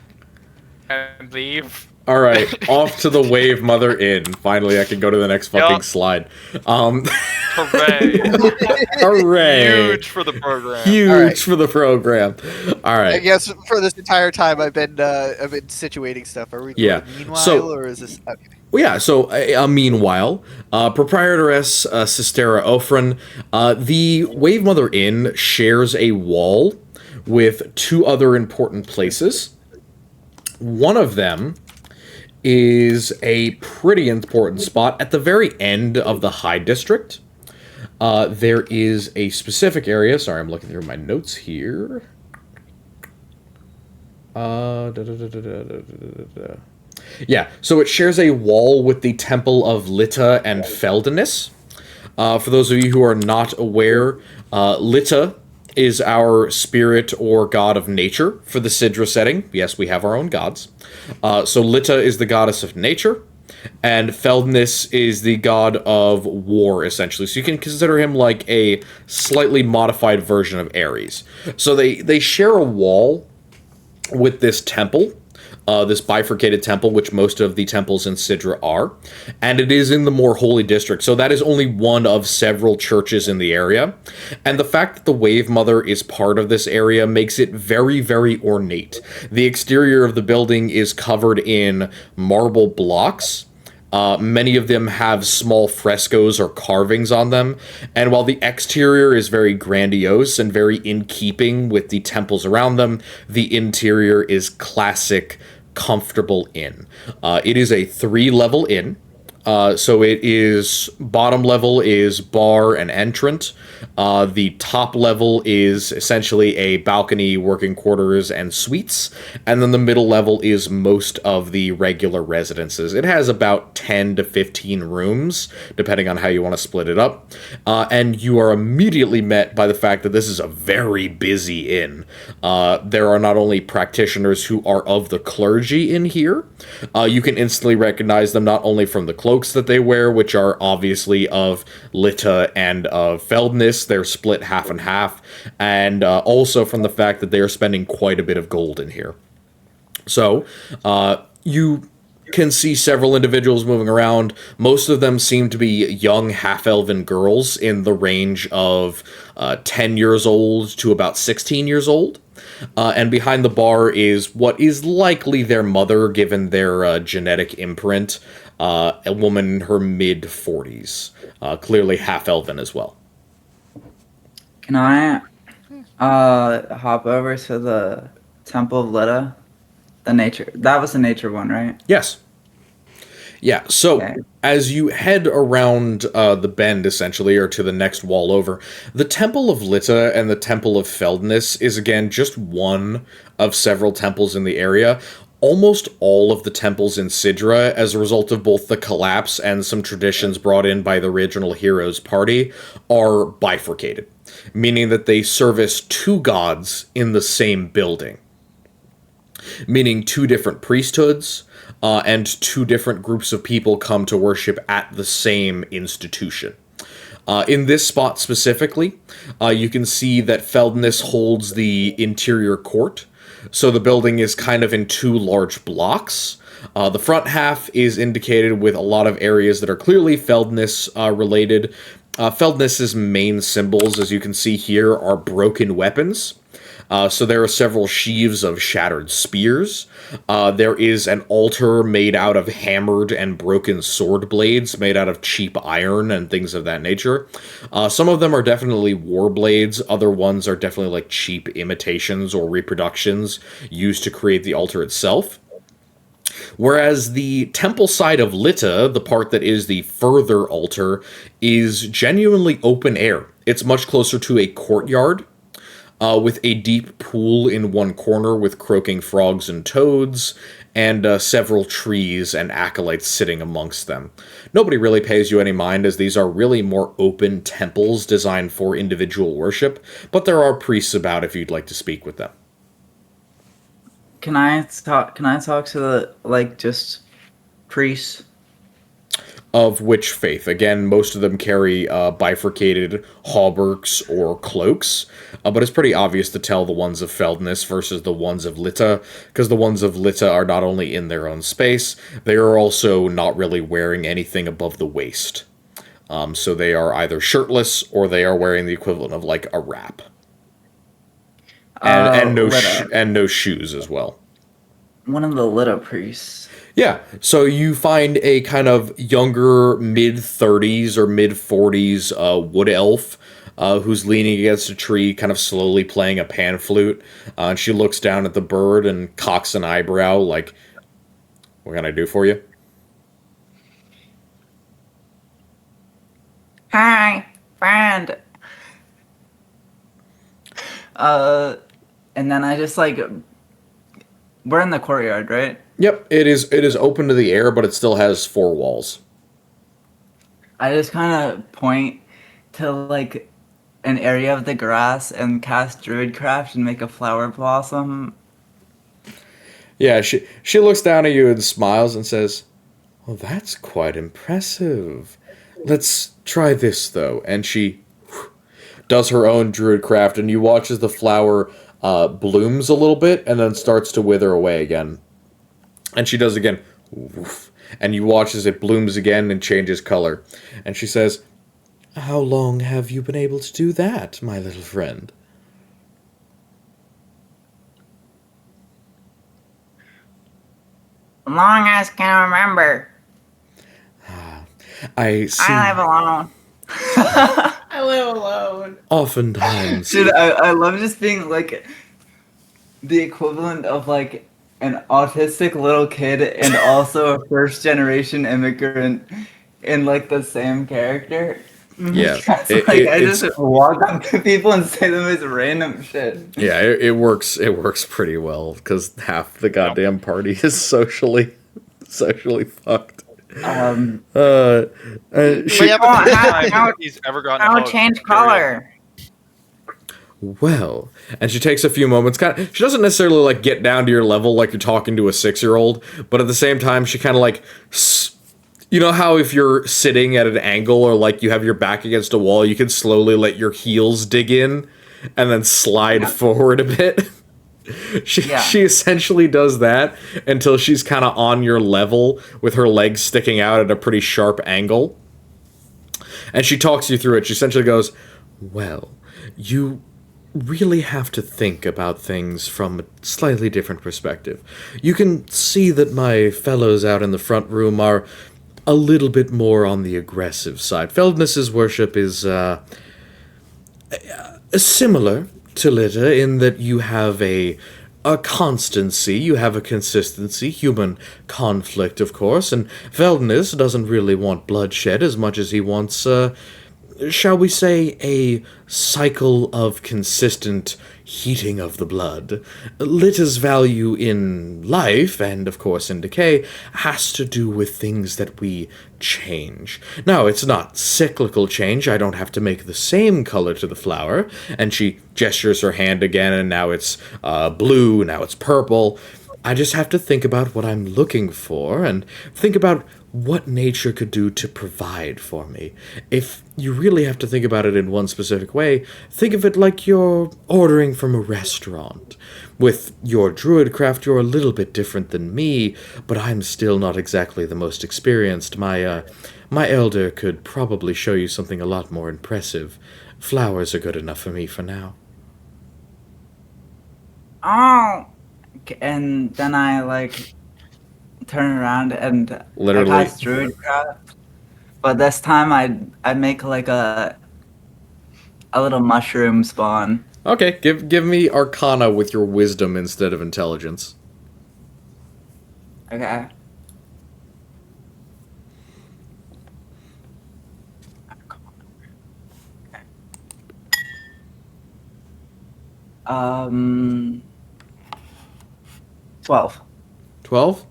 and leave. All right, off to the Wave Mother Inn. Finally, I can go to the next fucking slide. Hooray. Hooray! Huge for the program. Huge for the program. All right. I guess for this entire time I've been situating stuff. Are we doing Yeah, meanwhile, so- or is this okay? Well, yeah, so meanwhile, proprietoress Sistera Ofrin, the Wave Mother Inn shares a wall with 2 other important places. One of them is a pretty important spot at the very end of the High District. There is a specific area. Sorry, I'm looking through my notes here. Yeah, so it shares a wall with the Temple of Litta and Feldenis. For those of you who are not aware, Litta is our spirit or god of nature for the Sidra setting. Yes, we have our own gods. So Litta is the goddess of nature, and Feldenis is the god of war, essentially. So you can consider him like a slightly modified version of Ares. So they share a wall with this temple. this bifurcated temple, which most of the temples in Sidra are, and it is in the more holy district. So that is only one of several churches in the area, and the fact that the Wave Mother is part of this area makes it very, very ornate. The exterior of the building is covered in marble blocks. Many of them have small frescoes or carvings on them, and while the exterior is very grandiose and very in keeping with the temples around them, the interior is classic, comfortable inn. It is a 3-level inn. So it is, bottom level is bar and entrant. The top level is essentially a balcony, working quarters, and suites. And then the middle level is most of the regular residences. It has about 10 to 15 rooms, depending on how you want to split it up. And you are immediately met by the fact that this is a very busy inn. There are not only practitioners who are of the clergy in here, you can instantly recognize them not only from the cloaks that they wear, which are obviously of Litta and of Feldness. They're split half and half, and also from the fact that they are spending quite a bit of gold in here. So, you can see several individuals moving around. Most of them seem to be young half-elven girls in the range of 10 years old to about 16 years old. And behind the bar is what is likely their mother, given their genetic imprint. A woman in her mid-40s. Clearly half-elven as well. Can I hop over to the Temple of Litta? That was the nature one, right? Yes. Yeah, so Okay. as you head around the bend, essentially, or to the next wall over, the Temple of Litta and the Temple of Feldness is, again, just one of several temples in the area. Almost all of the temples in Sidra, as a result of both the collapse and some traditions brought in by the original Heroes Party, are bifurcated, meaning that they service two gods in the same building. Meaning two different priesthoods, and two different groups of people come to worship at the same institution. In this spot specifically, you can see that Feldness holds the interior court, so the building is kind of in two large blocks. The front half is indicated with a lot of areas that are clearly Feldness related. Feldness's main symbols, as you can see here, are broken weapons. So there are several sheaves of shattered spears. There is an altar made out of hammered and broken sword blades made out of cheap iron and things of that nature. Some of them are definitely war blades. Other ones are definitely like cheap imitations or reproductions used to create the altar itself. Whereas the temple side of Litta, the part that is the further altar, is genuinely open air. It's much closer to a courtyard, with a deep pool in one corner with croaking frogs and toads, and several trees and acolytes sitting amongst them. Nobody really pays you any mind, as these are really more open temples designed for individual worship, but there are priests about if you'd like to speak with them. Can I talk to the just priests? Of which faith? Again, most of them carry bifurcated hauberks or cloaks, but it's pretty obvious to tell the ones of Feldness versus the ones of Litta, because the ones of Litta are not only in their own space, they are also not really wearing anything above the waist. So they are either shirtless or they are wearing the equivalent of like a wrap. And no shoes as well. One of the Litta priests. Yeah, so you find a kind of younger mid-30s or mid-40s wood elf who's leaning against a tree, kind of slowly playing a pan flute. And she looks down at the bird and cocks an eyebrow like, "What can I do for you?" Hi, friend. And then I just we're in the courtyard, right? Yep, it is open to the air, but it still has four walls. I just kind of point to an area of the grass and cast Druidcraft and make a flower blossom. Yeah, she looks down at you and smiles and says, "Well, that's quite impressive. Let's try this, though." And she does her own Druidcraft, and you watch as the flower blooms a little bit and then starts to wither away again. And she does again. Woof. And you watch as it blooms again and changes color. And she says, "How long have you been able to do that, my little friend?" Long as can remember. I see. I live alone. I live alone. Oftentimes. Dude, I love just being like the equivalent of like an autistic little kid and also a first generation immigrant in like the same character. Yeah, Because, it- like, it- I it's- just walk up to people and say them as random shit. Yeah, it works. It works pretty well because half the goddamn party is socially fucked. We She, haven't Oh, had how- time how- he's ever gotten a I'll hug, change period. color. well, and she takes a few moments. She doesn't necessarily like get down to your level like you're talking to a 6-year-old, but at the same time, she kind of like, you know how if you're sitting at an angle or like you have your back against a wall, you can slowly let your heels dig in and then slide forward a bit. She essentially does that until she's kind of on your level with her legs sticking out at a pretty sharp angle. And she talks you through it. She essentially goes, "Well, you really have to think about things from a slightly different perspective. You can see that my fellows out in the front room are a little bit more on the aggressive side. Feldness's worship is similar to Litta in that you have a constancy, you have a consistency, human conflict, of course, and Feldness doesn't really want bloodshed as much as he wants, shall we say, a cycle of consistent heating of the blood. Litta's value in life, and of course in decay, has to do with things that we change. Now, it's not cyclical change. I don't have to make the same color to the flower. And she gestures her hand again, and now it's blue, now it's purple. I just have to think about what I'm looking for, and think about what nature could do to provide for me. If you really have to think about it in one specific way, think of it like you're ordering from a restaurant. With your druidcraft, you're a little bit different than me, but I'm still not exactly the most experienced. My elder could probably show you something a lot more impressive. Flowers are good enough for me for now." Oh, And then I like turn around and Literally. I cast Druidcraft. But this time I make like a little mushroom spawn. Okay, give me Arcana with your wisdom instead of intelligence. Okay. Um 12. 12?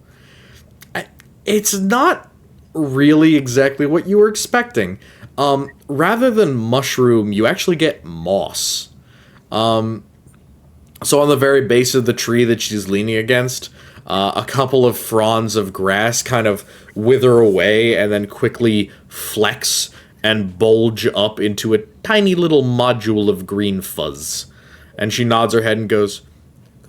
It's not really exactly what you were expecting. Rather than mushroom, you actually get moss. So on the very base of the tree that she's leaning against, a couple of fronds of grass kind of wither away and then quickly flex and bulge up into a tiny little module of green fuzz. And she nods her head and goes,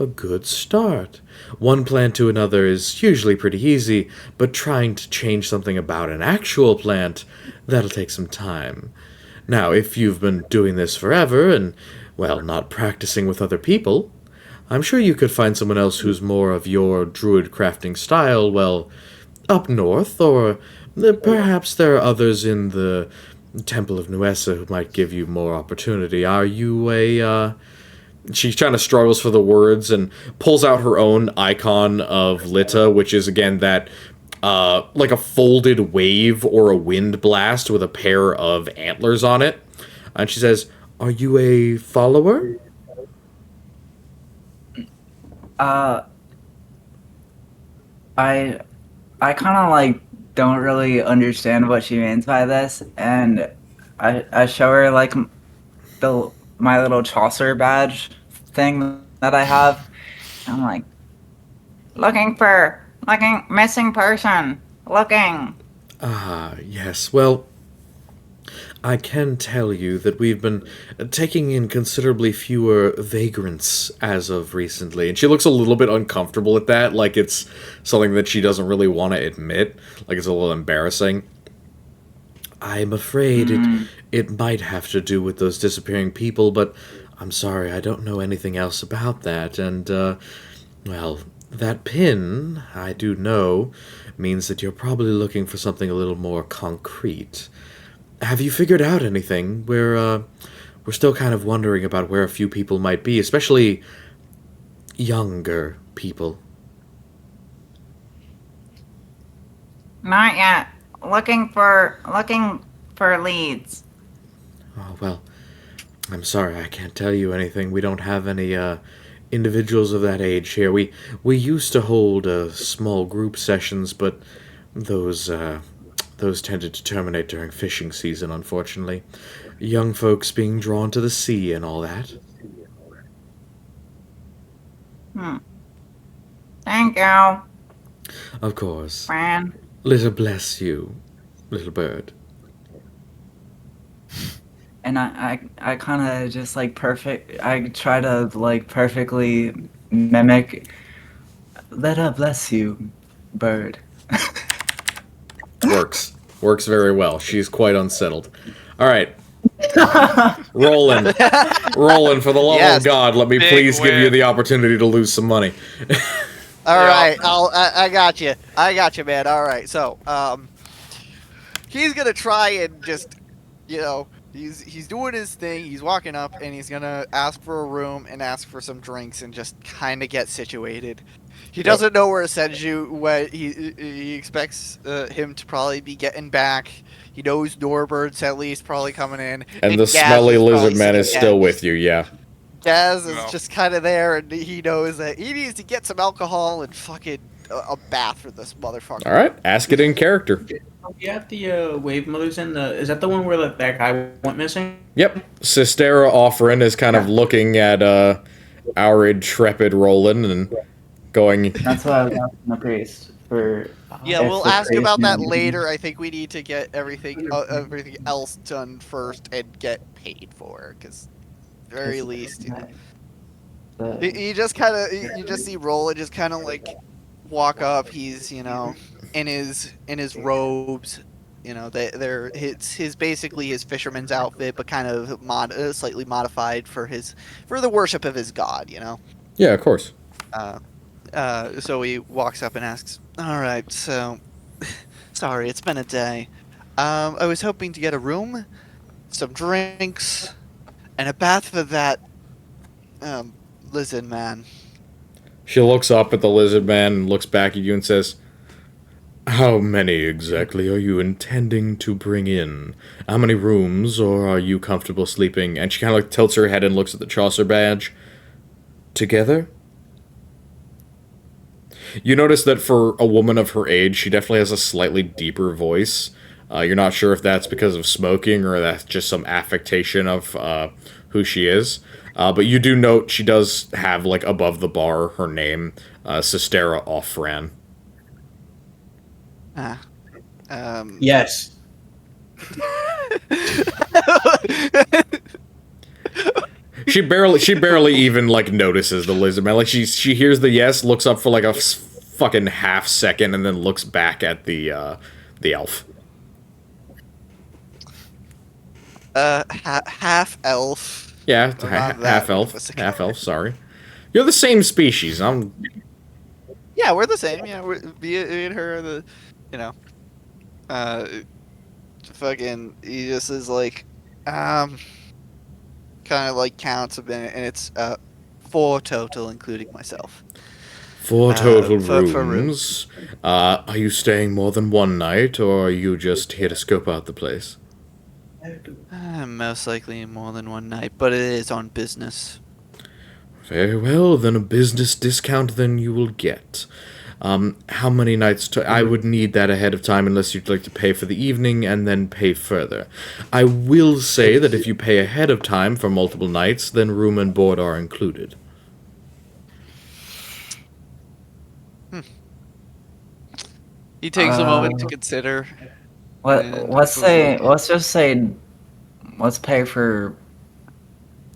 "A good start. One plant to another is usually pretty easy, but trying to change something about an actual plant, that'll take some time. Now, if you've been doing this forever and, well, not practicing with other people, I'm sure you could find someone else who's more of your druid crafting style, well, up north, or perhaps there are others in the Temple of Nuessa who might give you more opportunity. Are you a, She kind of struggles for the words and pulls out her own icon of Litta, which is, again, that, like a folded wave or a wind blast with a pair of antlers on it. And she says, "Are you a follower?" I kind of like don't really understand what she means by this, and I show her like my little Chaucer badge thing that I have. I'm like, looking missing person. Looking. Ah, yes. Well, I can tell you that we've been taking in considerably fewer vagrants as of recently. And she looks a little bit uncomfortable at that, like it's something that she doesn't really want to admit, like it's a little embarrassing. I'm afraid it might have to do with those disappearing people, but I'm sorry, I don't know anything else about that. And, well, that pin, I do know, means that you're probably looking for something a little more concrete. Have you figured out anything? We're still kind of wondering about where a few people might be, especially younger people. Not yet. Looking for leads. Oh, well, I'm sorry, I can't tell you anything. We don't have any individuals of that age here. We used to hold small group sessions, but those tended to terminate during fishing season, unfortunately. Young folks being drawn to the sea and all that. Thank you, Of course. Fran. Little bless you, little bird. And I kind of just like I try to like perfectly mimic. Let her bless you, bird. Works. Works very well. She's quite unsettled. All right. Roland. Roland, for the love Yes. of God, let me Big please give you win. the opportunity to lose some money. All Yeah. right, I got you. I got you, man. All right, so he's gonna try and just, he's doing his thing. He's walking up and he's gonna ask for a room and ask for some drinks and just kind of get situated. He doesn't know where Senju. What he expects him to probably be getting back. He knows Norbert's at least probably coming in, And the Gaz smelly is lizard probably man is sitting still down. with you, yeah. Gaz is No. just kind of there, and he knows that he needs to get some alcohol and fucking a bath for this motherfucker. All right, ask it in character. Are we at the Wave Mothers in the? Is that the one where that guy went missing? Yep. Sistera Offrin is kind of looking at our intrepid Roland and going, That's why I was asking the priest for. Yeah, if we'll the ask priest about that knew. later. I think we need to get everything else done first and get paid for, because very least, you just kind of you just see Roland just kind of like walk up. He's in his robes. They're his basically his fisherman's outfit, but kind of slightly modified for the worship of his god. yeah, of course. So he walks up and asks, "All right, so sorry, it's been a day. I was hoping to get a room, some drinks, and a bath for that lizard man." She looks up at the lizard man and looks back at you and says, "How many exactly are you intending to bring in? How many rooms, or are you comfortable sleeping?" And she kind of like tilts her head and looks at the Chaucer badge. "Together?" You notice that for a woman of her age, she definitely has a slightly deeper voice. You're not sure if that's because of smoking or that's just some affectation of who she is. But you do note she does have, like, above the bar, her name, Sistera Offran. Yes. She barely even, like, notices the lizard man. Like, she hears the yes, looks up for, like, a fucking half second, and then looks back at the elf. Half elf. Yeah, Or not that half elf. specific. Half elf, sorry. You're the same species. Yeah, we're the same. Yeah, me and her, fucking, he just is like, kind of like counts a minute, and it's 4 total, including myself. 4 total for rooms. Are you staying more than one night, or are you just here to scope out the place? Most likely more than one night, but it is on business. Very well, then a business discount then you will get. How many nights I would need that ahead of time unless you'd like to pay for the evening and then pay further. I will say that if you pay ahead of time for multiple nights, then room and board are included. He takes a moment to consider, And Let's hopefully say. we'll- Let's just say. Let's pay for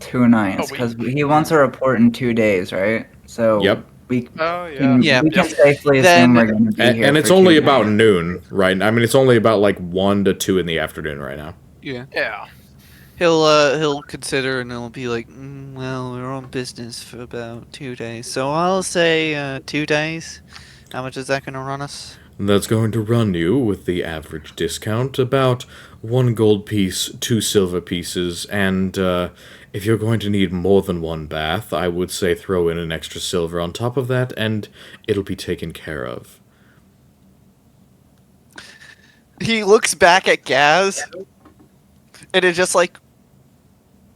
2 nights A because week? he wants a report in 2 days, right? So Yep. we Oh yeah. can Yeah. we can Yep. safely Then- assume we're going to be here. And it's for only 2 about days. noon, right? I mean, it's only about like 1 to 2 in the afternoon right now. Yeah. Yeah. He'll consider and he'll be like, well, we're on business for about 2 days, so I'll say 2 days. How much is that gonna run us? That's going to run you, with the average discount, about 1 gold piece, 2 silver pieces, and if you're going to need more than 1 bath, I would say throw in an extra silver on top of that, and it'll be taken care of. He looks back at Gaz, and it's just like,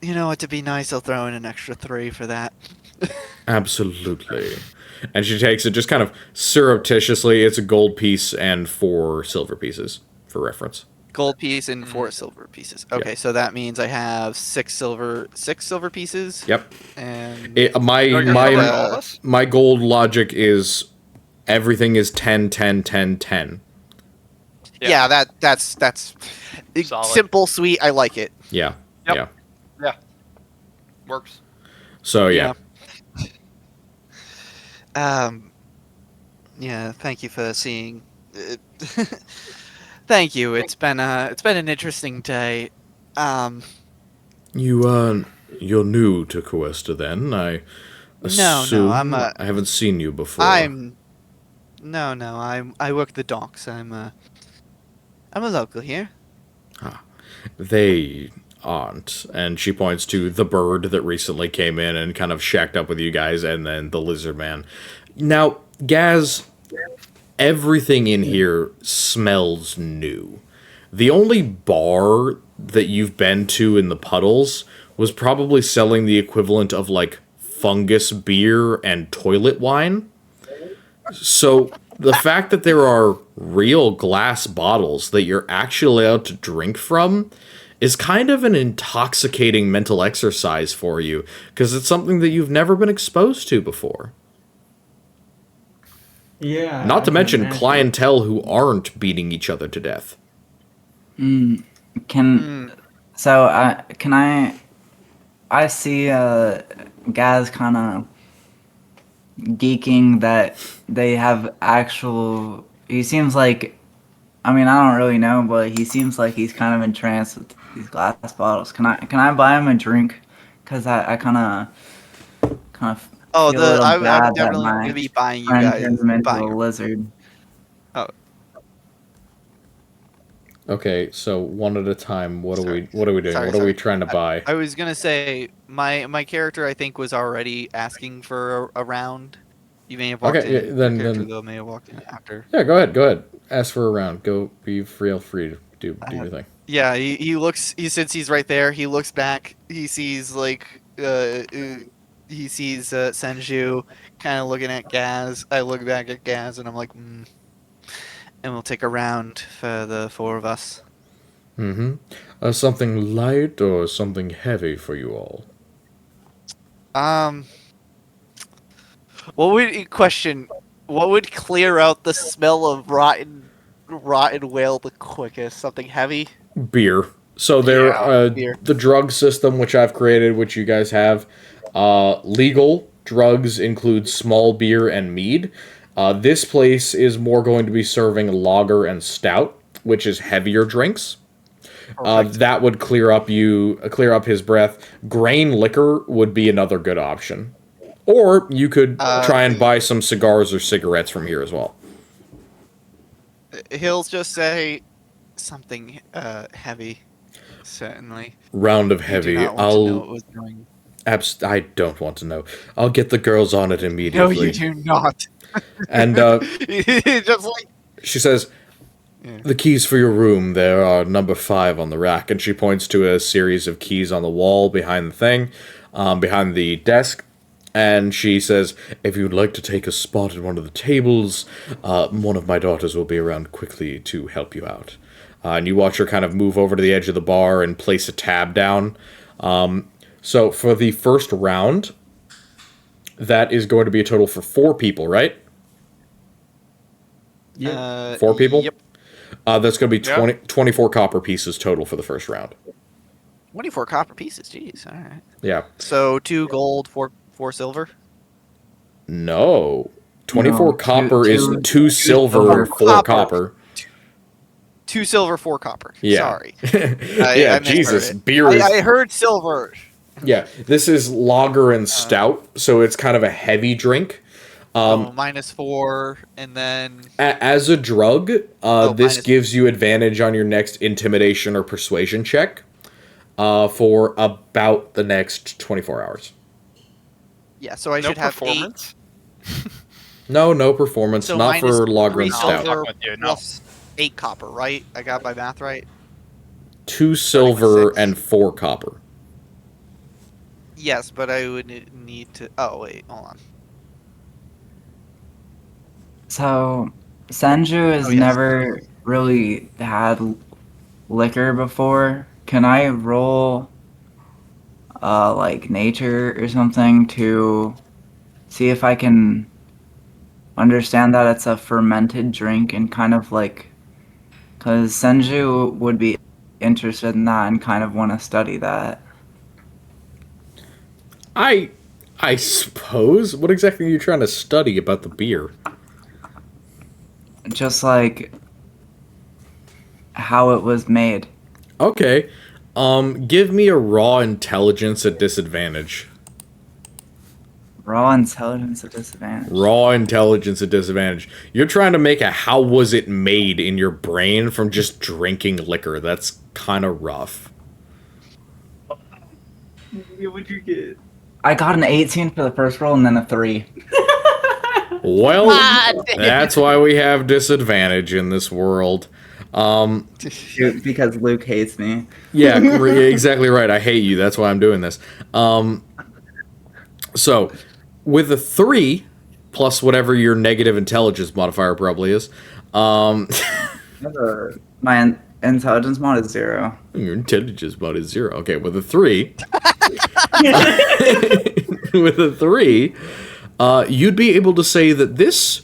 you know what? To be nice, I'll throw in an extra 3 for that. Absolutely. And she takes it just kind of surreptitiously. It's a gold piece and 4 silver pieces, for reference. Gold piece and 4 silver pieces. Okay, so that means I have 6 silver pieces. Yep. And My Oh, you're covering my all this? my gold logic is everything is 10, 10, 10, 10. yeah, that's Solid. simple, sweet. I like it. Yeah. Yep. Yeah. Yeah. Works. So yeah. Yeah. Thank you for seeing. Thank you. It's been an interesting day. You're new to Cuesta then, I assume. I'm I haven't seen you before. I work the docks. I'm a local here. They aren't. And she points to the bird that recently came in and kind of shacked up with you guys, and then the lizard man. Now, Gaz, everything in here smells new. The only bar that you've been to in the puddles was probably selling the equivalent of, like, fungus beer and toilet wine. So, the fact that there are real glass bottles that you're actually allowed to drink from is kind of an intoxicating mental exercise for you, because it's something that you've never been exposed to before. Yeah. Not to I can mention imagine. clientele who aren't beating each other to death. Can I see Gaz kind of geeking that they have actual. He seems like, I mean, I don't really know, but he seems like he's kind of entranced with these glass bottles. Can I buy him a drink? Cause I kind of Oh, feel a little I'm bad that definitely my gonna be buying you friend guys. turned him into Buying a lizard. Okay, so one at a time. What are we doing? Sorry, What are we sorry. trying to buy? I was gonna say my character I think was already asking for a round. You may have walked Okay, in. yeah, then- your character then- though may have walked in after. Yeah, go ahead. Ask for a round. Go, be feel free to do your thing. Yeah, he looks. Since he's right there, he looks back. He sees he sees Senju kind of looking at Gaz. I look back at Gaz and I'm like, and we'll take a round for the 4 of us. Mm-hmm. Something light or something heavy for you all? What would clear out the smell of rotten whale the quickest? Something heavy? Beer. So there, beer. the drug system which I've created, which you guys have, legal drugs include small beer and mead. This place is more going to be serving lager and stout, which is heavier drinks. That would clear up his breath. Grain liquor would be another good option. Or you could try and buy some cigars or cigarettes from here as well. He'll just say something heavy. Certainly. Round of You heavy. do not want to know what was going. I don't want to know. I'll get the girls on it No, immediately. you do not. And Just like she says, "The keys for your room, there are number 5 on the rack." And she points to a series of keys on the wall behind the thing, behind the desk. And she says, "If you'd like to take a spot at one of the tables, one of my daughters will be around quickly to help you out." And you watch her kind of move over to the edge of the bar and place a tab down. So for the first round, that is going to be a total for 4 people, right? Yeah. 4 people? Yep. That's going to be Yeah. 24 copper pieces total for the first round. 24 copper pieces. Jeez. All right. Yeah. So 2 gold, 4 silver. No. 24 No, copper is two 2 silver, silver. 4 copper. 2 silver, 4 copper. Yeah. Sorry. Yeah, I misheard Jesus. it. Beer is... I heard silver. Yeah, this is lager and stout, so it's kind of a heavy drink. -4, and then... As a drug, this minus- gives you advantage on your next intimidation or persuasion check for about the next 24 hours. Yeah, so I No should have 8. performance. No performance, So not for minus lager 3 and stout. silver With you, no. plus 8 copper, right? I got my math right? 2 silver 6. and 4 copper. Yes, but I would need to... Oh, wait, hold on. So, Senju has Oh, yes. never really had liquor before. Can I roll, like, nature or something to see if I can understand that it's a fermented drink and kind of like... Because Senju would be interested in that and kind of want to study that. I suppose. What exactly are you trying to study about the beer? Just like how it was made. Okay. Give me a raw intelligence at disadvantage. Raw intelligence at disadvantage. Raw intelligence at disadvantage. You're trying to make a how was it made in your brain from just drinking liquor. That's kind of rough. What'd you get? I got an 18 for the first roll and then a 3. Well, that's why we have disadvantage in this world. Because Luke hates me. Yeah, exactly right. I hate you. That's why I'm doing this. So, with a 3, plus whatever your negative intelligence modifier probably is, My intelligence mod is 0. your intelligence mod is 0. Okay, with a 3... with a 3, you'd be able to say that this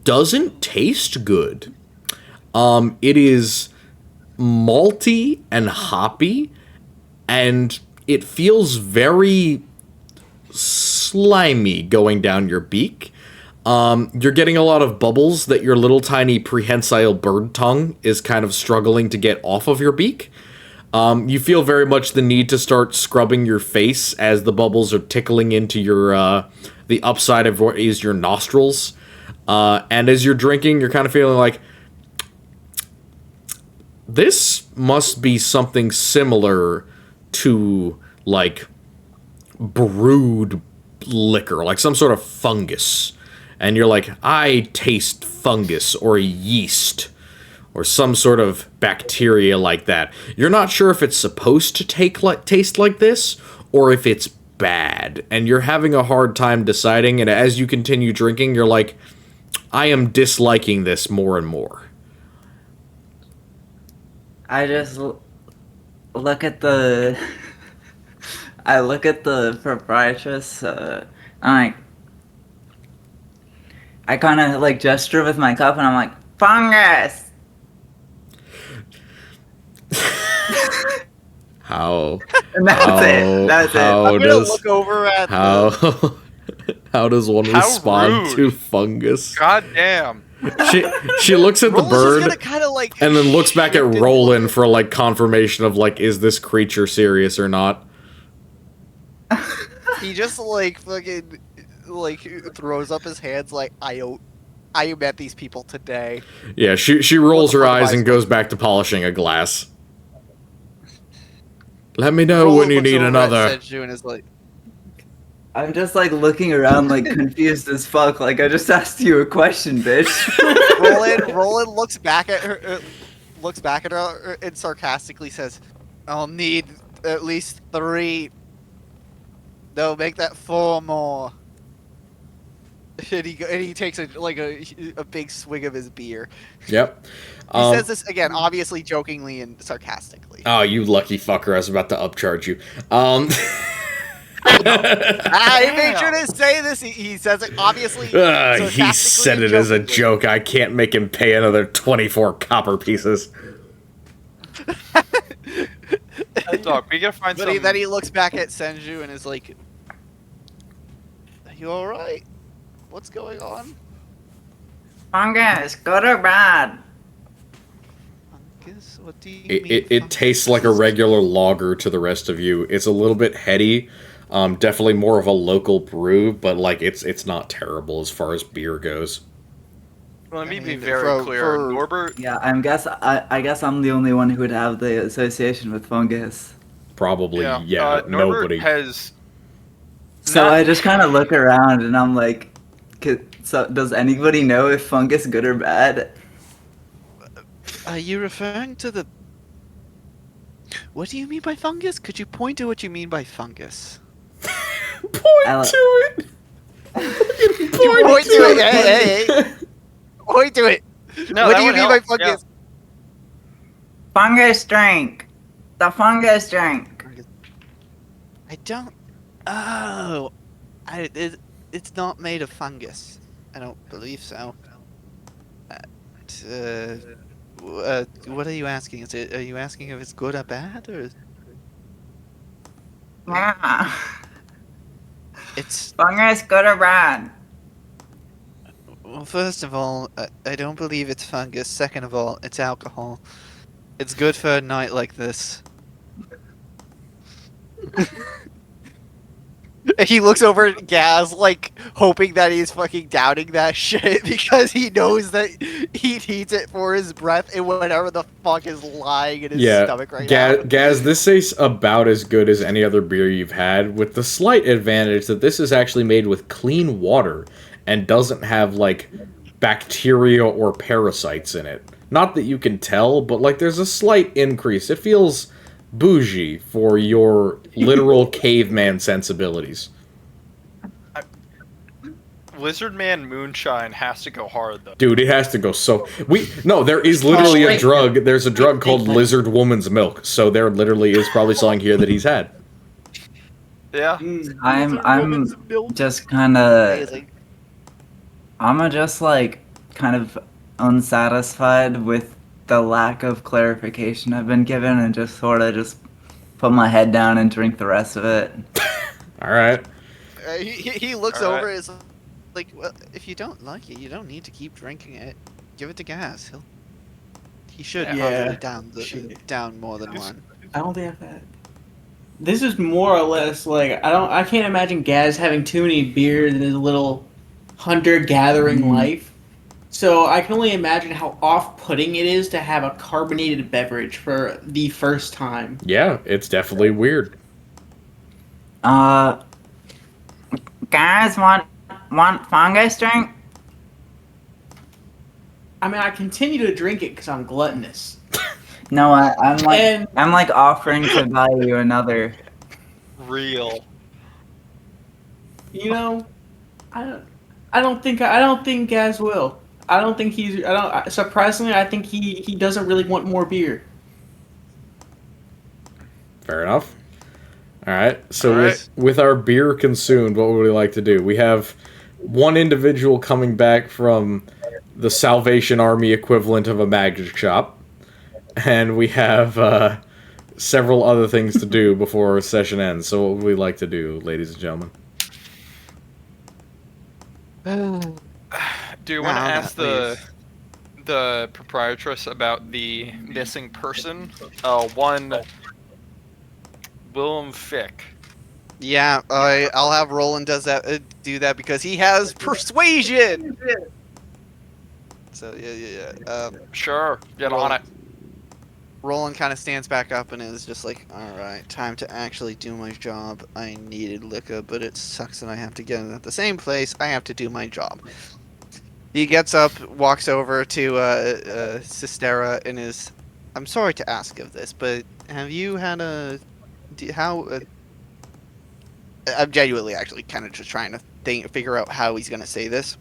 doesn't taste good. It is malty and hoppy, and it feels very slimy going down your beak. You're getting a lot of bubbles that your little tiny prehensile bird tongue is kind of struggling to get off of your beak. You feel very much the need to start scrubbing your face as the bubbles are tickling into your the upside of what is your nostrils. And as you're drinking, you're kind of feeling like, this must be something similar to, like, brewed liquor, like some sort of fungus. And you're like, I taste fungus or yeast or some sort of bacteria like that. You're not sure if it's supposed to taste like this or if it's bad. And you're having a hard time deciding, and as you continue drinking, you're like, I am disliking this more and more. I just look at the... I look at the proprietress, I kind of, like, gesture with my cup, and I'm like, fungus! How? And that's it. That's it. I'm gonna look over at how how does one How respond rude. to fungus? God damn. She looks at the Roland's just bird gonna kinda, like, and then looks back at shift and Roland for, like, confirmation of, like, is this creature serious or not? He just, like, fucking, like, throws up his hands like, I met these people today. Yeah, she rolls What the her fuck am eyes I and goes back to polishing a glass. Let me know Roland when you looks need over at another. Senju and is like, I'm just, like, looking around, like, confused as fuck. Like, I just asked you a question, bitch. Roland looks back at her, and sarcastically says, "I'll need at least 3. No, make that 4 more." And he takes a big swig of his beer. Yep. He says this again, obviously jokingly and sarcastically. Oh, you lucky fucker! I was about to upcharge you. I made sure to say this. He says it obviously. He sarcastically said and it as a jokingly. joke. I can't make him pay another 24 copper pieces. Dog, we gotta find But some. then he looks back at Senju and is like, "Are you all right? What's going on?" Fungus, good or bad? Fungus? What do you It, mean? it, it fungus? tastes like a regular lager to the rest of you. It's a little bit heady. Definitely more of a local brew, but like it's not terrible as far as beer goes. Let me I be mean, very for- clear. for- Norbert, Yeah, I guess I'm the only one who would have the association with fungus. Probably, Norbert nobody. has. So Not- I just kind of look around and I'm like, so does anybody know if fungus good or bad? Are you referring to the? What do you mean by fungus? Could you point to what you mean by fungus? Ella- To it. Point to it. Hey. Point to it. No, What that do you would mean by help, fungus? Fungus drink. The fungus drink. I don't. Oh, it's not made of fungus. I don't believe so. What are you asking? Are you asking if it's good or bad, or Yeah. it's? Fungus, good or bad? Well, first of all, I don't believe it's fungus. Second of all, it's alcohol. It's good for a night like this. He looks over at Gaz, like, hoping that he's fucking doubting that shit because he knows that he needs it for his breath and whatever the fuck is lying in his stomach right now. Gaz, this tastes about as good as any other beer you've had, with the slight advantage that this is actually made with clean water and doesn't have, like, bacteria or parasites in it. Not that you can tell, but, like, there's a slight increase. It feels bougie for your literal caveman sensibilities. Lizard Man Moonshine has to go hard though. Dude, it has to go so... there is literally a drug. There's a drug called Lizard Woman's Milk, so there literally is probably something here that he's had. Yeah. I'm just kind of Amazing. I'm just like kind of unsatisfied with the lack of clarification I've been given and just sort of just put my head down and drink the rest of it. Alright. He looks Alright. over and is like, well, if you don't like it, you don't need to keep drinking it. Give it to Gaz. He should Yeah. probably down more than one. I don't think I've had. This is more or less like I can't imagine Gaz having too many beers in his little hunter-gathering life. So I can only imagine how off-putting it is to have a carbonated beverage for the first time. Yeah, it's definitely weird. Guys, want fungus drink? I mean, I continue to drink it because I'm gluttonous. No, I'm And- like offering to buy you another. Real. You know, I don't think Gaz will. I don't think he's. Surprisingly, I think he doesn't really want more beer. Fair enough. Alright, so Alright. with our beer consumed, what would we like to do? We have one individual coming back from the Salvation Army equivalent of a magic shop, and we have several other things to do before our session ends. So what would we like to do, ladies and gentlemen? Do you want to Nah, ask the proprietress about the missing person? One Willem Fick. Yeah, I'll have Roland do that because he has persuasion. So yeah. Sure, get on it. Roland kind of stands back up and is just like, all right, time to actually do my job. I needed liquor, but it sucks that I have to get it at the same place. I have to do my job. He gets up, walks over to Sistera, and is, I'm sorry to ask of this, but have you had I'm genuinely actually kind of just trying to figure out how he's going to say this.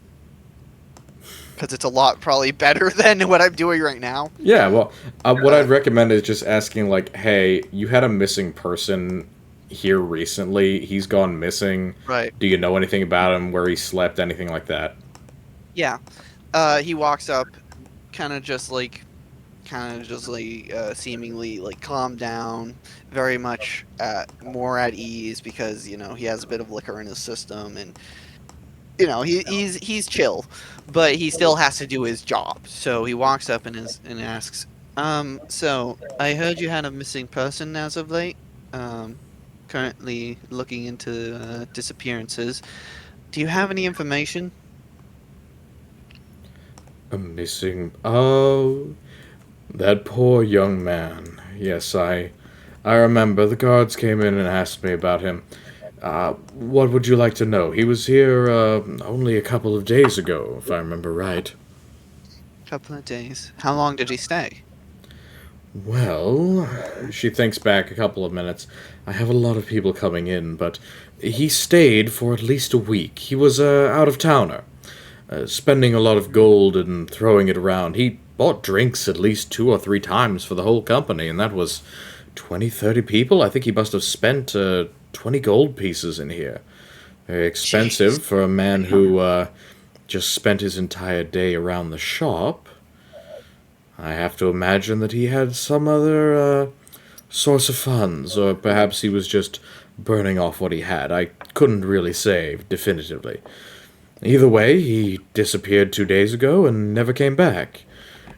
Because it's a lot probably better than what I'm doing right now. Yeah, well, what I'd recommend is just asking, like, hey, you had a missing person here recently. He's gone missing. Right. Do you know anything about him, where he slept, anything like that? Yeah. He walks up, kind of just like seemingly like calmed down, very much more at ease because he has a bit of liquor in his system, and he's chill, but he still has to do his job. So he walks up and asks, so I heard you had a missing person as of late. Currently looking into disappearances. Do you have any information? A missing. Oh, that poor young man. Yes, I remember. The guards came in and asked me about him. What would you like to know? He was here only a couple of days ago, if I remember right. Couple of days. How long did he stay? Well, she thinks back a couple of minutes. I have a lot of people coming in, but he stayed for at least a week. He was out of towner, spending a lot of gold and throwing it around. He bought drinks at least 2 or 3 times for the whole company, and that was 20, 30 people. I think he must have spent 20 gold pieces in here. Very expensive Jeez. for a man who just spent his entire day around the shop. I have to imagine that he had some other source of funds, or perhaps he was just burning off what he had. I couldn't really say definitively. Either way, he disappeared 2 days ago and never came back.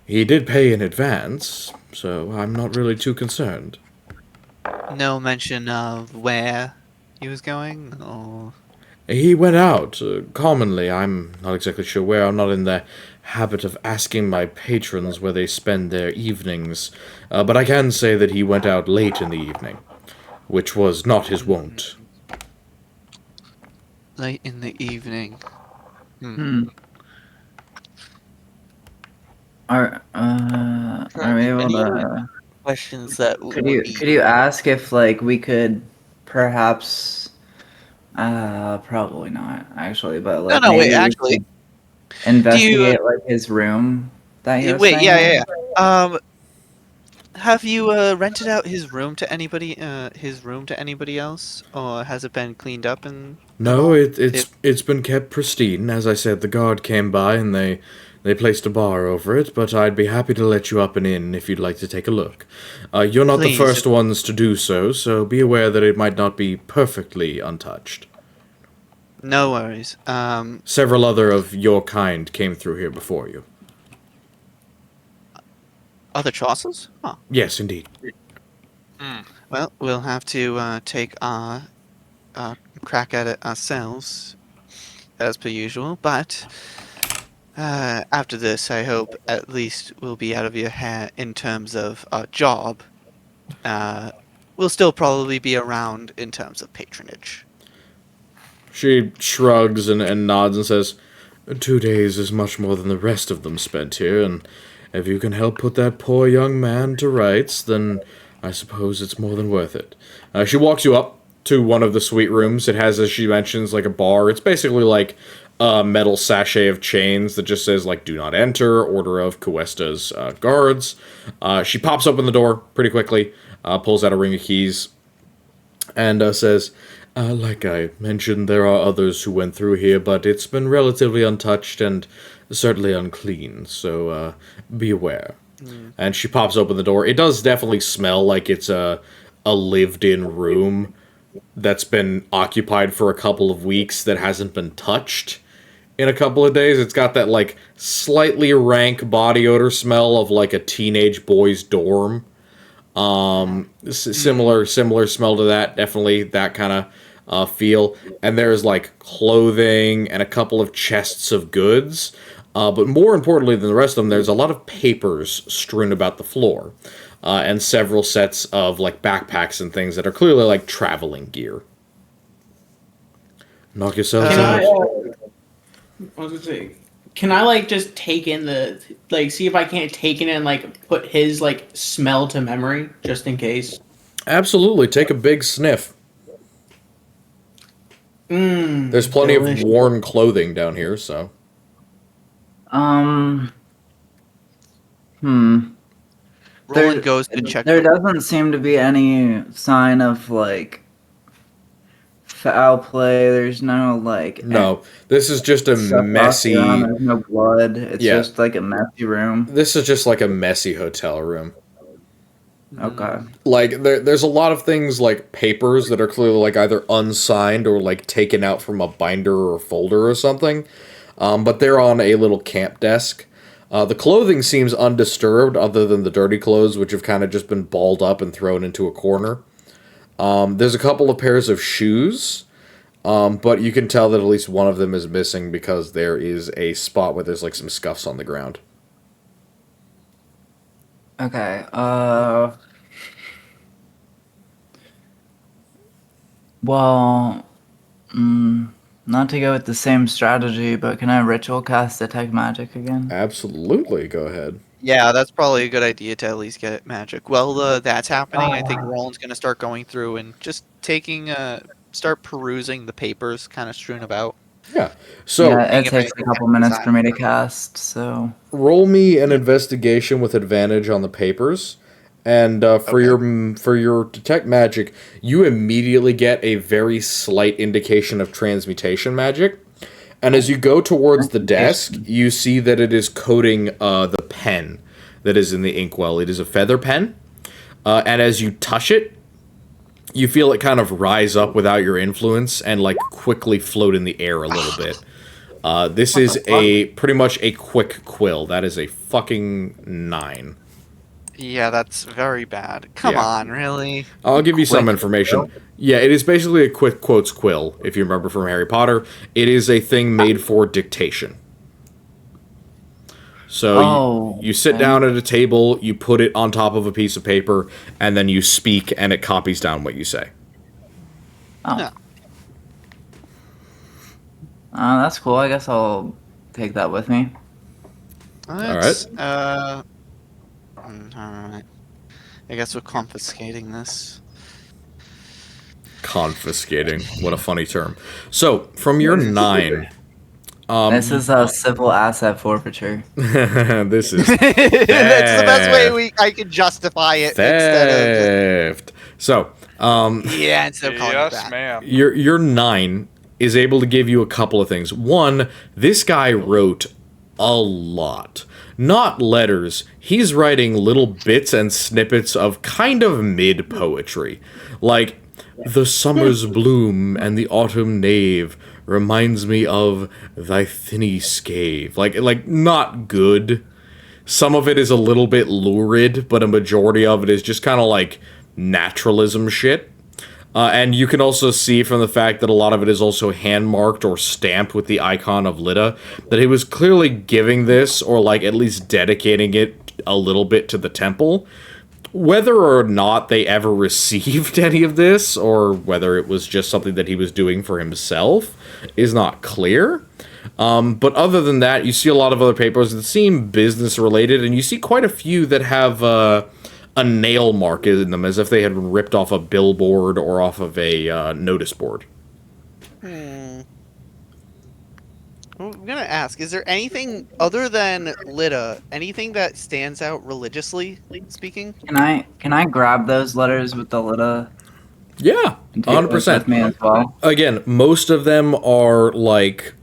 He did pay in advance, so I'm not really too concerned. No mention of where he was going, or He went out, commonly. I'm not exactly sure where. I'm not in the habit of asking my patrons where they spend their evenings, but I can say that he went out late in the evening, which was not his wont. late in the evening. Are we able Any to? questions that Could you ask if like we could perhaps? Probably not actually, but like No, wait, maybe we actually, could investigate like his room that he was wait, staying in. yeah. Have you rented out his room to anybody? His room to anybody else, or has it been cleaned up and? No, all? it's been kept pristine. As I said, the guard came by and they placed a bar over it, but I'd be happy to let you up and in if you'd like to take a look. You're not Please. the first ones to do so, so be aware that it might not be perfectly untouched. No worries. Several other of your kind came through here before you. Other Chaucers? Huh. Yes, indeed. Well, we'll have to take our crack at it ourselves, as per usual. But after this, I hope at least we'll be out of your hair in terms of our job. We'll still probably be around in terms of patronage. She shrugs and nods and says, 2 days is much more than the rest of them spent here, and if you can help put that poor young man to rights, then I suppose it's more than worth it. She walks you up to one of the suite rooms. It has, as she mentions, like a bar. It's basically like a metal sachet of chains that just says, like, do not enter, order of Cuesta's guards. She pops open the door pretty quickly, pulls out a ring of keys, and says, like I mentioned, there are others who went through here, but it's been relatively untouched and certainly unclean, so be aware. And she pops open the door. It does definitely smell like it's a lived-in room that's been occupied for a couple of weeks that hasn't been touched in a couple of days. It's got that, like, slightly rank body odor smell of, like, a teenage boy's dorm. Similar smell to that, definitely that kind of feel. And there's like clothing and a couple of chests of goods. But more importantly than the rest of them, there's a lot of papers strewn about the floor, and several sets of like backpacks and things that are clearly like traveling gear. Knock yourselves out. I was gonna say, can I like just take in see if I can't take in and like put his like smell to memory just in case? Absolutely, take a big sniff. There's plenty delicious. of worn clothing down here, so. Roland goes to check. There doesn't seem to be any sign of like foul play. There's no like. No, this is just a stuff messy. around, there's no blood. It's Yeah. just like a messy room. This is just like a messy hotel room. Okay. Like there's a lot of things like papers that are clearly like either unsigned or like taken out from a binder or a folder or something, but they're on a little camp desk. The clothing seems undisturbed, other than the dirty clothes, which have kind of just been balled up and thrown into a corner. There's a couple of pairs of shoes, but you can tell that at least one of them is missing because there is a spot where there's like some scuffs on the ground. Okay. Well, not to go with the same strategy, but can I ritual cast detect magic again? Absolutely, go ahead. Yeah, that's probably a good idea to at least get magic. Well, that's happening. I think Roland's gonna start going through and just start perusing the papers, kind of strewn about. Yeah. So yeah, it if takes a anything couple happens minutes on for me to it. cast, so. roll me an investigation with advantage on the papers, and for your detect magic, you immediately get a very slight indication of transmutation magic. And as you go towards the desk, you see that it is coating the pen that is in the inkwell. It is a feather pen, and as you touch it, you feel it kind of rise up without your influence and like quickly float in the air a little bit. This is pretty much a quick quill. That is a fucking 9. Yeah, that's very bad. Come Yeah. on, really? I'll give you some Quick information. Yeah, it is basically a quick quotes quill, if you remember from Harry Potter. It is a thing made for dictation. So you sit down at a table, you put it on top of a piece of paper, and then you speak, and it copies down what you say. Oh. Yeah. That's cool. I guess I'll take that with me. Alright. Alright. I guess we're confiscating this. Confiscating. What a funny term. So, from your 9... This is a civil asset forfeiture. this is That's the best way I can justify it theft. So, instead of calling it Yes, that. ma'am. your 9 is able to give you a couple of things. One, this guy wrote a lot. Not letters. He's writing little bits and snippets of kind of mid poetry. Like, the summer's bloom and the autumn nave reminds me of thy thinny scave. Like not good. Some of it is a little bit lurid, but a majority of it is just kind of like naturalism shit. And you can also see from the fact that a lot of it is also hand-marked or stamped with the icon of Lita, that he was clearly giving this, or like at least dedicating it a little bit to the temple. Whether or not they ever received any of this, or whether it was just something that he was doing for himself, is not clear. But other than that, you see a lot of other papers that seem business-related, and you see quite a few that have a nail mark in them, as if they had been ripped off a billboard or off of a notice board. I'm gonna ask, is there anything other than Lita, anything that stands out religiously speaking? Can I grab those letters with the Lita? Yeah, And take those 100%. with me as well? Again, most of them are like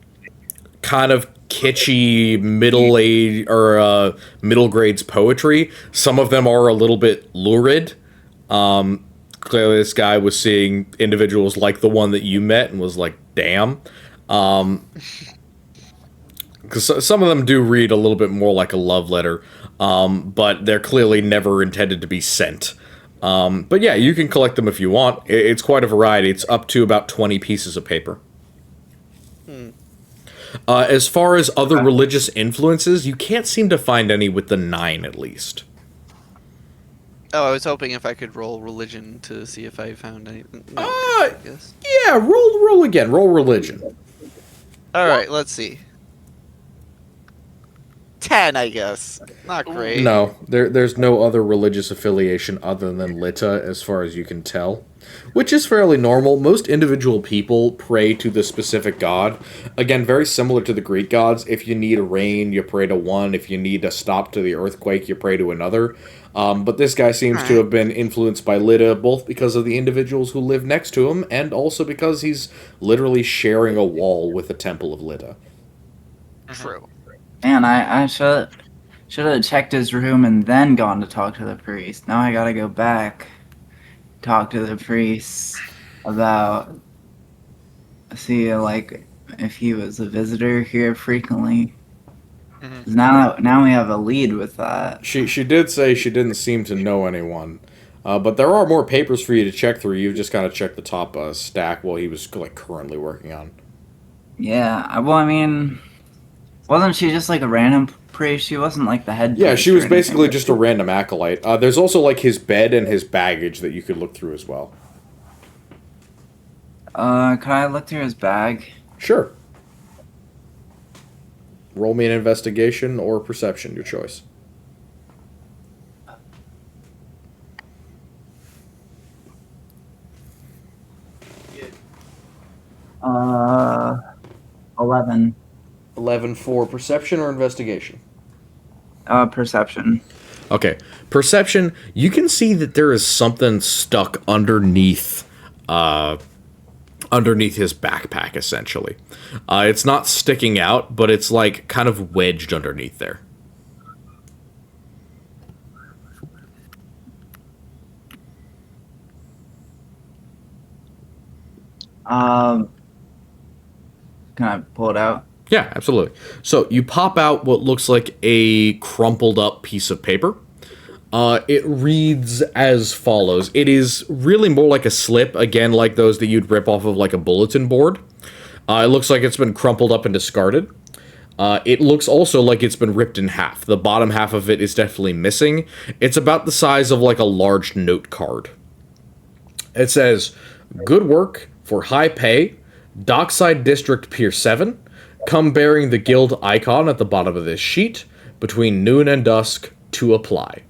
kind of kitschy middle age or middle grades poetry. Some of them are a little bit lurid. Clearly, this guy was seeing individuals like the one that you met and was like, "Damn." Because some of them do read a little bit more like a love letter, but they're clearly never intended to be sent. But yeah, you can collect them if you want. It's quite a variety. It's up to about 20 pieces of paper. As far as other religious influences, you can't seem to find any with the 9, at least. Oh, I was hoping if I could roll religion to see if I found anything. No, Uh, I guess. Yeah, roll again. Roll religion. Alright, let's see. 10, I guess. Not great. No, there's no other religious affiliation other than Lita, as far as you can tell. Which is fairly normal. Most individual people pray to the specific god. Again, very similar to the Greek gods. If you need rain, you pray to one. If you need a stop to the earthquake, you pray to another. But this guy seems to have been influenced by Lita, both because of the individuals who live next to him, and also because he's literally sharing a wall with the Temple of Lita. True. Man, I should have checked his room and then gone to talk to the priest. Now I gotta go back, talk to the priest about like if he was a visitor here frequently. 'Cause Now we have a lead with that. She did say she didn't seem to know anyone. But there are more papers for you to check through. You've just got to check the top stack while he was like currently working on. Yeah, well, I mean, wasn't she just like a random priest? She wasn't like the head. Yeah, priest she or was anything. basically just a random acolyte. There's also like his bed and his baggage that you could look through as well. Can I look through his bag? Sure. Roll me an investigation or perception, your choice. 11. 11 for perception or investigation? Perception. Okay. Perception, you can see that there is something stuck underneath underneath his backpack, essentially. It's not sticking out, but it's like kind of wedged underneath there. Can I pull it out? Yeah, absolutely. So you pop out what looks like a crumpled up piece of paper. It reads as follows. It is really more like a slip, again, like those that you'd rip off of like a bulletin board. It looks like it's been crumpled up and discarded. It looks also like it's been ripped in half. The bottom half of it is definitely missing. It's about the size of like a large note card. It says, "Good work for high pay. Dockside District Pier 7. Come bearing the guild icon at the bottom of this sheet between noon and dusk to apply."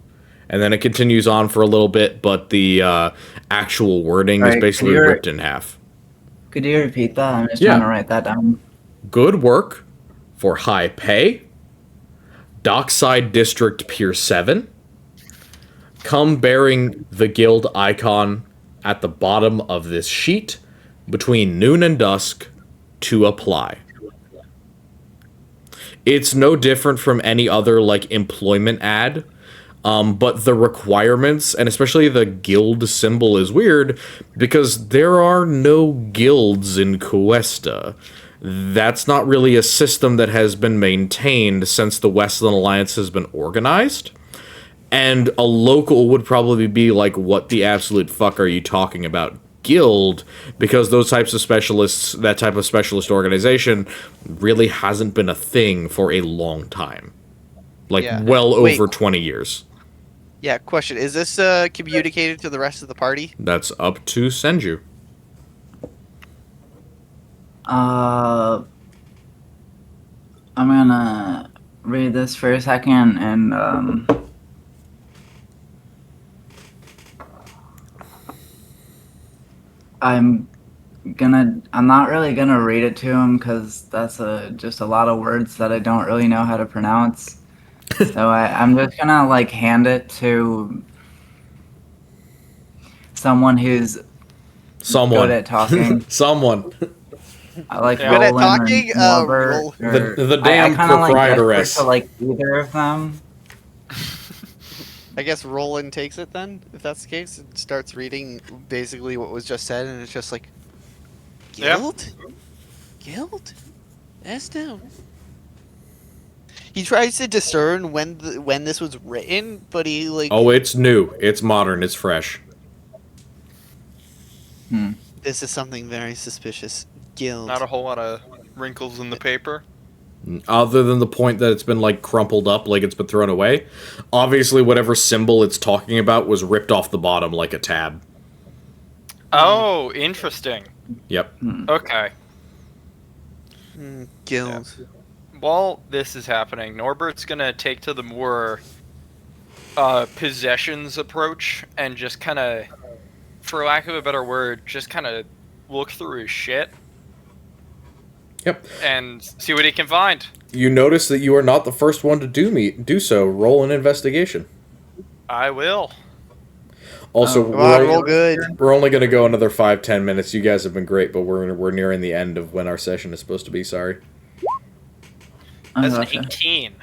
And then it continues on for a little bit, but the actual wording is Right, basically ripped in half. Could you repeat that? I'm just Yeah. trying to write that down. Good work for high pay. Dockside District Pier 7. Come bearing the guild icon at the bottom of this sheet between noon and dusk to apply. It's no different from any other like employment ad. But the requirements, and especially the guild symbol, is weird because there are no guilds in Cuesta. That's not really a system that has been maintained since the Westland Alliance has been organized. And a local would probably be like, what the absolute fuck are you talking about? Guild? Because those types of specialists, that type of specialist organization, really hasn't been a thing for a long time. Like, Yeah. well Wait. over 20 years. Yeah, question. Is this communicated to the rest of the party? That's up to Senju. I'm gonna read this for a second and I'm not really gonna read it to him because that's just a lot of words that I don't really know how to pronounce. So I'm just gonna like hand it to someone who's Someone. good at talking. Someone. I like Yeah. Good at Roland talking? or Norbert, Roll. or- The damn I kinda like proprietoress. gesture to like either of them. I guess Roland takes it then, if that's the case, and starts reading basically what was just said, and it's just like, Yeah. guild? Guild? That's down. He tries to discern when this was written, but he like, Oh, it's new. It's modern. It's fresh. this is something very suspicious. Guild. Not a whole lot of wrinkles in the paper. Other than the point that it's been, like, crumpled up, like it's been thrown away. Obviously, whatever symbol it's talking about was ripped off the bottom like a tab. Oh, interesting. Yep. Okay. Guild. While this is happening, Norbert's gonna take to the more possessions approach and just kind of for lack of a better word, just kind of look through his shit Yep. and see what he can find. You notice that you are not the first one to do so. Roll an investigation. I will. Also, Oh, Come on, roll good. we're only going to go another 5-10 minutes. You guys have been great, but we're nearing the end of when our session is supposed to be. Sorry. That's an gotcha. 18.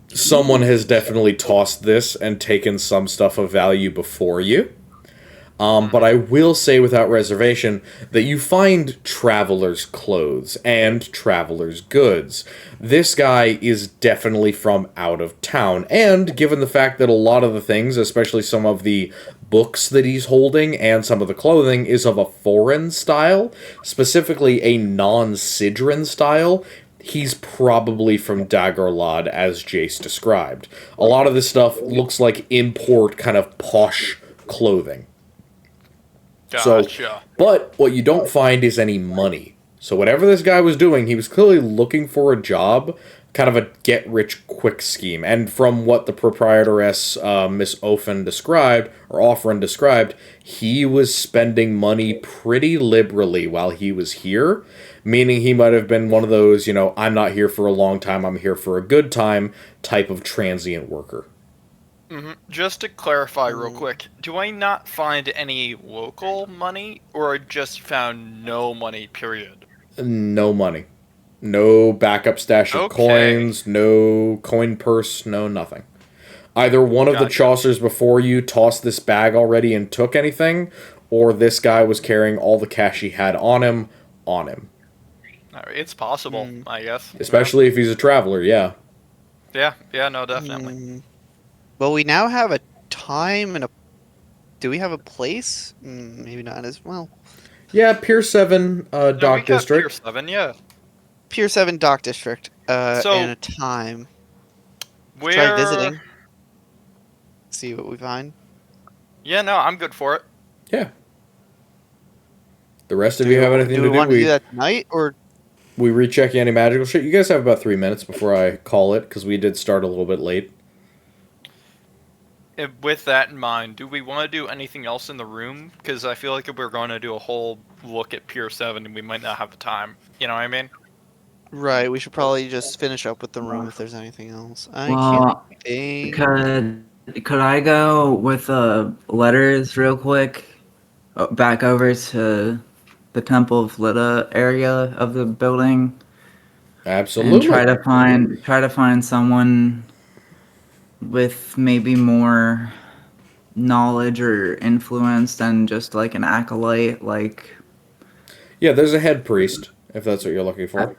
Someone has definitely tossed this and taken some stuff of value before you. But I will say without reservation that you find travelers' clothes and travelers' goods. This guy is definitely from out of town, and given the fact that a lot of the things, especially some of the books that he's holding and some of the clothing, is of a foreign style, specifically a non-Sidran style, he's probably from Dagorlad, as Jace described. A lot of this stuff looks like import kind of posh clothing. Gotcha. So, but what you don't find is any money. So whatever this guy was doing, he was clearly looking for a job, kind of a get-rich-quick scheme. And from what the proprietoress, Miss Offren described, he was spending money pretty liberally while he was here, meaning he might have been one of those, I'm not here for a long time, I'm here for a good time type of transient worker. Just to clarify real quick, do I not find any local money, or I just found no money, period? No money. No backup stash of Okay. coins, no coin purse, no nothing. Either one of the Gotcha. Chaucers before you tossed this bag already and took anything, or this guy was carrying all the cash he had on him. Alright, it's possible, I guess. Especially if he's a traveler, yeah. Yeah, no, definitely. Well, we now have a time and a... Do we have a place? Maybe not as well. Yeah, Pier 7 No, we Dock got District. Pier 7, yeah. Pier 7 Dock District. So- and a time. Where... Try visiting. See what we find. Yeah, no, I'm good for it. Yeah. The rest of you have anything Do to we do? want to do that tonight, or... We recheck any magical shit. You guys have about 3 minutes before I call it, because we did start a little bit late. With that in mind, do we want to do anything else in the room? Because I feel like if we're going to do a whole look at Pier 7, we might not have the time. You know what I mean? Right, we should probably just finish up with the room if there's anything else. I Well, can't think. could I go with letters real quick back over to the Temple of Lita area of the building Absolutely. and try to find someone with maybe more knowledge or influence than just like an acolyte, like Yeah, there's a head priest, if that's what you're looking for.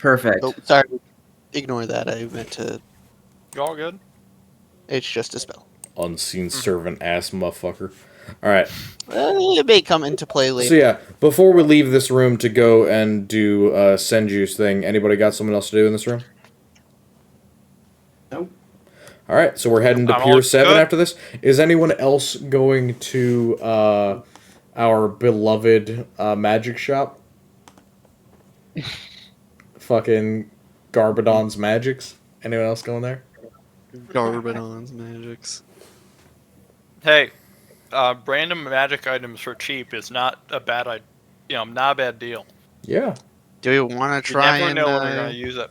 perfect. Oh, sorry. Ignore that. I meant to... You all good? It's just a spell. Unseen servant ass motherfucker. Alright. It may come into play later. So yeah, before we leave this room to go and do Senju's thing, anybody got something else to do in this room? Nope. Alright, so we're heading to I'm Pier all 7 good. after this. Is anyone else going to our beloved magic shop? Fucking Garbadon's Magics? Anyone else going there? Garbadon's magics. Hey, random magic items for cheap is not a bad not a bad deal. Yeah. Do we want to You try never and... know when you're going to use it.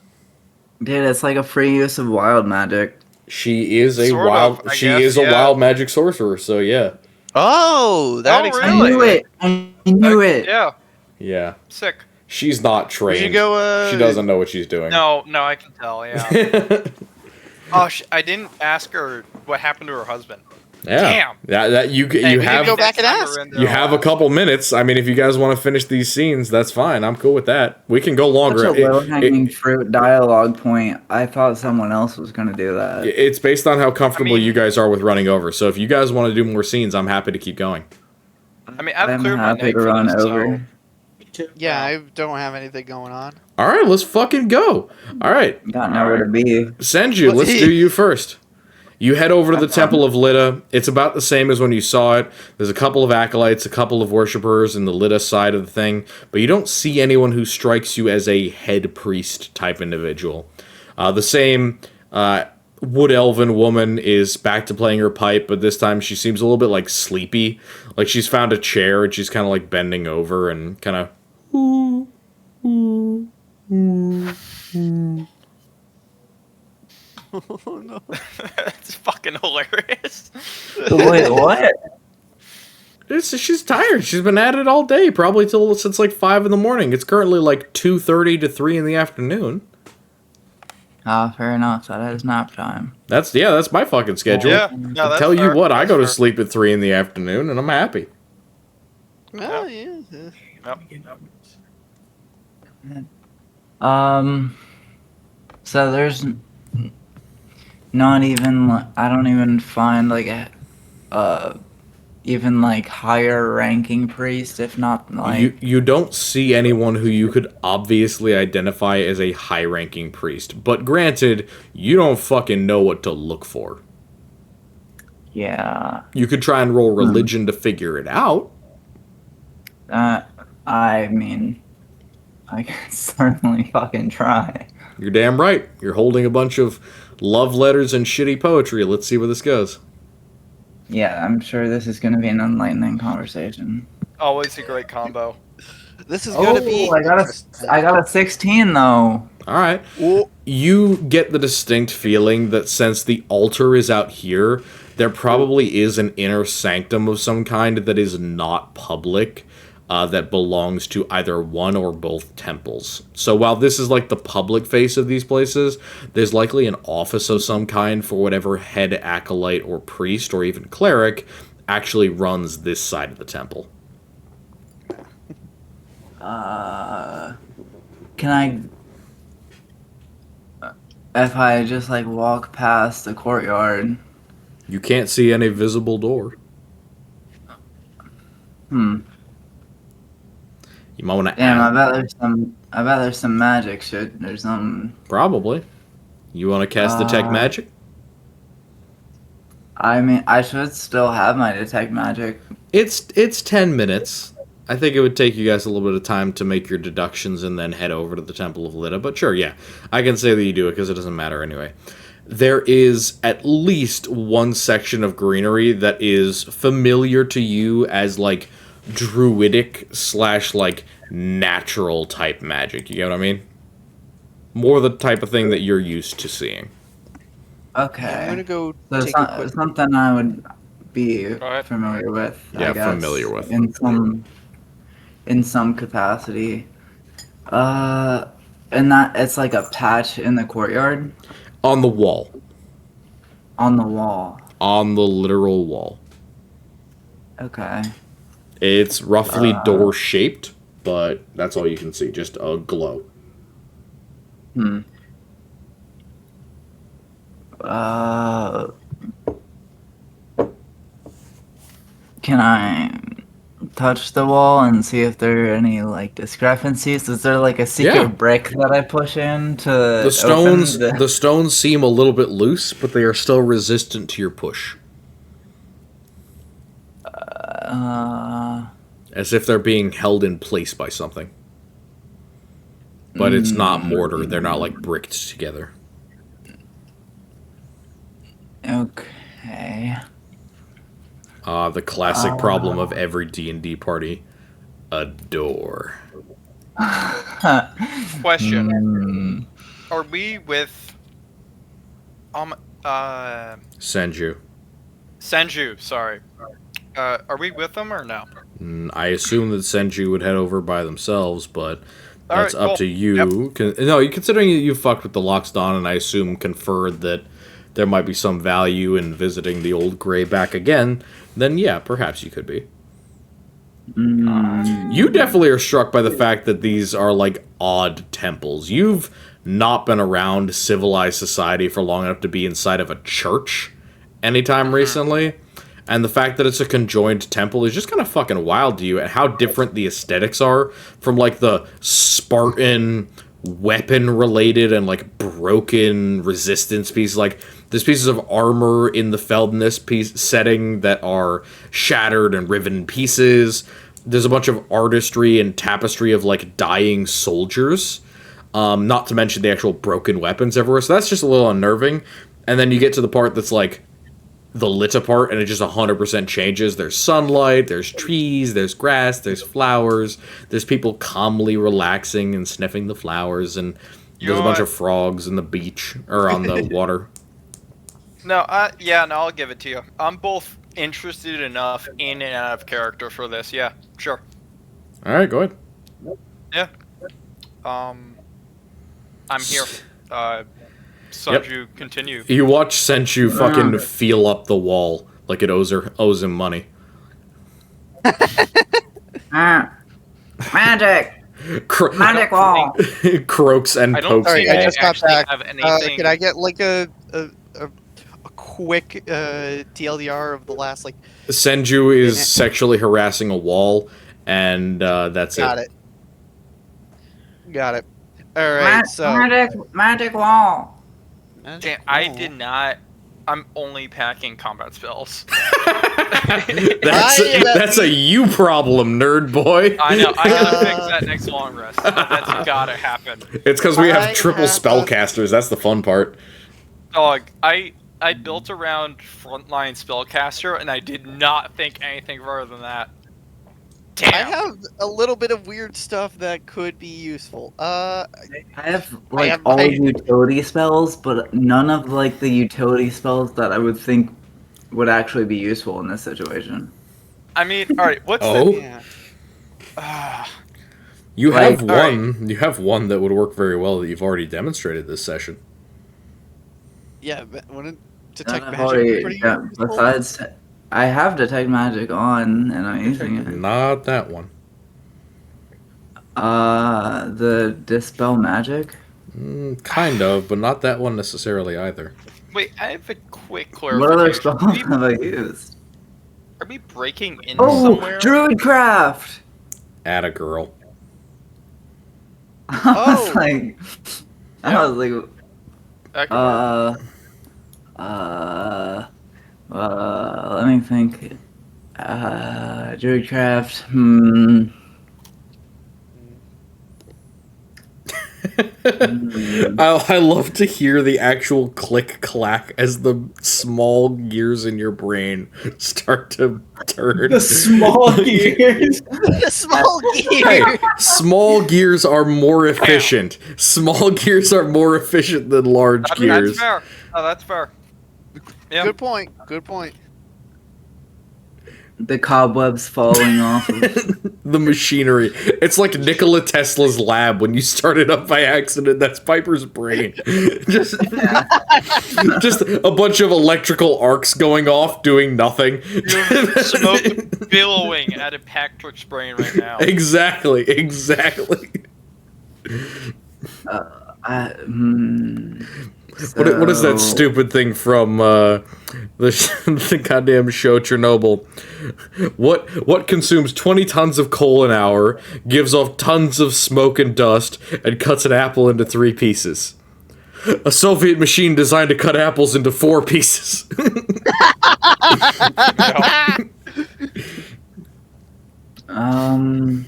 Dude, it's like a free use of wild magic. She is a Sort wild of, I she guess, is a yeah. wild magic sorcerer, so yeah. Oh, that Oh, explains I really? knew it. I knew it. Yeah, Yeah. sick. She's not We trained. should go, She doesn't know what she's doing. No, I can tell, yeah. Oh, I didn't ask her what happened to her husband. Yeah. Damn. That you Hey, you we have can go back and next time ask. we're in there, you have a couple minutes. I mean, if you guys want to finish these scenes, that's fine. I'm cool with that. We can go longer. Such a It- low-hanging fruit dialogue point. I thought someone else was going to do that. it's based on how comfortable I mean- you guys are with running over. So if you guys want to do more scenes, I'm happy to keep going. I mean, I've I'm cleared my happy night to for run this, over. Yeah, I don't have anything going on. All right, let's fucking go. All right, Got nowhere to be. Senju, let's do you first. You head over to the Okay. Temple of Lita. It's about the same as when you saw it. There's a couple of acolytes, a couple of worshippers in the Lita side of the thing, but you don't see anyone who strikes you as a head priest type individual. The same wood elven woman is back to playing her pipe, but this time she seems a little bit like sleepy. Like she's found a chair and she's kind of like bending over and kind of. Oh no. That's fucking hilarious. Wait, what? She's tired. She's been at it all day, probably since like 5 in the morning. It's currently like 2:30 to 3 in the afternoon. Ah, fair enough. That is nap time. That's my fucking schedule. Yeah. No, I'll that's tell you fair. what, I That's go to fair. sleep at 3 in the afternoon and I'm happy. Oh yeah. Yep. So there's not even. I don't even find like even like higher ranking priest, if not like. You don't see anyone who you could obviously identify as a high-ranking priest, but granted, you don't fucking know what to look for. Yeah. You could try and roll religion to figure it out. I mean, I can certainly fucking try. You're damn right. You're holding a bunch of love letters and shitty poetry. Let's see where this goes. Yeah, I'm sure this is gonna be an enlightening conversation. Always a great combo. This is gonna be. I got a 16 though. All right. Oh, You get the distinct feeling that since the altar is out here, there probably is an inner sanctum of some kind that is not public, that belongs to either one or both temples. So while this is like the public face of these places, there's likely an office of some kind for whatever head acolyte or priest or even cleric actually runs this side of the temple. Can I, if I just like walk past the courtyard? You can't see any visible door. Hmm. You might want to Damn, add. I bet there's some magic shit or something. Probably. You want to cast detect magic? I mean, I should still have my detect magic. It's 10 minutes. I think it would take you guys a little bit of time to make your deductions and then head over to the Temple of Lita. But sure, yeah. I can say that you do it because it doesn't matter anyway. There is at least one section of greenery that is familiar to you as, like, druidic / like, natural type magic. You get what I mean? More the type of thing that you're used to seeing. Okay. I'm gonna go So take a quick. something I would be ahead. familiar with. Yeah, I guess, familiar with. in some capacity. And that it's like a patch in the courtyard On the wall. on the wall. On the literal wall. Okay. It's roughly door-shaped, but that's all you can see. Just a glow. Hmm. Can I touch the wall and see if there are any like discrepancies? Is there like a secret Yeah. brick that I push in to The stones open the stones seem a little bit loose, but they are still resistant to your push. As if they're being held in place by something. But it's not mortar, they're not like bricked together. Okay. The classic problem of every D&D party. A door. Question: Are we with Senju. Senju? Sorry. Are we with them or no? I assume that Senju would head over by themselves, but All that's right, up cool. to you. No, considering you fucked with the Loxodon and I assume conferred that there might be some value in visiting the old Grey back again, then yeah, perhaps you could be. You definitely are struck by the fact that these are like odd temples. You've not been around civilized society for long enough to be inside of a church anytime recently. And the fact that it's a conjoined temple is just kind of fucking wild to you, and how different the aesthetics are from like the Spartan weapon related and like broken resistance pieces. Like there's pieces of armor in the Feldness piece setting that are shattered and riven in pieces. There's a bunch of artistry and tapestry of like dying soldiers. Not to mention the actual broken weapons everywhere. So that's just a little unnerving. And then you get to the part that's like the lit part, and it just 100% changes. There's sunlight, there's trees, there's grass, there's flowers, there's people calmly relaxing and sniffing the flowers, and there's a bunch of frogs in the beach, or on the water. No, I'll give it to you. I'm both interested enough in and out of character for this. Yeah, sure. Alright, go ahead. Yeah. I'm here. Sanju, continue. You watch Senchu fucking feel up the wall like it owes him money. Magic! Magic wall! Croaks and I don't pokes. Sorry, think I I just got actually back. have anything. Can I get like a quick TLDR of the last like? Senju is sexually harassing a wall, and that's Got it. Got it. All right. So Magic wall! Damn, I did not. I'm only packing combat spells. That's a you problem, nerd boy. I know. I gotta fix that next long rest. That's gotta happen. It's because we have I triple have spellcasters. That's the fun part. Dog, I built around frontline spellcaster, and I did not think anything further than that. Damn. I have a little bit of weird stuff that could be useful. I have have all my- utility spells, but none of like the utility spells that I would think would actually be useful in this situation. I mean, all right. What's Oh? the? You Like, have one. You have one that would work very well that you've already demonstrated this session. Yeah, but wouldn't detect I've magic already- be pretty yeah, useful? besides, I have detect magic on, and I'm using it. Not that one. The dispel magic. Kind of, but not that one necessarily either. Wait, I have a quick What other clarification. spells have I used? Are we breaking in Oh, somewhere? Druidcraft! Add a girl. I Oh. was like, That could work. let me think. Druidcraft. I love to hear the actual click clack as the small gears in your brain start to turn. The small gears. The small gear. Hey, small gears are more efficient. Small gears are more efficient than large That's gears. fair. Oh, that's fair. Yeah. Good point. Good point. The cobwebs falling off. Of... The machinery. It's like Nikola Tesla's lab when you start it up by accident. That's Piper's brain. just a bunch of electrical arcs going off, doing nothing. You have smoke billowing out of Patrick's brain right now. Exactly. What is that stupid thing from the goddamn show Chernobyl? What consumes 20 tons of coal an hour, gives off tons of smoke and dust, and cuts an apple into 3 pieces? A Soviet machine designed to cut apples into 4 pieces. Man,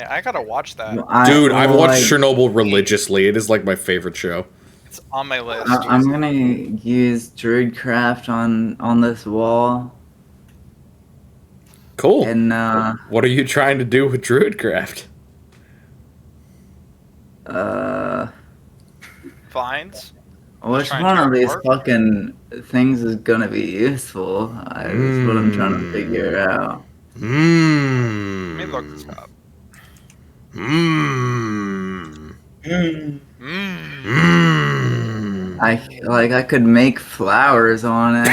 I gotta watch that. Dude, I've watched Chernobyl religiously. It is like my favorite show. It's on my list. I'm gonna use Druidcraft on this wall, Cool. and What are you trying to do with Druidcraft? Vines. which trying one to of these work. fucking things is gonna be useful? Is what I'm trying to figure out. Let me look this up. I could make flowers on it.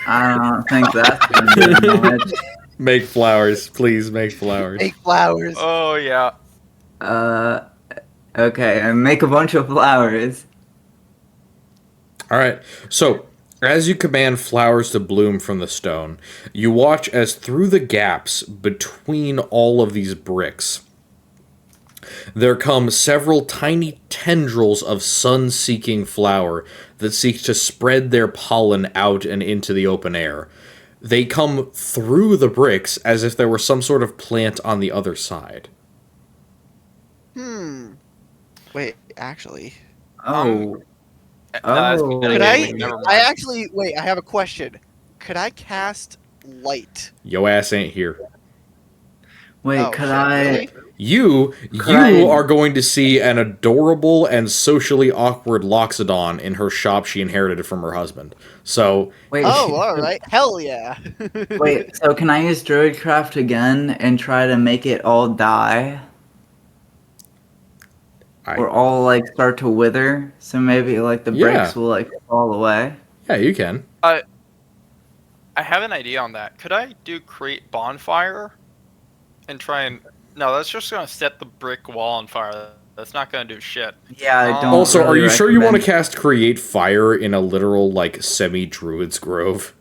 I don't think that's gonna do much. Make flowers. Please make flowers. Make flowers. Oh yeah. Okay, and make a bunch of flowers. Alright, so as you command flowers to bloom from the stone, you watch as through the gaps between all of these bricks, there come several tiny tendrils of sun-seeking flower that seek to spread their pollen out and into the open air. They come through the bricks as if there were some sort of plant on the other side. Wait, actually. Oh, No, that's Oh. Could metagaming. Never mind. I actually wait? I have a question. Could I cast light? Yo ass ain't here. Wait, Oh, could shit, I? really? You Could I- are going to see an adorable and socially awkward Loxodon in her shop she inherited from her husband. So Wait. Oh, all right. Hell yeah. Wait. So can I use Druidcraft again and try to make it all die, or all like start to wither? So maybe like the Yeah. bricks will like fall away. yeah, you can. I have an idea on that. Could I do create bonfire and try and... No, that's just going to set the brick wall on fire. That's not going to do shit. Yeah, I don't. Also, are really you sure you want to recommend- cast Create Fire in a literal, like, semi-druid's grove?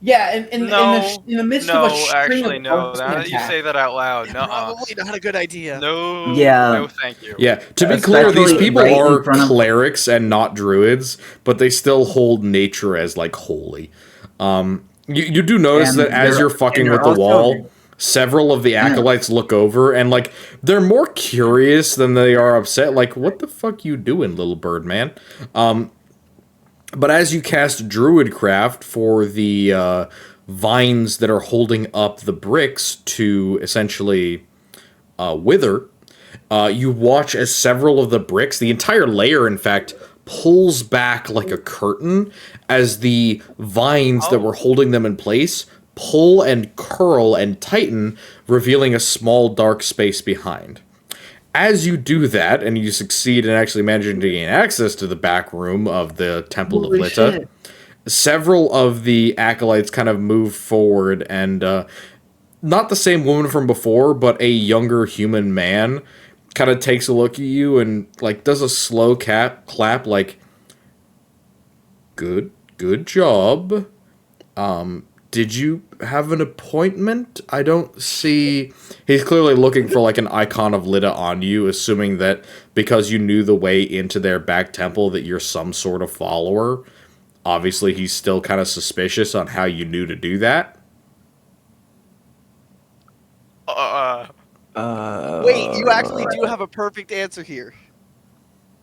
Yeah, in the midst of a No, string actually, of no. marksman Now that you attacks. say that out loud, no. Probably not a good idea. No, Yeah. no, thank you. Yeah, to be clear, these Especially people right in are front of- clerics and not druids, but they still hold nature as, like, holy. You do notice And that as they're- you're fucking and with they're the also- wall, several of the acolytes look over, and, like, they're more curious than they are upset. Like, what the fuck you doing, little bird man? But as you cast Druidcraft for the vines that are holding up the bricks to essentially wither, you watch as several of the bricks, the entire layer, in fact, pulls back like a curtain as the vines that were holding them in place pull and curl and tighten, revealing a small dark space behind. As you do that, and you succeed in actually managing to gain access to the back room of the Temple Holy of Lita, shit. several of the acolytes kind of move forward, and not the same woman from before, but a younger human man kind of takes a look at you and like does a slow clap like, good job. Did you have an appointment? I don't see... He's clearly looking for, like, an icon of Lita on you, assuming that because you knew the way into their back temple that you're some sort of follower. Obviously, he's still kind of suspicious on how you knew to do that. Wait, you actually do have a perfect answer here.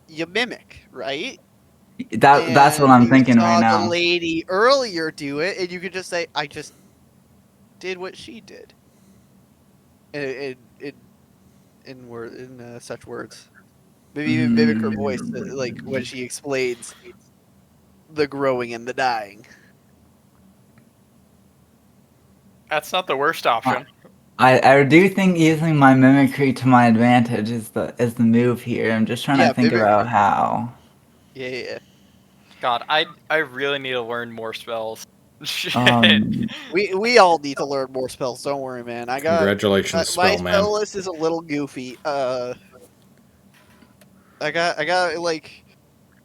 You mimic, right? That's what And I'm you thinking saw right now. the lady earlier do it, and you could just say, "I just did what she did." In such words, maybe even mimic her voice, like when she explains the growing and the dying. That's not the worst option. I do think using my mimicry to my advantage is the move here. I'm just trying Yeah, to think mimic- about how. Yeah. God, I really need to learn more spells. Shit. We all need to learn more spells. Don't worry, man. I got Congratulations, my spell man. spell list is a little goofy. I got like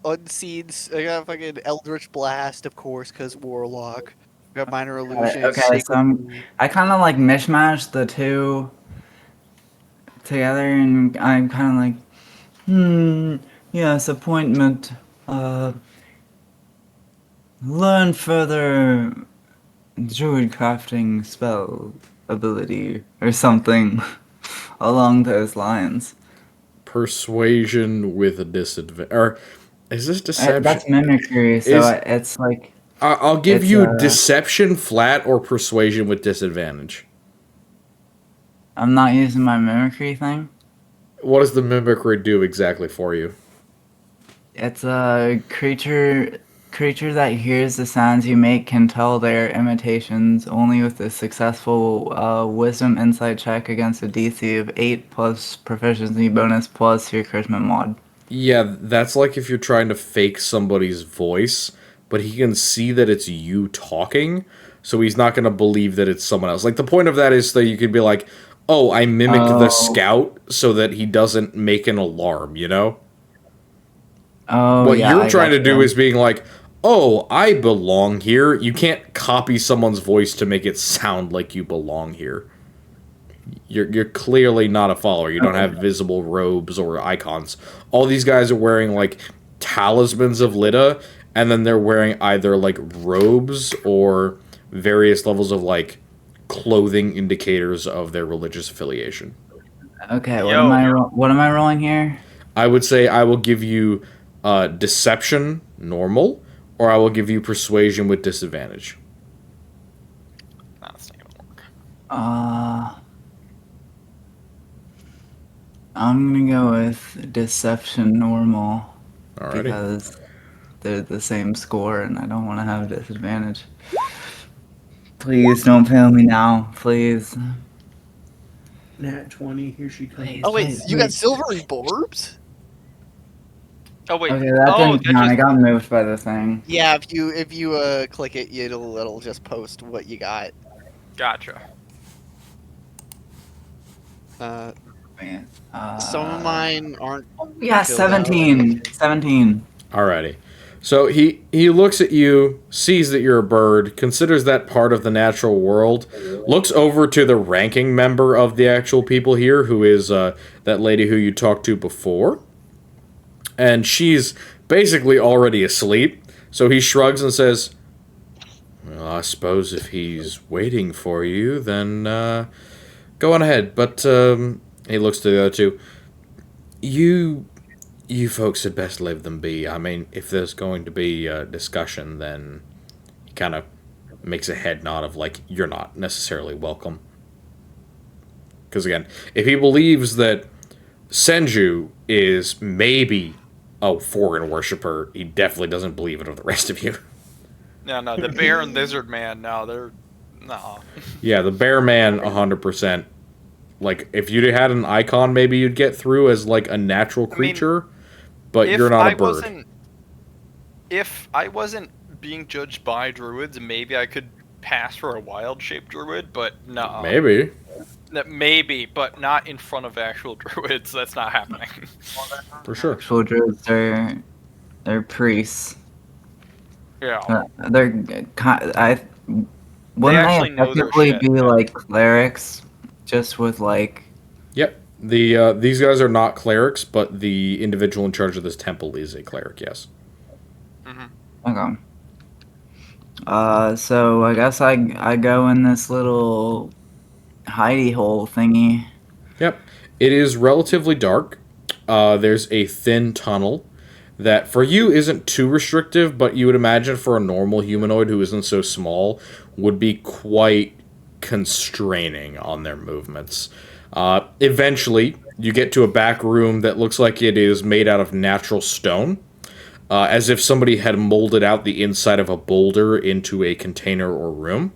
Unseeds. I got fucking Eldritch Blast, of course, because Warlock. I got Minor Illusion. Okay, Sacred so I'm- Wound. I kind of like mishmash the two together, and I'm kind of like, yes, appointment. Learn further druid crafting spell ability or something along those lines. Persuasion with a disadvantage. Or is this deception? That's mimicry, so Is- it's like I'll give it's, you deception flat or persuasion with disadvantage. I'm not using my mimicry thing. What does the mimicry do exactly for you? It's a creature that hears the sounds you make can tell their imitations only with a successful wisdom insight check against a DC of 8 plus proficiency bonus plus your charisma mod. Yeah, that's like if you're trying to fake somebody's voice, but he can see that it's you talking, so he's not going to believe that it's someone else. Like, the point of that is that you could be like, oh, I mimicked the scout so that he doesn't make an alarm, you know? Oh, What yeah, you're I trying to do gotcha. is being like, oh, I belong here. You can't copy someone's voice to make it sound like you belong here. You're clearly not a follower. You don't have visible robes or icons. All these guys are wearing, like, talismans of Lita, and then they're wearing either, like, robes or various levels of, like, clothing indicators of their religious affiliation. Okay, Yo. what am I rolling here? I would say I will give you deception normal, or I will give you persuasion with disadvantage. That's not gonna work. I'm gonna go with deception normal Alrighty. because they're the same score and I don't want to have a disadvantage. Please don't fail me now, please. Nat 20, here she comes. Please. Oh wait, Wait, you got wait. silvery barbs? Oh wait. Okay, that Oh, didn't that count. just I got moved by the thing. Yeah, if you click it, it'll just post what you got. gotcha. Wait, Some of mine aren't. Yeah, filled out. 17. 17. Alrighty. So he looks at you, sees that you're a bird, considers that part of the natural world, looks over to the ranking member of the actual people here, who is that lady who you talked to before, and she's basically already asleep. So he shrugs and says, "Well, I suppose if he's waiting for you, then go on ahead." But he looks to the other two. You folks had best leave them be. I mean, if there's going to be a discussion, then he kind of makes a head nod of like, you're not necessarily welcome. Because again, if he believes that Senju is maybe a foreign worshiper, he definitely doesn't believe it of the rest of you. No, the bear and lizard man. No, they're no. Yeah, the bear man, 100%. Like, if you had an icon, maybe you'd get through as like a natural creature. But you're not a bird. If I wasn't being judged by druids, maybe I could pass for a wild-shaped druid, but no. Maybe. Maybe, but not in front of actual druids. That's not happening. For sure. Actual druids they're priests. Yeah. Wouldn't they actually know their effectively shit, be yeah. like clerics, just with like? Yep. These guys are not clerics, but the individual in charge of this temple is a cleric, yes. Okay. So I guess I go in this little hidey hole thingy. Yep. It is relatively dark. There's a thin tunnel that for you isn't too restrictive, but you would imagine for a normal humanoid who isn't so small would be quite constraining on their movements. Eventually, you get to a back room that looks like it is made out of natural stone, as if somebody had molded out the inside of a boulder into a container or room.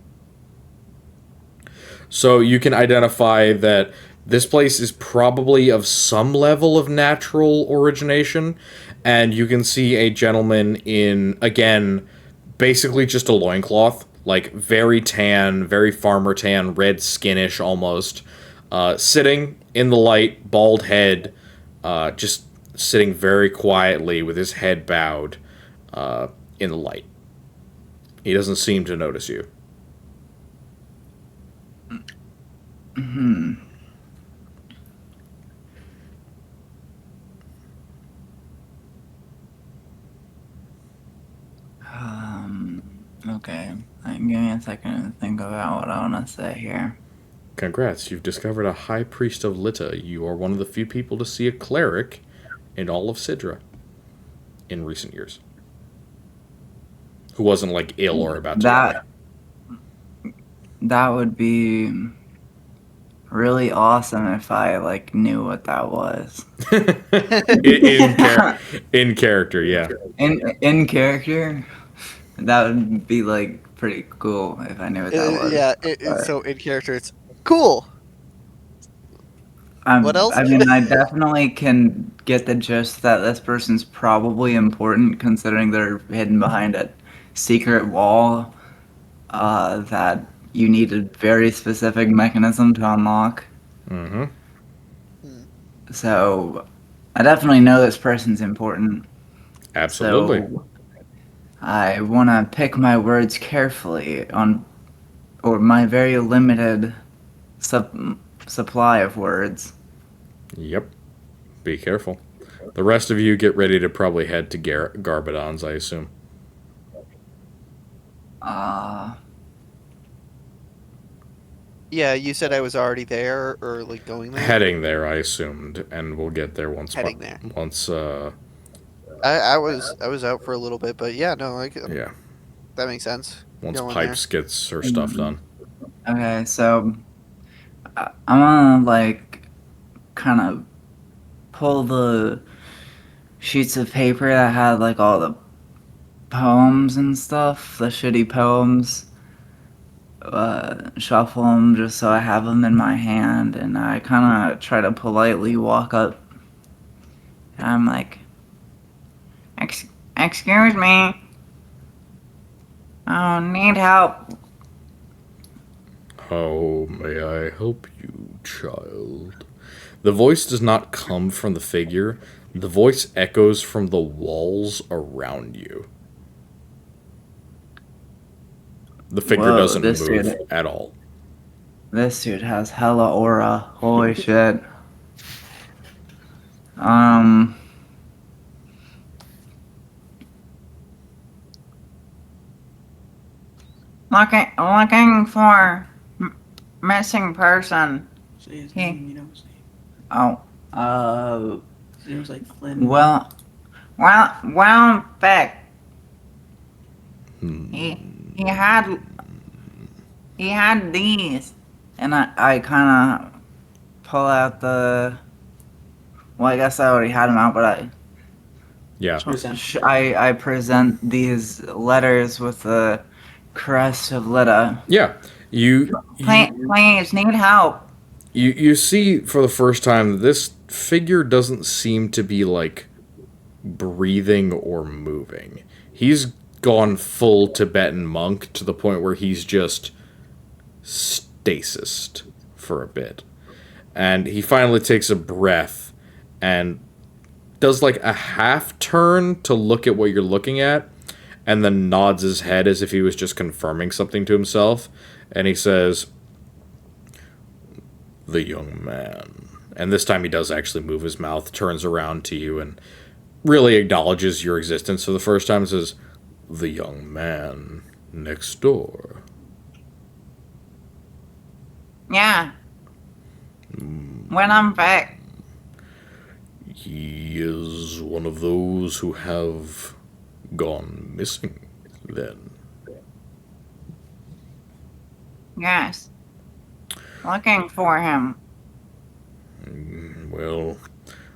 So you can identify that this place is probably of some level of natural origination, and you can see a gentleman in, again, basically just a loincloth, like very tan, very farmer tan, red skinish almost, sitting in the light, bald head, just sitting very quietly with his head bowed in the light. He doesn't seem to notice you. Okay. Give me a second to think about what I want to say here. Congrats, you've discovered a High Priest of Litta. You are one of the few people to see a cleric in all of Sidra in recent years. Who wasn't, like, ill or about to die. That would be really awesome if I, like, knew what that was. in character, yeah. In character? That would be, like, pretty cool if I knew what that was. Yeah, so in character, it's cool. What else? I mean, I definitely can get the gist that this person's probably important, considering they're hidden behind a secret wall that you need a very specific mechanism to unlock. Mm-hmm. So, I definitely know this person's important. Absolutely. So, I want to pick my words carefully or my very limited supply of words. Yep. Be careful. The rest of you get ready to probably head to Garbadons, I assume. Yeah, you said I was already there, or like going there. Heading there, I assumed, and we'll get there once. Heading there. Once I was out for a little bit, but yeah, no, like Yeah. that makes sense. Once Go in there. Pipes gets her stuff done. Okay, so I'm gonna like kind of pull the sheets of paper that had like all the poems and stuff, the shitty poems, shuffle them just so I have them in my hand, and I kind of try to politely walk up. And I'm like, Excuse me. I need help. How may I help you, child? The voice does not come from the figure. The voice echoes from the walls around you. The figure Whoa, doesn't this move dude, at all. this dude has hella aura. Holy shit. Um, looking for missing person. Say his He- name, you know his name. Oh, His name was like Flynn. well, Beck. He had these, and I kind of pull out the. Well, I guess I already had them out, but Yeah. I present these letters with the crest of Lita. Yeah. You Please, need help. you see for the first time this figure doesn't seem to be like breathing or moving. He's gone full Tibetan monk to the point where he's just stasised for a bit. And he finally takes a breath and does like a half turn to look at what you're looking at, and then nods his head as if he was just confirming something to himself. And he says, "The young man." And this time he does actually move his mouth, turns around to you, and really acknowledges your existence for the first time and says, "The young man next door." Yeah. When I'm back. He is one of those who have gone missing, then. Yes. Looking for him. Well,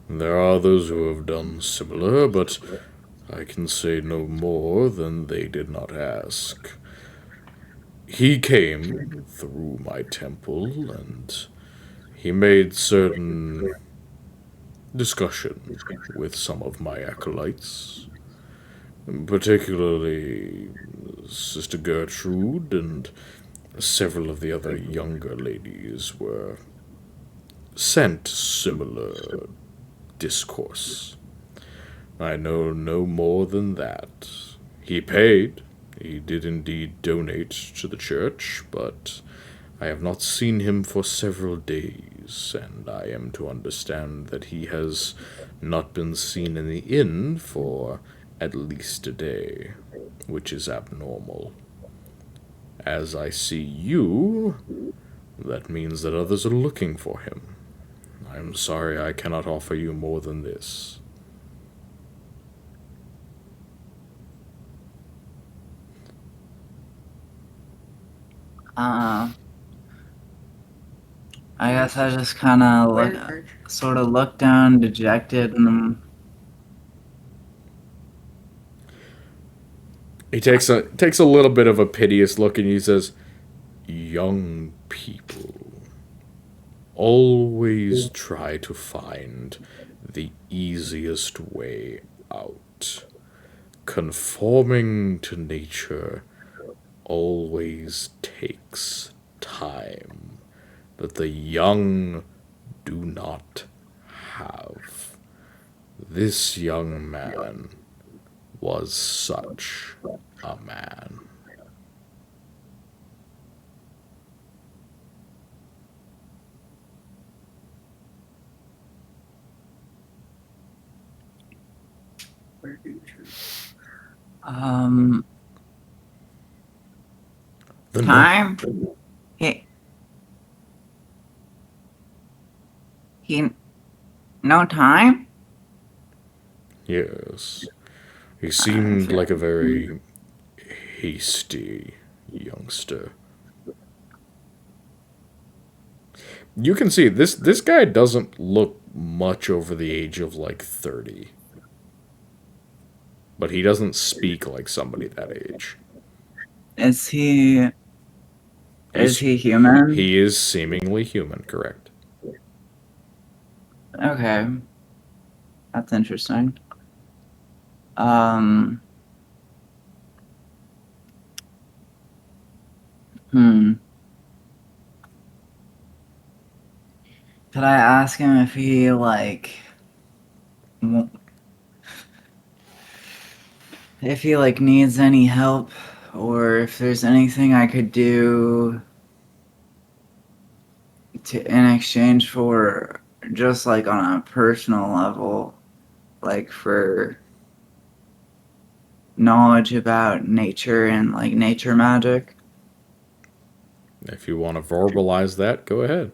there are those who have done similar, but I can say no more than they did not ask. He came through my temple, and he made certain discussion with some of my acolytes, particularly Sister Gertrude and several of the other younger ladies were sent similar discourse. I know no more than that. He paid. He did indeed donate to the church, but I have not seen him for several days, and I am to understand that he has not been seen in the inn for at least a day, which is abnormal. As I see you, that means that others are looking for him. I am sorry I cannot offer you more than this. I guess I just kind of sort of look down, dejected, and He takes a little bit of a piteous look and he says, "Young people always try to find the easiest way out. Conforming to nature always takes time that the young do not have. This young man was such a man." The Time. He no time? Yes. He seemed like a very hasty youngster. You can see this guy doesn't look much over the age of like 30. But he doesn't speak like somebody that age. Is he human? He is seemingly human, correct. Okay. That's interesting. Hmm. Could I ask him if he needs any help, or if there's anything I could do in exchange for, just like on a personal level, like for knowledge about nature and like nature magic? If you want to verbalize that, go ahead.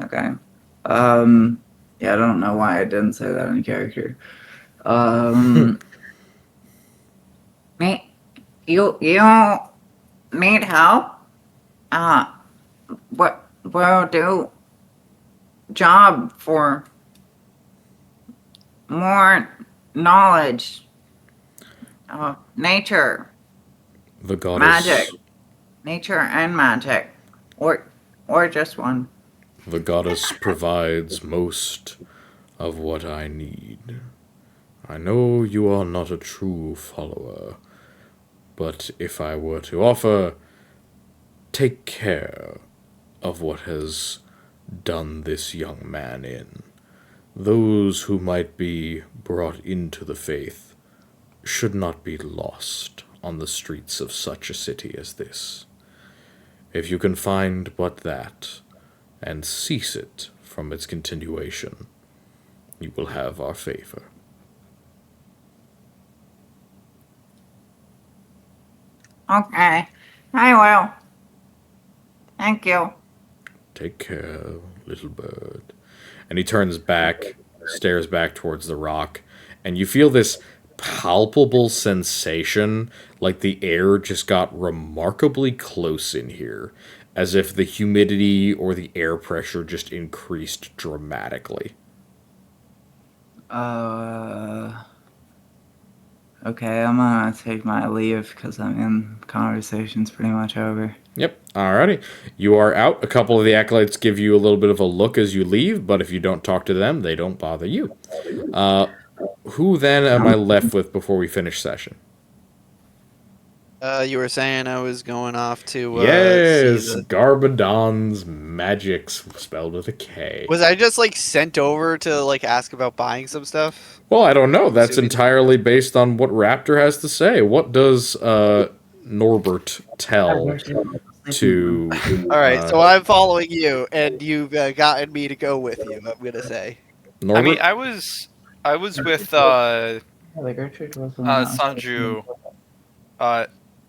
Okay. Yeah, I don't know why I didn't say that in character. You need help? What will do job for more knowledge of nature, The goddess. magic, nature and magic, or just one. The goddess provides most of what I need. I know you are not a true follower, but if I were to offer, take care of what has done this young man in. Those who might be brought into the faith should not be lost on the streets of such a city as this. If you can find but that, and cease it from its continuation, you will have our favor. Okay, I will. Thank you. Take care, little bird. And he turns back, stares back towards the rock, and you feel this palpable sensation like the air just got remarkably close in here, as if the humidity or the air pressure just increased dramatically. Okay, I'm gonna take my leave because conversation's pretty much over. Yep, alrighty. You are out. A couple of the acolytes give you a little bit of a look as you leave, but if you don't talk to them, they don't bother you. Who then am I left with before we finish session? You were saying I was going off to Yes, see the... Garbadon's Magics, spelled with a K. Was I just like sent over to like ask about buying some stuff? Well, I don't know. That's Assuming- entirely based on what Raptor has to say. What does Norbert tell to... All right, so I'm following you, and you've gotten me to go with you. I'm gonna say. Norbert? I mean, I was with Sanju.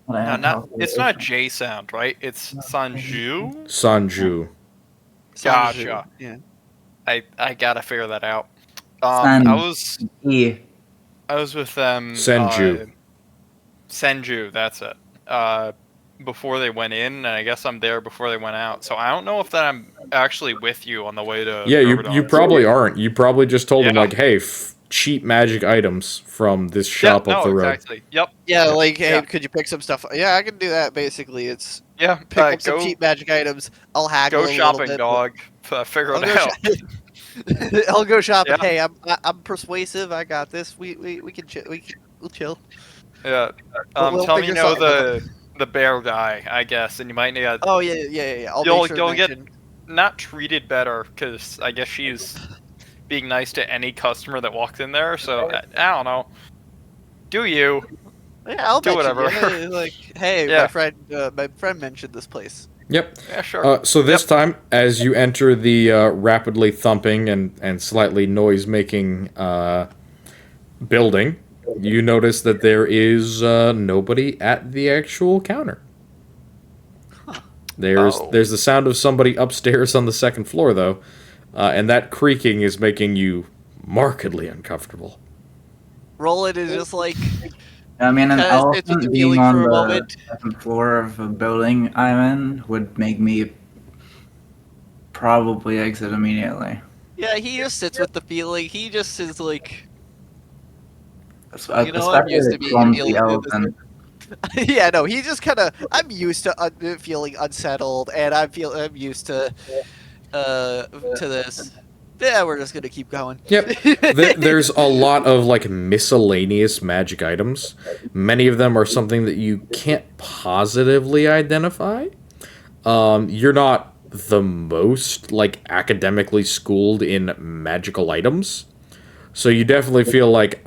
No, it's not J sound, right? It's Sanju. Sanju. Gotcha. Yeah. I gotta figure that out. San- I was E. with them. Senju. Senju, that's it. Before they went in, and I guess I'm there before they went out. So I don't know if that I'm actually with you on the way to. Yeah, you Garbadon. probably aren't. You probably just told them, Yeah. like, hey, cheap magic items from this shop up the road. Exactly. Yep. Yeah, like, hey, Yeah. could you pick some stuff? Yeah, I can do that. Basically, it's Yeah. pick up some cheap magic items. I'll haggle Go a little shopping, bit. dog. Figure I'll it go out. I'll go shopping. Yeah. Hey, I'm persuasive. I got this. We'll chill. Yeah. We'll Tell me figure you know something the bear guy, I guess, and you might need. Oh yeah. I'll You'll make sure to get mention- not treated better because I guess she's being nice to any customer that walks in there. So I don't know. Do you? Yeah, I'll do mention, whatever. yeah, like, hey, Yeah. my friend mentioned this place. Yep. Yeah, sure. So this time, as you enter the rapidly thumping and slightly noise-making building, you notice that there is nobody at the actual counter. There's the sound of somebody upstairs on the second floor, though, and that creaking is making you markedly uncomfortable. Roland is just like, I mean, an Kinda sits with the elephant being feeling on for a the moment. second floor of a building I'm in would make me probably exit immediately. yeah, he just sits with the feeling. He just is like, Especially you know, I'm used the to being clumsy feeling elephant. yeah, no, he just kind of. I'm used to feeling unsettled, and I'm used to this. Yeah, we're just gonna keep going. Yep. There's a lot of like miscellaneous magic items. Many of them are something that you can't positively identify. You're not the most like academically schooled in magical items, so you definitely feel like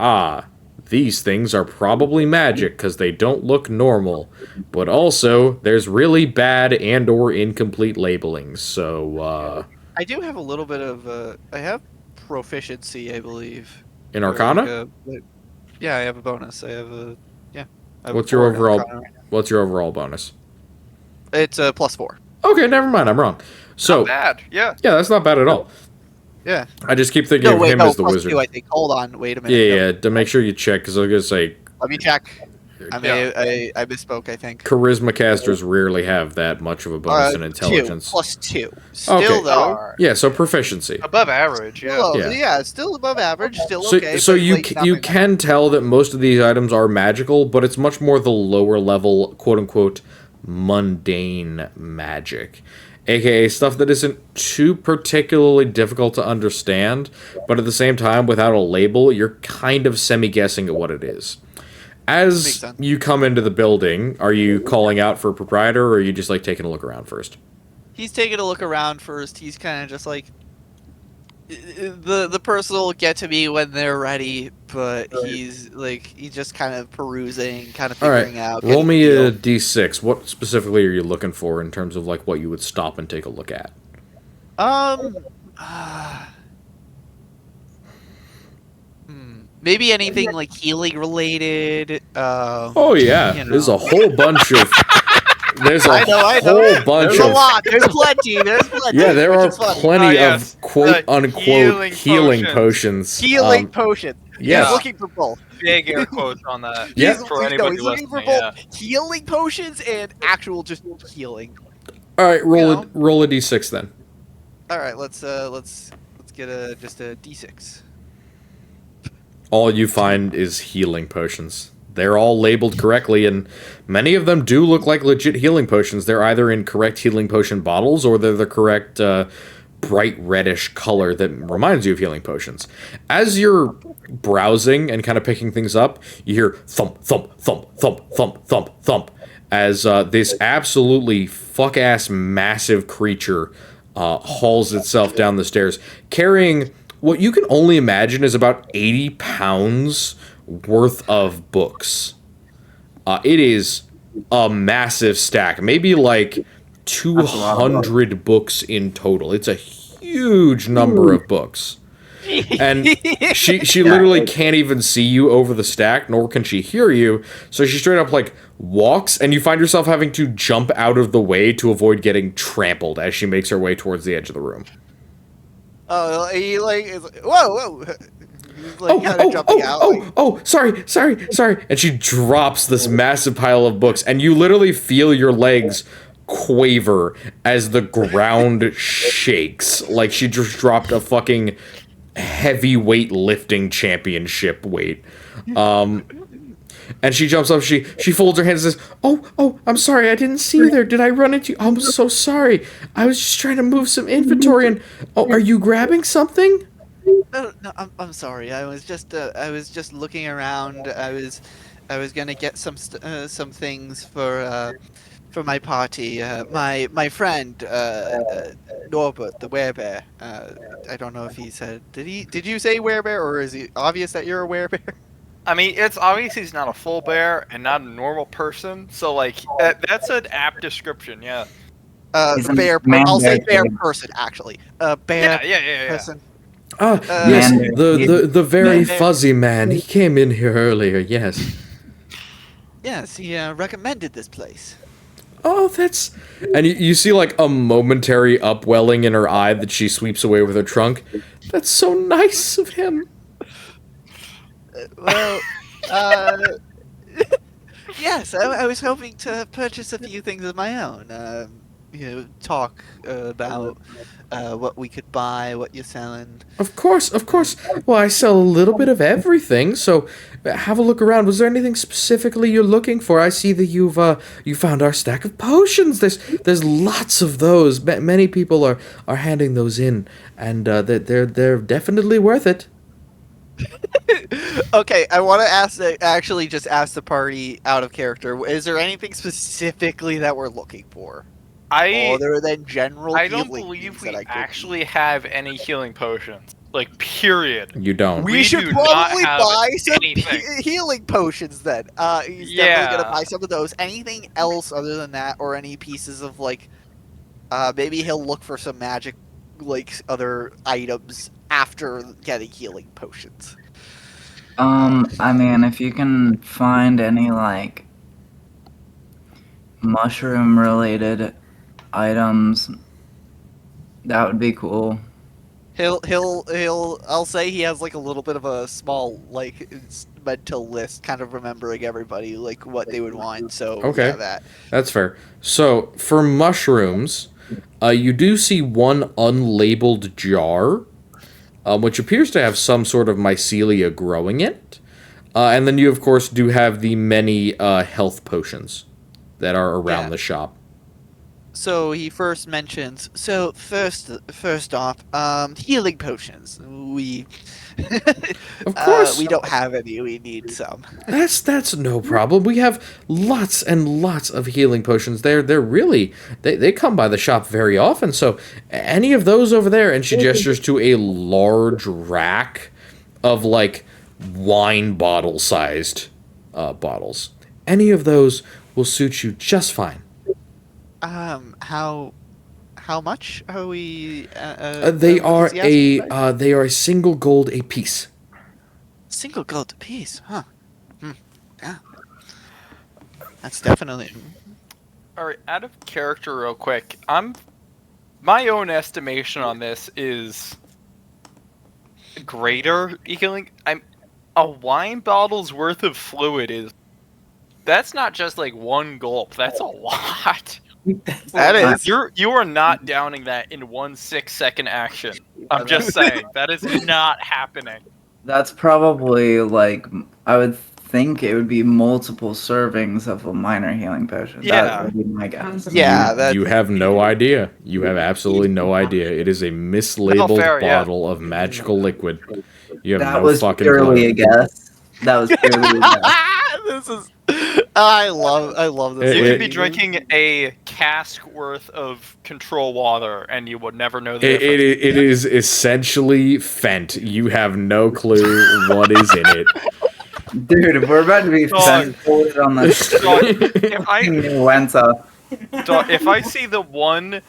these things are probably magic because they don't look normal. But also, there's really bad and or incomplete labeling. So I do have a little bit of. I have proficiency, I believe. in Or, Arcana, yeah, I have a bonus. I have a I have a what's your 4 in overall? Arcana. What's your overall bonus? It's a +4. Okay, never mind. I'm wrong. So Not bad. Yeah. yeah, that's not bad at all. Yeah. I just keep thinking No, of wait, him no, as the wizard. +2, I think. Hold on, wait a minute. Yeah, No, yeah. To make sure you check, because I was gonna say let me check. I Yeah. misspoke, I think. charisma casters rarely have that much of a bonus in intelligence. 2 +2. Still Okay. though. Alright. Yeah, so proficiency. Above average. Yeah. Still, Yeah. yeah, still above average, still So, okay. so but, you like, you nothing- can tell that most of these items are magical, but it's much more the lower level, quote unquote, mundane magic, aka stuff that isn't too particularly difficult to understand, but at the same time, without a label, you're kind of semi-guessing at what it is. Makes As sense. you come into the building, are you calling out for a proprietor, or are you just like taking a look around first? He's taking a look around first. He's kind of just like the person will get to me when they're ready, but he's just kind of perusing, kind of All right, figuring out. roll getting me the a deal. d6. What specifically are you looking for in terms of like what you would stop and take a look at? Maybe anything like healing related. Oh yeah, you know. there's a whole bunch of. There's a I know. whole bunch There's a of. lot. There's plenty. There's plenty. Yeah, there which are is funny. plenty yes, of quote the unquote healing potions. Healing potions. yes. He's looking for both. Big air quotes on that. Yeah. For anybody he's looking for listening. both Yeah. healing potions and actual just healing. All right, know. roll a d6 then. All right, let's get just a d6. All you find is healing potions. They're all labeled correctly, and many of them do look like legit healing potions. They're either in correct healing potion bottles, or they're the correct bright reddish color that reminds you of healing potions. As you're browsing and kind of picking things up, you hear thump, thump, thump, thump, thump, thump, thump, as this absolutely fuck-ass massive creature hauls itself down the stairs, carrying what you can only imagine is about 80 pounds worth of books. It is a massive stack, maybe like 200 books in total. It's a huge number of books. And she literally can't even see you over the stack, nor can she hear you. So she straight up like walks, and you find yourself having to jump out of the way to avoid getting trampled as she makes her way towards the edge of the room. Oh, he like is like, whoa. He's like kind of jumping out. Sorry. And she drops this massive pile of books, and you literally feel your legs quaver as the ground shakes. Like she just dropped a fucking heavyweight lifting championship weight. And she jumps up, she folds her hands and says, Oh, I'm sorry, I didn't see you there. Did I run into you? I'm so sorry. I was just trying to move some inventory and are you grabbing something? No, I'm sorry. I was just looking around. I was gonna get some things for my party. My friend Norbert, the werebear. I don't know if he said. Did you say werebear, or is it obvious that you're a werebear? I mean, it's obvious he's not a full bear and not a normal person. So, like, that's an apt description. Yeah. He's a Bear. man I'll say bear bear kid. person, actually. Bear Yeah. person. Yes, Man, the very man. fuzzy man. He came in here earlier, yes. Yes, he recommended this place. Oh, that's... And you see, like, a momentary upwelling in her eye that she sweeps away with her trunk. That's so nice of him. Well, uh, yes, I was hoping to purchase a few things of my own. Talk about what we could buy, what you're selling. Of course, of course. Well, I sell a little bit of everything, so have a look around. Was there anything specifically you're looking for? I see that you found our stack of potions. There's lots of those. Many people are handing those in, and they're definitely worth it. Okay, I want to actually just ask the party out of character. Is there anything specifically that we're looking for? Other than general I don't healing believe things we that I could actually have any healing potions. Like, period. You don't. We We should do not probably have buy some anything. healing potions then. He's definitely Yeah. gonna buy some of those. Anything else other than that, or any pieces of like, maybe he'll look for some magic, like other items after getting healing potions. I mean, if you can find any like mushroom related items, that would be cool. I'll say he has like a little bit of a small like mental list, kind of remembering everybody like what they would want. So Okay. yeah, that. That's fair. So, for mushrooms, you do see one unlabeled jar, which appears to have some sort of mycelia growing in it. And then you, of course, do have the many health potions that are around Yeah. the shop. So he first mentions. So first off, healing potions. Of course. We don't have any. We need some. That's no problem. We have lots and lots of healing potions. They're really they come by the shop very often. So any of those over there, and she gestures to a large rack of like wine bottle sized bottles. Any of those will suit you just fine. How much are we? They are is he asking? they are a single gold a piece. Single gold apiece, huh? Yeah. That's definitely. Alright, out of character real quick. My own estimation on this is greater healing. A wine bottle's worth of fluid is. That's not just like one gulp. That's a lot. That is. You are not downing that in 1 6-second action. I'm just saying that is not happening. That's probably like, I would think it would be multiple servings of a minor healing potion. Yeah. That would be my guess. Yeah, You, that. you have no idea. You have absolutely no idea. It is a mislabeled fair, yeah. bottle of magical liquid. You have That no was fucking purely clue. a guess. That was purely a guess. This is. I love this. You It- could be drinking a cask worth of control water, and you would never know the difference. It is essentially Fent. You have no clue what is in it. Dude, we're about to be Dog. forward on the If I see the one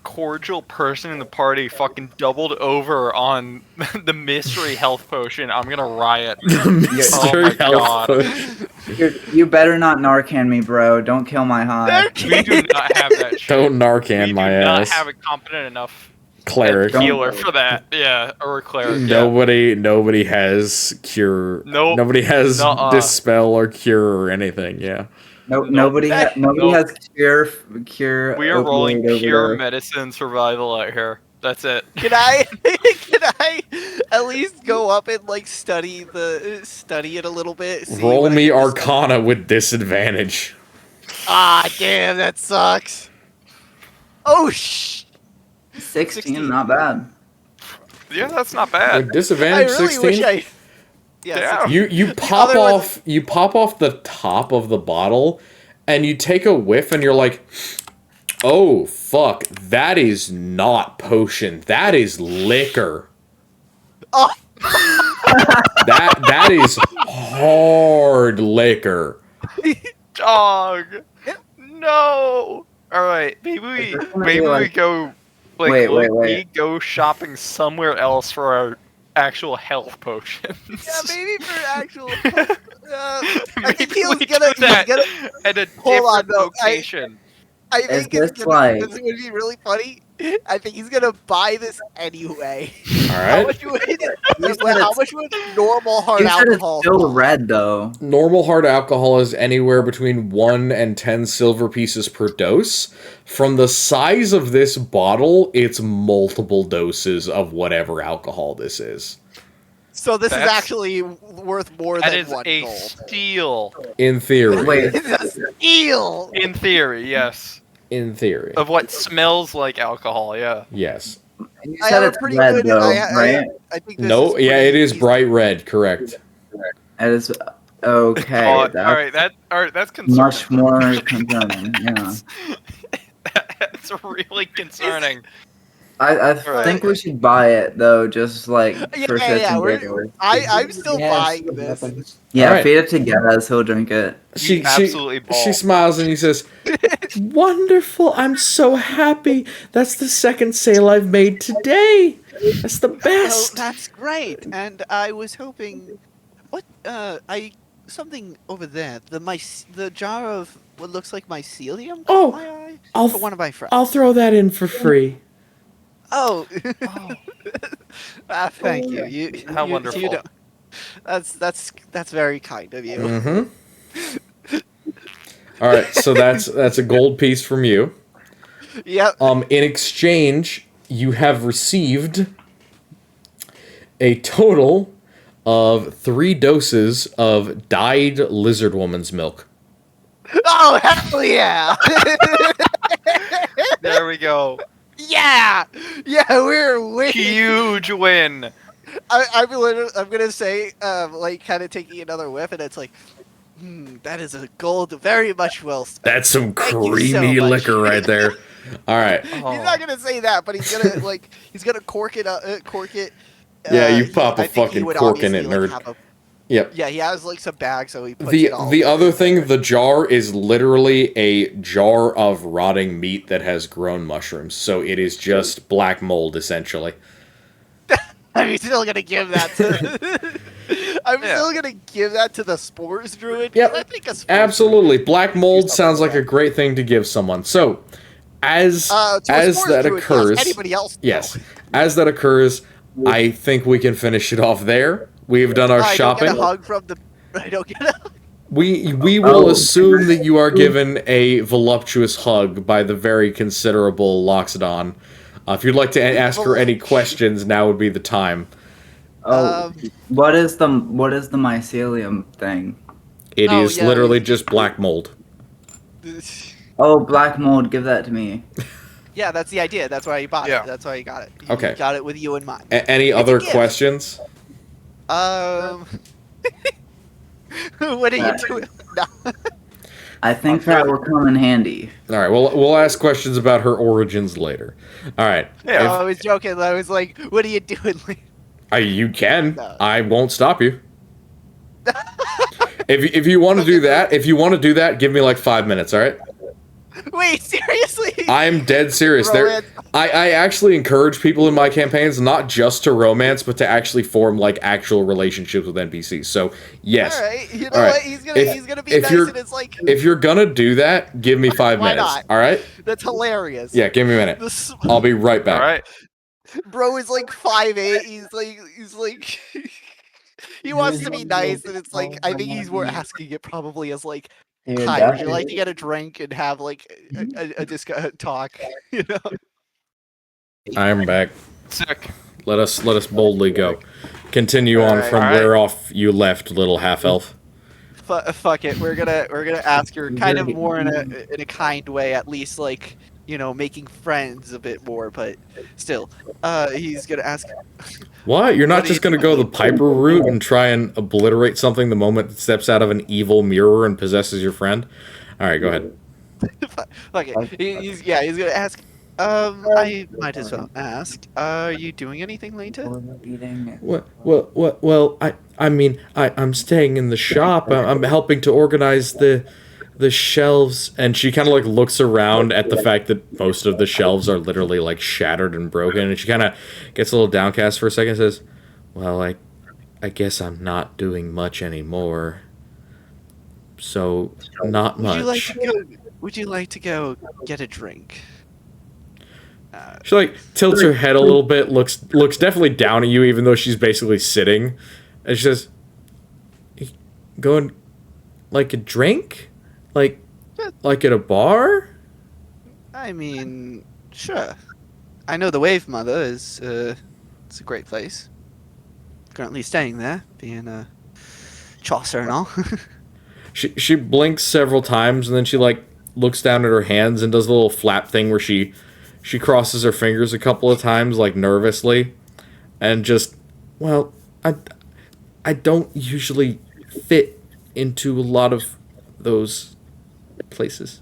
cordial person in the party fucking doubled over on the mystery health potion, I'm gonna riot. Mystery Oh my health God. potion. Dude, you better not Narcan me, bro. Don't kill my high. We do not have that shit. Don't Narcan we my do not ass. have a competent enough Cleric. healer for that. Yeah, or a cleric. Yeah. Nobody has cure. Nope. Nobody has Nuh-uh. dispel or cure or anything. Yeah. Nobody has cure. We are rolling opioid over pure there. medicine survival out here. That's it. Can I at least go up and like study it a little bit? See Roll what I me can Arcana with disadvantage. Ah, damn, that sucks. Oh 16, not bad. Yeah, that's not bad. With I disadvantage really 16. wish I. Yeah. You pop other one- off the top of the bottle and you take a whiff and you're like, "Oh fuck, that is not potion. That is liquor." Oh. That is hard liquor. Dog. No. All right. Maybe we go. Like, Wait. we go shopping somewhere else for our actual health potions. Yeah, maybe for actual. I Maybe think he was we gonna. do that He's gonna at a Hold on, different no, location. I Is think this this like? would be really funny. I think he's gonna buy this anyway. All How right. much would You said how it's, much would normal hard you said it's alcohol still cost? red though. Normal hard alcohol is anywhere between 1 and 10 silver pieces per dose. From the size of this bottle, it's multiple doses of whatever alcohol this is. So this is That's- actually worth more That than is 1 a gold. steal. In theory. Wait. It's a steal. In theory, yes. In theory. Of what smells like alcohol, yeah. Yes. You I said have it's a pretty red good. though, I right? think this No, is yeah, pretty it is easy. bright red, correct. It is okay. all That's right, that's concerning. much more concerning. Yeah. That's really concerning. I Right. think we should buy it though, just like Yeah, for shits and we're- giggles. I'm still Yes. buying this. Yeah, Alright. feed it to Gaz, he'll drink it. She absolutely ball. she smiles and he says, "Wonderful! I'm so happy. That's the second sale I've made today. That's the Oh, best." that's great. And I was hoping, something over there. The jar of what looks like mycelium. Oh, caught my eye I'll for one of my friends. I'll throw that in for free. Oh, thank you. How you wonderful. don't- That's very kind of you. Mm-hmm. All right, so that's a gold piece from you. Yep. In exchange, you have received a total of 3 doses of dyed lizard woman's milk. Oh hell yeah! There we go. Yeah, we're winning. Huge win. I'm gonna say, like, kind of taking another whiff, and it's like, that is a gold very much well spent. That's some Thank you so creamy much. liquor right there. All right. He's not gonna say that, but he's gonna he's gonna cork it up, cork it. Yeah, you pop a I think he fucking would cork in it, obviously, nerd. have Yep. Yeah, he has like some bag, so he puts The it all. the other in thing, there. the jar is literally a jar of rotting meat that has grown mushrooms. So it is just black mold essentially. I'm still gonna give that to. I'm Yeah. still gonna give that to the spores druid. Yep. 'Cause I think a spores Absolutely. Black mold something sounds like like a great thing to give someone. So as To a as spores that druid, occurs, yes. Anybody else? No. yes, as that occurs, I think we can finish it off there. We've done our I shopping. don't get a hug from the. I don't get a. We will Oh. assume that you are given a voluptuous hug by the very considerable Loxodon. If you'd like to ask her any questions, now would be the time. Oh, what is the mycelium thing? It Oh, is yeah, literally just black mold. Oh, black mold, give that to me. Yeah, that's the idea. That's why he bought Yeah. it. That's why he got it. He Okay. got it with you in mind. Any It's a other gift. questions? What are you doing? No. I think that will come in handy. All right, we'll ask questions about her origins later. All right. Yeah. I was joking. I was like, "What are you doing?" You can. No. I won't stop you. If you want to do that, give me like 5 minutes. All right. Wait, seriously? I'm dead serious. Romance. I actually encourage people in my campaigns not just to romance, but to actually form like actual relationships with NPCs. So yes, All right. You know All right. what? He's gonna be if nice, you're- and it's like if you're gonna do that, give me 5 Why minutes. not? All right? that's hilarious. Yeah, give me a minute. This I'll be right back. All right. bro is like 5'8". He's like he wants to be nice, and it's like I think he's more asking it probably as like, Dude, "Hi, that would you is- like to get a drink and have like a talk?" You know. I'm back. Sick. Let us boldly go. Continue on Alright. from Alright. where off you left, little half elf. Fuck it. We're gonna ask her kind of more in a kind way, at least like, you know, making friends a bit more, but still. He's gonna ask. What? You're not What do just you gonna go the Piper route and try and obliterate something the moment it steps out of an evil mirror and possesses your friend? All right, go ahead. Fuck it. He's gonna ask. I might as well ask. Are you doing anything later? Well, I mean, I'm staying in the shop. I'm helping to organize the shelves, and she kind of like looks around at the fact that most of the shelves are literally like shattered and broken, and she kind of gets a little downcast for a second and says, "Well, I guess I'm not doing much anymore. So not Would you like much." to go? would you like to go get a drink? She like tilts her head a little bit, looks definitely down at you, even though she's basically sitting, and she says, "Going like a drink, like at a bar." I mean, sure. I know the Wave Mother is it's a great place. Currently staying there, being a Chaucer and all. She blinks several times, and then she like looks down at her hands and does a little flap thing where she crosses her fingers a couple of times, like nervously, and just, well, I don't usually fit into a lot of those places.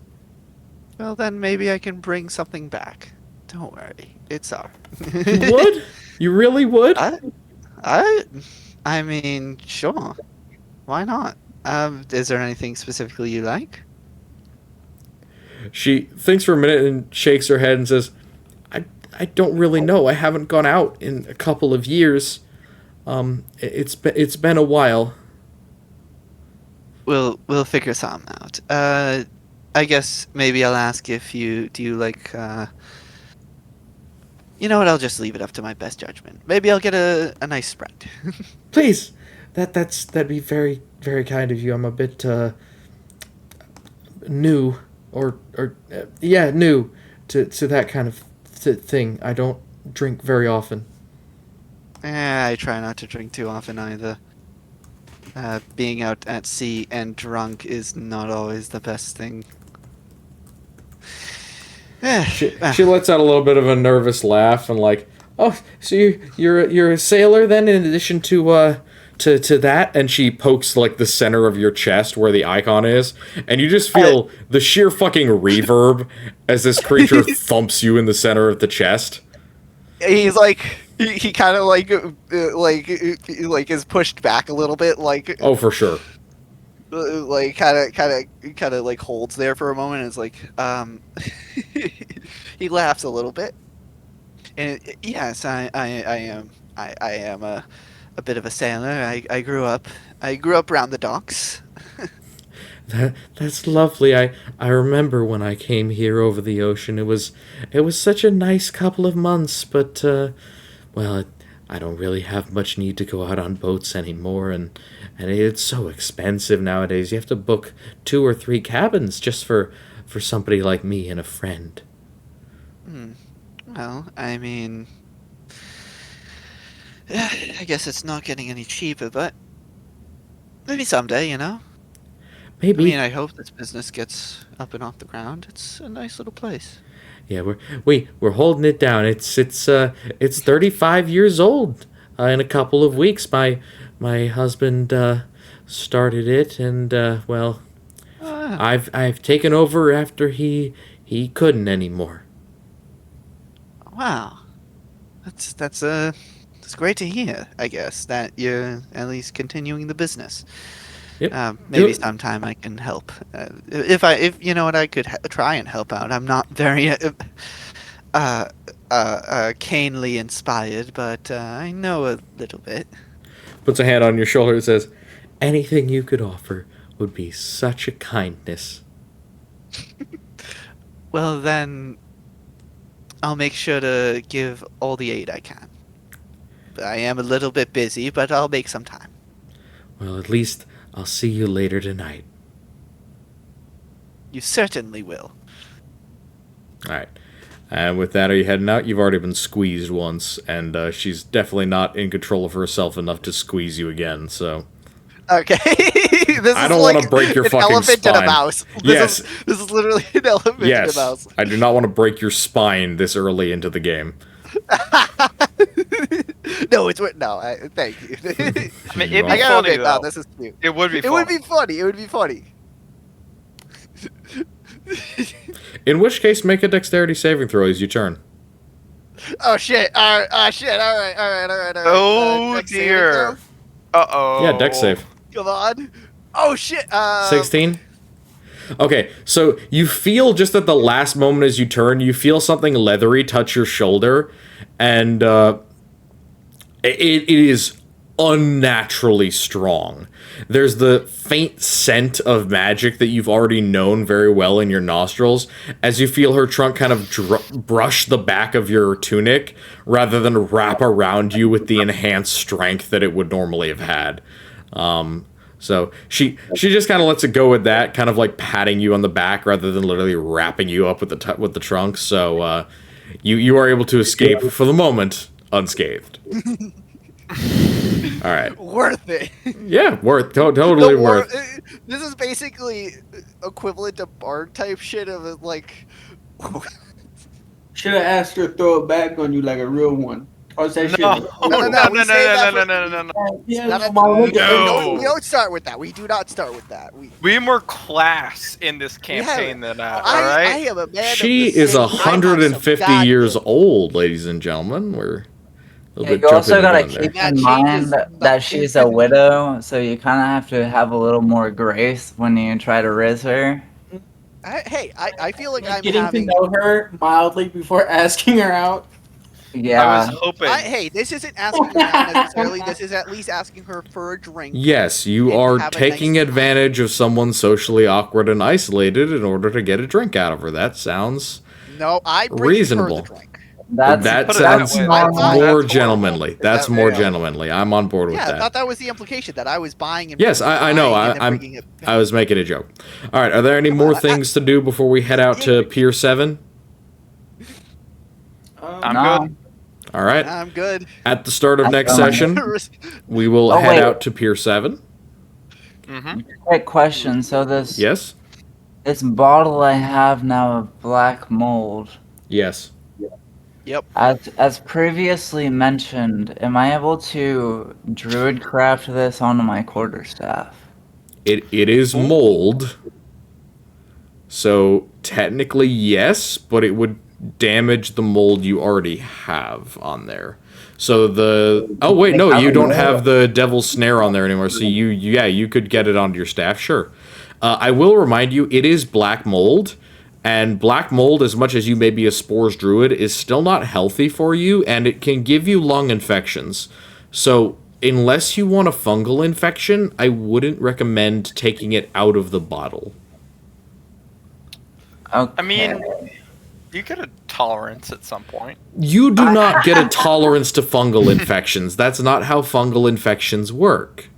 Well, then maybe I can bring something back. Don't worry, it's all. You would? You really would? I mean, sure. Why not? Is there anything specifically you like? She thinks for a minute and shakes her head and says, I don't really know. I haven't gone out in a couple of years. It's been a while. We'll figure something out. I guess maybe I'll ask if do you like you know what, I'll just leave it up to my best judgment. Maybe I'll get a nice spread. Please. That'd be very, very kind of you. I'm a bit new new to that kind of thing. I don't drink very often. I try not to drink too often either. Being out at sea and drunk is not always the best thing. She lets out a little bit of a nervous laugh and like, oh, so you're a sailor then, in addition to that, and she pokes like the center of your chest where the icon is, and you just feel the sheer fucking reverb as this creature thumps you in the center of the chest. He's like, he kind of like is pushed back a little bit, like, Oh, for sure. like kind of like holds there for a moment and is like, he laughs a little bit, and yes, I am a bit of a sailor. I grew up around the docks. That's lovely. I remember when I came here over the ocean. It was such a nice couple of months, but well, I don't really have much need to go out on boats anymore, and it's so expensive nowadays. You have to book 2 or 3 cabins just for somebody like me and a friend. Well, I mean, I guess it's not getting any cheaper, but maybe someday, you know? Maybe. I mean, I hope this business gets up and off the ground. It's a nice little place. Yeah, we're holding it down. It's 35 years old in a couple of weeks. My husband started it, and well, I've taken over after he couldn't anymore. Wow, that's great to hear. I guess that you're at least continuing the business. Yep. Maybe sometime I can help. If you know what, I could try and help out. I'm not very canely inspired, but I know a little bit. Puts a hand on your shoulder and says, anything you could offer would be such a kindness. Well, then I'll make sure to give all the aid I can. I am a little bit busy, but I'll make some time. Well, at least I'll see you later tonight. You certainly will. Alright. And with that, are you heading out? You've already been squeezed once, and she's definitely not in control of herself enough to squeeze you again, so... Okay. I don't want to break your fucking elephant spine. And a mouse. Yes. This is literally an elephant and a mouse. I do not want to break your spine this early into the game. No, thank you. I mean, it'd be I gotta funny, admit, though. this is cute. It would be It funny. would be funny. It would be funny. In which case, make a dexterity saving throw as you turn. Oh shit! All right. Oh, Dex saving dear. throw? Uh-oh. Yeah, dex save. Come on. Oh shit! 16? Okay, so you feel just at the last moment as you turn, you feel something leathery touch your shoulder, and it is unnaturally strong. There's the faint scent of magic that you've already known very well in your nostrils as you feel her trunk kind of brush the back of your tunic rather than wrap around you with the enhanced strength that it would normally have had. So she just kind of lets it go with that, kind of like patting you on the back rather than literally wrapping you up with the trunk. So you are able to escape for the moment unscathed. All right. Worth it. Yeah, totally worth. This is basically equivalent to bard type shit of it, like. Should have asked her to throw it back on you like a real one. Or say shit. No. No. We don't start with that. We do not start with that. We more class in this campaign than that. All I right. am a man. She is 150 years old, ladies and gentlemen. We're a little bit You also jumping gotta the gun keep there. in mind that she's a widow, so you kind of have to have a little more grace when you try to riz her. I feel like I'm getting having. to know her mildly before asking her out. Yeah. I was hoping. Hey, this isn't asking her out necessarily. This is at least asking her for a drink. Yes, you And are have a taking nice advantage of someone socially awkward and isolated in order to get a drink out of her. That sounds No, I bring reasonable. her the drink. that Put it that sounds way. more That's gentlemanly. horrible. That's That more way. gentlemanly. I'm on board with Yeah, I that. thought that was the implication that I was buying and Yes, I know. buying and then I'm. bringing it I was making a joke. All right. Are there any more things to do before we head out to Pier 7? I'm good. All right. I'm good. At the start of next done. session, we will Oh, head wait. out to Pier 7. Mm-hmm. Quick question. So this Yes. this bottle I have now of black mold, Yes. as previously mentioned, am I able to druid craft this onto my quarterstaff? It is mold. So technically yes, but it would damage the mold you already have on there. So you don't have the devil's snare on there anymore. So you could get it onto your staff, sure. I will remind you, it is black mold, and black mold, as much as you may be a spores druid, is still not healthy for you, and it can give you lung infections. So unless you want a fungal infection, I wouldn't recommend taking it out of the bottle. Okay. I mean, you get a tolerance at some point. You do not get a tolerance to fungal infections. That's not how fungal infections work.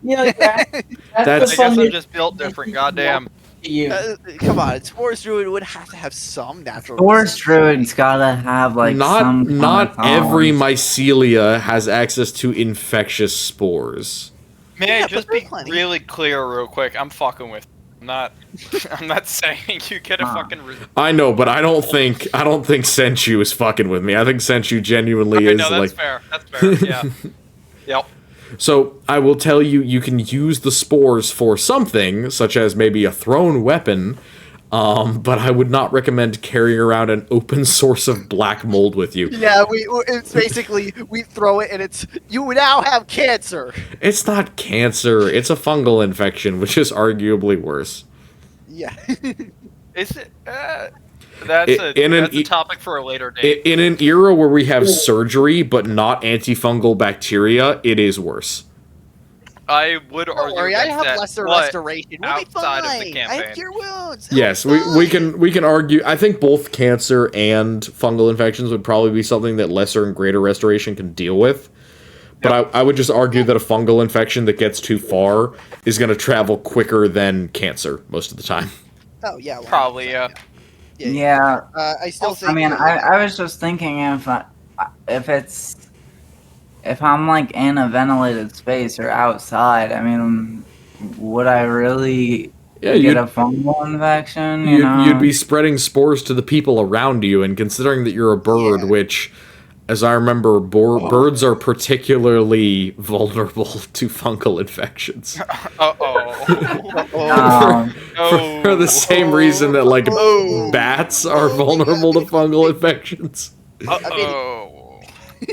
Yeah, That's- I the guess fun I'm just built different. Goddamn. you. Come on, Spores Druid would have to have some natural. Forest druid's gotta have like some kind not of every tolerance. mycelia has access to infectious spores. May Yeah, I but just there's be plenty. really clear, real quick? I'm fucking with. I'm not saying you get a fucking. I know, but I don't think Senchu is fucking with me. I think Senchu genuinely is no, that's like. fair. That's fair. Yeah. Yep. So I will tell you, you can use the spores for something, such as maybe a thrown weapon, but I would not recommend carrying around an open source of black mold with you. Yeah, it's basically we throw it and it's you now have cancer. It's not cancer; it's a fungal infection, which is arguably worse. Yeah. Is it? That's a topic for a later date. In an era where we have surgery but not antifungal bacteria, it is worse. I would Don't argue worry, I against have that, lesser but restoration. We'll be outside of fine. the I have campaign. cure wounds. Yes, It'll be we fine. can argue. I think both cancer and fungal infections would probably be something that lesser and greater restoration can deal with. But I would just argue that a fungal infection that gets too far is going to travel quicker than cancer most of the time. Oh yeah. Probably, yeah. Yeah. I still think. I mean, I was just thinking if I'm like in a ventilated space or outside, I mean, would I really get a fungal infection? You'd be spreading spores to the people around you, and considering that you're a bird, which, as I remember, birds are particularly vulnerable to fungal infections. For the same reason that, like, bats are vulnerable to fungal infections.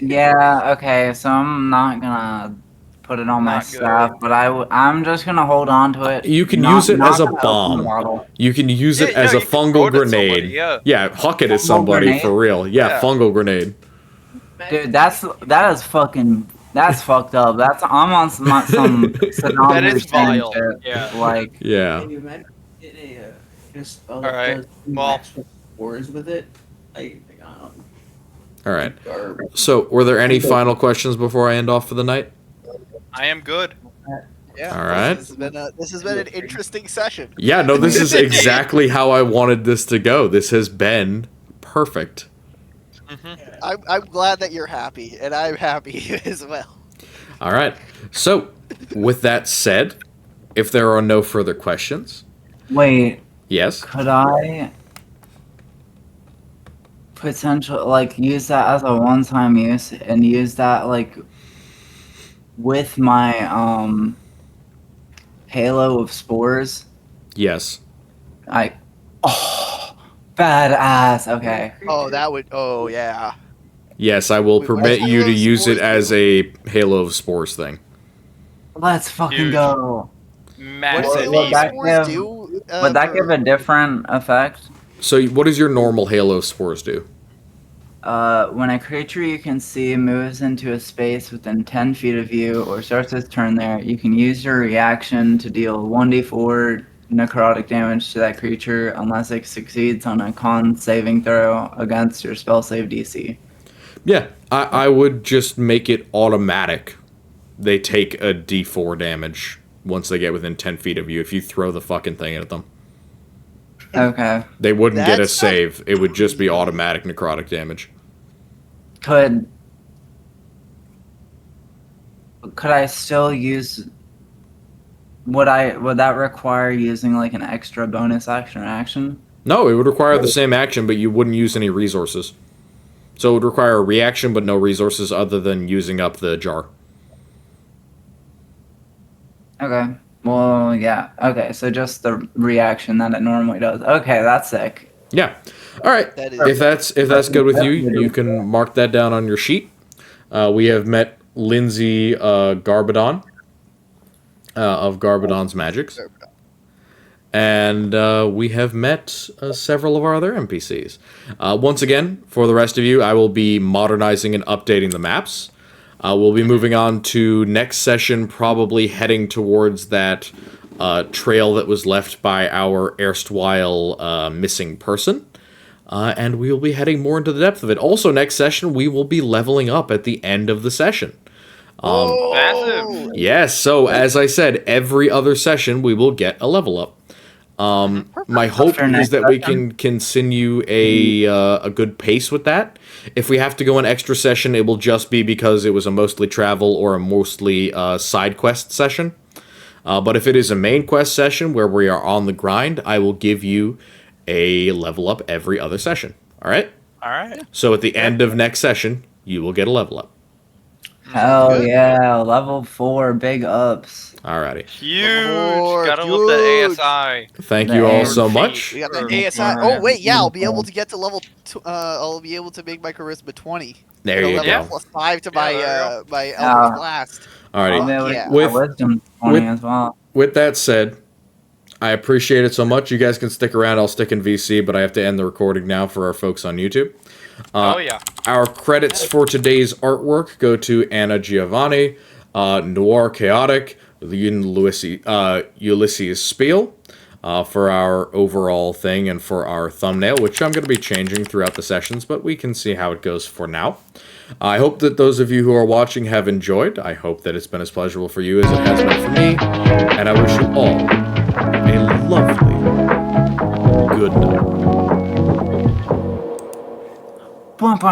Yeah. Okay. So I'm not gonna put it on my Not good. staff, but I'm just gonna hold on to it. You can Not- use it not as a gonna open the bomb. bottle. You can use it Yeah, as no, a you can throw fungal it at somebody, grenade. yeah. Huck it at Fungal somebody grenade? for real. Yeah, Yeah. fungal grenade. Dude, that is fucking That's fucked up. I'm on some Saddam That is Hussein vile. shit. Yeah. Like, Yeah. Can you imagine getting a spell All right, does well- extra wars with it? All right. Garbage. So, were there any final questions before I end off for the night? I am good. Yeah. All right. This has been an interesting session. Yeah, no, this is exactly how I wanted this to go. This has been perfect. I'm glad that you're happy, and I'm happy as well. All right. So, with that said, if there are no further questions, wait, yes. could I use that as a one-time use and use that like with my halo of spores? Yes. Badass. Okay. Oh, that would. Oh, yeah. Yes, I will Wait, permit what you Halo to of use it Spores as do? a Halo of Spores thing. Let's fucking Huge. go. What Massive. does Well, Halo of that Spores give- do? Would that give a different effect? So, what does your normal Halo of Spores do? When a creature you can see moves into a space within 10 feet of you or starts its turn there, you can use your reaction to deal 1d4 necrotic damage to that creature unless it succeeds on a con saving throw against your spell save DC. Yeah, I would just make it automatic. They take a d4 damage once they get within 10 feet of you if you throw the fucking thing at them. Okay. They wouldn't get a That's not- save. It would just be automatic necrotic damage. Could I still use... Would that require using like an extra bonus action or action? No, it would require the same action, but you wouldn't use any resources. So it would require a reaction, but no resources other than using up the jar. Okay. Well, yeah. Okay, so just the reaction that it normally does. Okay, that's sick. Yeah. All right. That is- If that's good with you, you can mark that down on your sheet. We have met Lindsay Garbadon of Garbadon's Magics. And we have met several of our other NPCs. Once again, for the rest of you, I will be modernizing and updating the maps. We'll be moving on to next session, probably heading towards that trail that was left by our erstwhile missing person. And we will be heading more into the depth of it. Also, next session, we will be leveling up at the end of the session. Massive. Yes, so as I said, every other session we will get a level up. My hope After is next that we session. can continue a good pace with that. If we have to go an extra session, it will just be because it was a mostly travel or a mostly side quest session. But if it is a main quest session where we are on the grind, I will give you a level up every other session. All right? All right. So at the end of next session, you will get a level up. Hell Good. yeah, level 4, big ups. Alrighty. Huge. Lord, Gotta love the huge. ASI. Thank you all so Feet. much. We got the Or- ASI. Oh wait, yeah, I'll be able to get to level. I'll be able to make my charisma 20. There Get a you level Yeah. go. plus 5 to Yeah, my there my Yeah. Eldritch Blast. Alrighty. I'll be able to yeah. get With- wisdom 20 with- as well. With that said, I appreciate it so much. You guys can stick around. I'll stick in VC, but I have to end the recording now for our folks on YouTube. Oh yeah. Our credits for today's artwork go to Anna Giovanni, Noir Chaotic, Ulysses Spiel, for our overall thing and for our thumbnail, which I'm going to be changing throughout the sessions, but we can see how it goes for now. I hope that those of you who are watching have enjoyed. I hope that it's been as pleasurable for you as it has been for me, and I wish you all a lovely good night. Bum, bum.